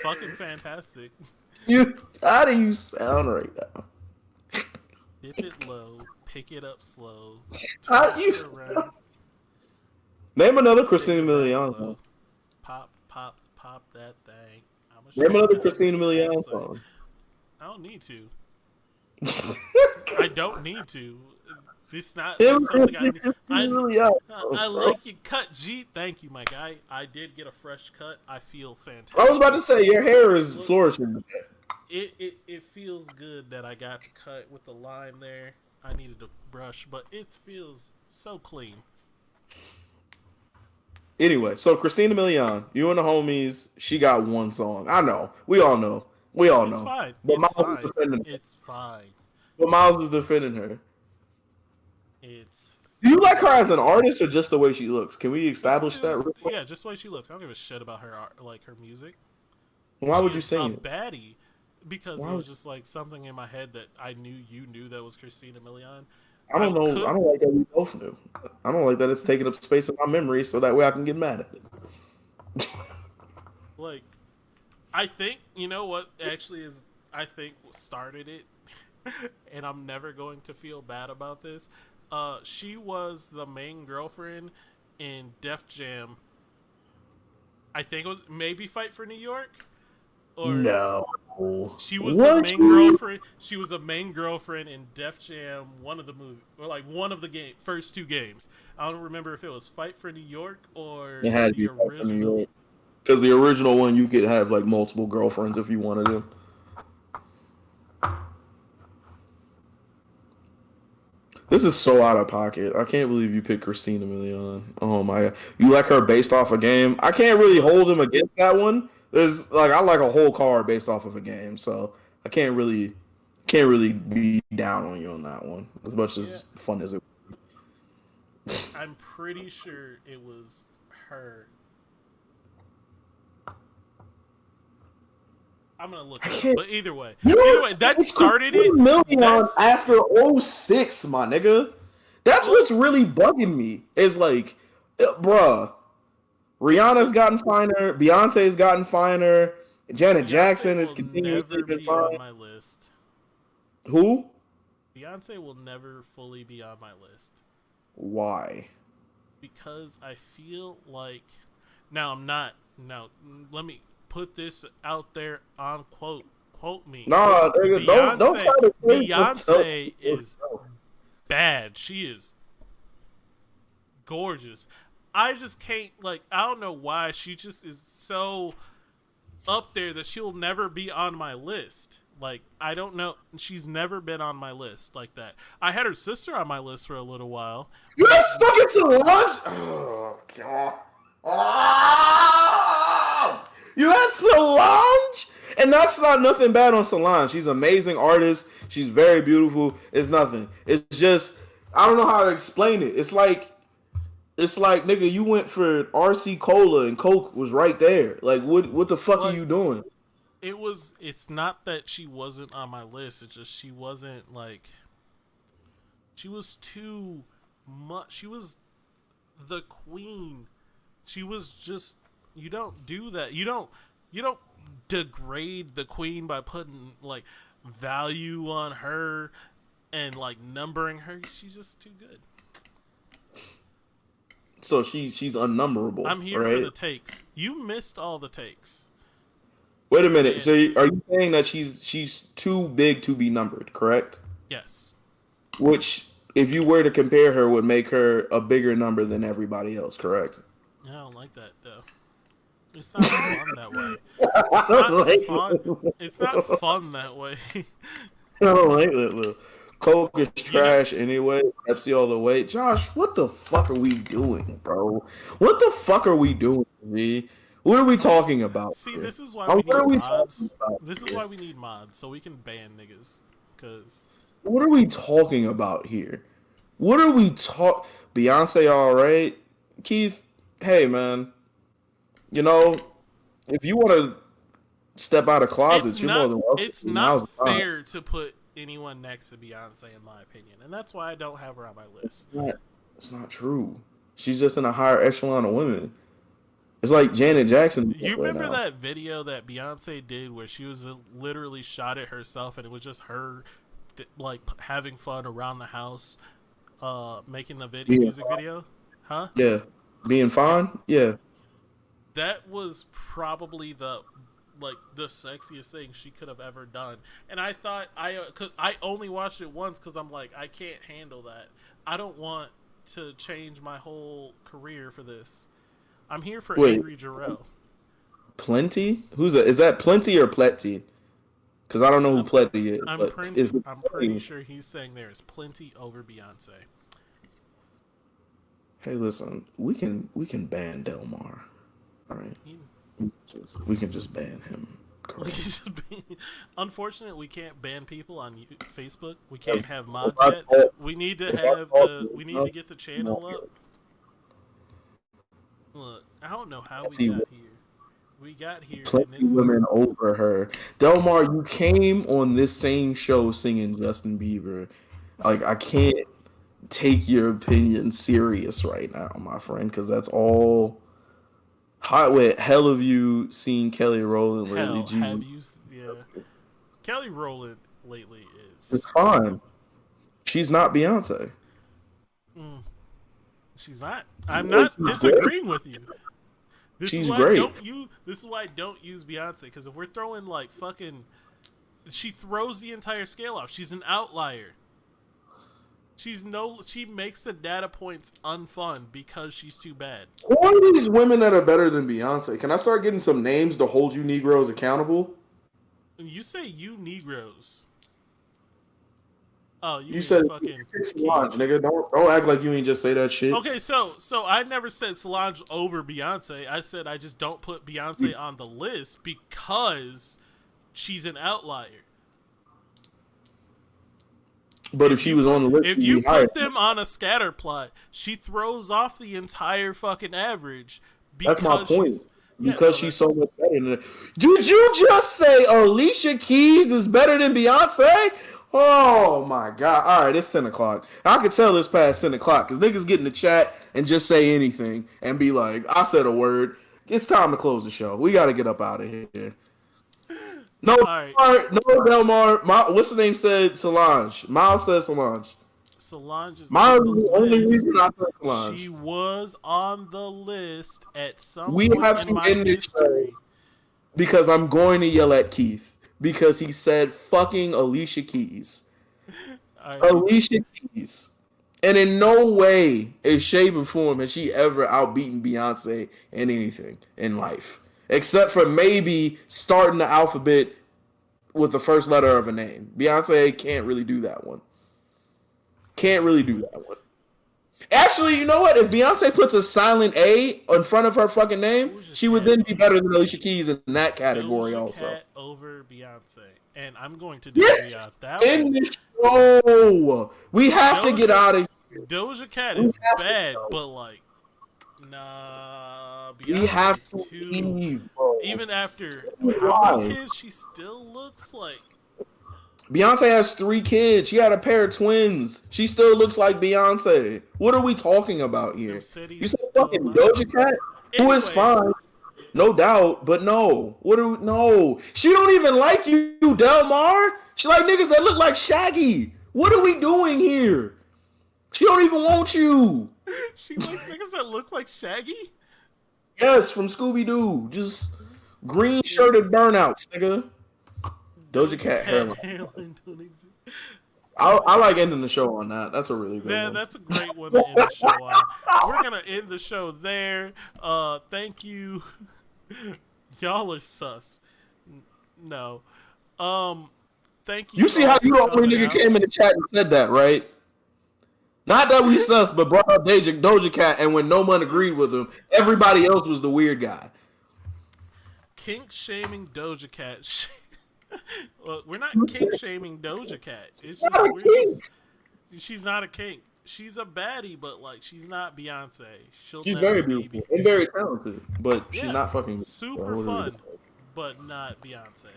Fucking fantastic. How do you sound right now? Dip it low, pick it up slow. How Twist do you it around, name another bend Christina it back Milian low. song? Pop, pop, pop that thing. I'ma show Name you another how to Christina do that Milian thing. song. I don't need to. I don't need to. This not Name like something another Christina I Milian I song, bro. like your cut, G. Thank you, my guy. I did get a fresh cut. I feel I was about to fantastic. say your hair It is looks flourishing. it feels good that I got the cut with the line there. I needed a brush, but it feels so clean. Anyway, so Christina Milian, you and the homies, she got one song. I know. We all know. We all It's know. fine. But It's Miles is fine. defending her. It's fine. But Miles is defending her. It's Do you like her fine. as an artist or just the way she looks? Can we Just establish that real quick? yeah, just the way she looks. I don't give a shit about her art, like her music. Why She would you is a sing it? baddie because Why it would, was just like something in my head that I knew you knew that was Christina Milian. I I don't know. could I don't like that we both knew. I don't like that it's taking up space in my memory so that way I can get mad at it. like I think you know what actually is I think started it, and I'm never going to feel bad about this. She was the main girlfriend in Def Jam. I think it was maybe Fight for New York, or No. she was the What? main girlfriend. She was the main girlfriend in Def Jam, one of the movie, or like one of the first two games. I don't remember if it was Fight for New York or It had to the be Fight for New original. York. Because the original one, you could have like multiple girlfriends if you wanted to. This is so out of pocket. I can't believe you picked Christina Milian. Oh my god. You like her based off a game? I can't really hold him against that one. There's like I like a whole card based off of a game, so I can't really be down on you on that one. As much Yeah, as fun as it. I'm pretty sure it was her. I'm gonna look I it up, can't. but You either know, way, that it's started Christina it. Milian That's after '06, my nigga. That's well, what's really bugging me. Is like, bruh. Rihanna's gotten finer. Beyonce's gotten finer. Janet Beyonce Jackson has will continuously never been be on fine. my list. Who? Beyonce will never fully be on my list Why? because I feel like now I'm not. Now let me put this out there on quote me. Nah, nigga, don't Beyonce try to save yourself. Beyonce is bad. She is gorgeous. I just can't like I don't know why she just is so up there that she'll never be on my list. Like I don't know, she's never been on my list like that. I had her sister on my list for a little while, You but got that's stuck in Solange. Oh god. Oh! You had Solange And that's not nothing bad on Solange. She's an amazing artist. She's very beautiful. It's nothing. It's just I don't know how to explain it. It's like nigga, you went for RC Cola and Coke was right there. Like what the fuck are Like you doing? it's not that she wasn't on my list. It's just she wasn't like she was too much. She was the queen. She was just you don't do that. You don't degrade the queen by putting like value on her and like numbering her. She's just too good. So she's unnumberable, I'm here for right? the takes. You missed all the takes. Wait a minute. And So are you saying that she's too big to be numbered, correct? yes. Which, if you were to compare her, would make her a bigger number than everybody else, correct? I don't like that though. It's not fun that way. I It's don't not like fun. it. It's not fun that way. I don't like that. Little. Coke is you know, trash anyway. Pepsi all the way. Josh, what the fuck are we doing, bro? What the fuck are we doing, G? What are we talking about see, here? this is why we What need are we talking mods. about This is here? why we need mods so we can ban niggas. Cause What are we talking about here? What are we talk? Beyonce, all right. Keith, hey man, you know if you want to step out of it's closets, you're more not than welcome. it's Now's not the time. fair to put anyone next to Beyonce in my opinion, and that's why I don't have her on my list. Not, it's not true. She's just in a higher echelon of women. It's like Janet Jackson You right remember now. that video that Beyonce did where she was literally shot at herself, and it was just her, like having fun around the house, making the Being, music video, huh? yeah, being Yeah, fine. Yeah. that was probably the sexiest thing she could have ever done. And I thought I only watched it once because I'm like I can't handle that. I don't want to change my whole career for this. I'm here for Wait, Angry Jarrell. Plenty? Who's that? Is that Plenty or Pletty? Because I don't know who I'm Pletty is, I'm but pretty if it's I'm pretty Plenty, sure he's saying there is plenty over Beyonce. hey, listen, we can ban Delmar. All right, He, we can just ban him. we Correct. should be, unfortunately, we can't ban people on Facebook. We can't have If mods I yet. talk, We need to if I have talk we need to enough, get the you won't channel get up. it. Look, I don't know how we Plenty, got here. We got here, and plenty this is women over her. Delmar, you came on this same show singing Justin Bieber. Like I can't take your opinion serious right now, my friend, because that's all. How wait, hell have you seen Kelly Rowland lately? hell. Have Jesus, you? Yeah, Kelly Rowland lately it's is. fine. She's not Beyonce. Mm, she's not. I'm Like, not she's great. disagreeing with you. This is She's why I great. don't use. This is why I don't use Beyonce because if we're throwing like fucking, she throws the entire scale off. She's an outlier. She makes the data points unfun because she's too bad. Who are these women that are better than Beyonce? Can I start getting some names to hold you Negroes accountable? When you say you Negroes, oh, you You mean said fucking Solange, Keith. nigga. Don't act like you ain't just say that shit. Okay, so I never said Solange over Beyonce. I said I just don't put Beyonce on the list because she's an outlier. But if she was on the list, If she'd you be higher. put them on a scatter plot, she throws off the entire fucking average That's my because point. she's yeah Because no she's that's so much better than it. Did you just say Alicia Keys is better than Beyonce? Oh my god. Alright, it's 10 o'clock. I can tell it's past 10 o'clock because niggas get in the chat and just say anything and be like, I said a word. It's time to close the show. We got to get up out of here. No, all right. No, Delmar. What's the name said Solange? Miles said Solange. Solange is Miles on the is the only list. reason I said She Solange. was on the list at some We point have in to my end this show history. because I'm going to yell at Keith because he said fucking Alicia Keys. All right. Alicia Keys. And in no way, in shape, or form has she ever outbeaten Beyonce in anything in life. Except for maybe starting the alphabet with the first letter of a name. Beyonce can't really do that one. Can't really do that one. Actually, you know what? If Beyonce puts a silent A in front of her fucking name, Doja she would Cat, then be better than Alicia Keys in that category Doja also. Cat over Beyonce, and I'm going to Get disagree on that in one. the show. We have to get Doja out of here. Doja Cat We is have to bad, go. but like, nah, We have Beyonce's to too. leave, bro. Even after how many Why? kids, she still looks like Beyonce has 3 kids. She had a pair of twins. She still looks like Beyonce. What are we talking about them here? You cities said is still fucking Doja nice. Cat, who is Anyways, fine, no doubt, but no. What do we, no? She don't even like you, Delmar. She like niggas that look like Shaggy. What are we doing here? She don't even want you. she likes niggas that look like Shaggy. Yes, from Scooby Doo. Just green Nigga, shirted burnouts, nigga. Doja Doja Cat Cat hairline. hairline don't exist. I like ending the show on that. That's a really good Man, one. that's a great one to end the show on. We're gonna end the show there. Thank you. Y'all are sus. No. Thank You you see how all you for the only coming nigga out. came in the chat and said that, right? Not that we sus, but brought up Doja Cat, and when no one agreed with him, everybody else was the weird guy. Kink shaming Doja Cat. Look, we're not kink shaming Doja Cat. It's just Not a we're king. just she's not a kink. She's a baddie, but like she's not Beyonce. She'll She's never very be. beautiful and very talented, but she's Yeah, not fucking. super fun, but not Beyonce.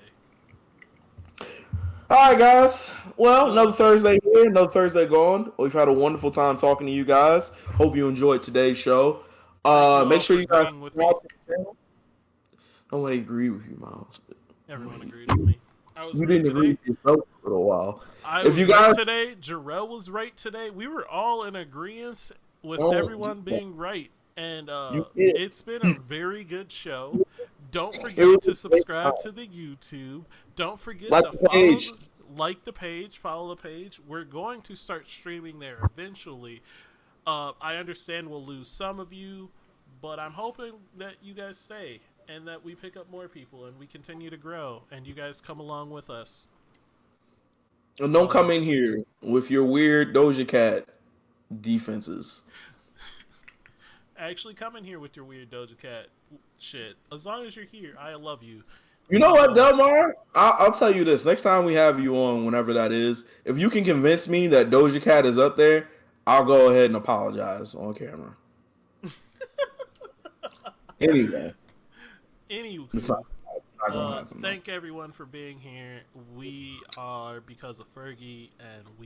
All right, guys. Well, Uh, another Thursday here, another Thursday gone. We've had a wonderful time talking to you guys. Hope you enjoyed today's show. thank you Make all sure for you guys agreeing with me. subscribe to the channel. Nobody agree with you, Miles. Everyone agreed with me. I was You right didn't agree today. with yourself for a little while. I If was you right guys, today. Jarrell was right today. We were all in agreement with oh, everyone being right. And you did. it's been a very good show. Don't It forget was to a great subscribe time. to the YouTube. Don't forget Like to the page. like the page, follow the page. We're going to start streaming there eventually. I understand we'll lose some of you, but I'm hoping that you guys stay and that we pick up more people and we continue to grow and you guys come along with us. And don't come in here with your weird Doja Cat defenses. Actually, come in here with your weird Doja Cat shit. As long as you're here, I love you. You know what, Delmar? I'll tell you this. Next time we have you on, whenever that is, if you can convince me that Doja Cat is up there, I'll go ahead and apologize on camera. Anyway, Anywho, it's not going to happen. thank everyone for being here. We are Because of Fergie, and we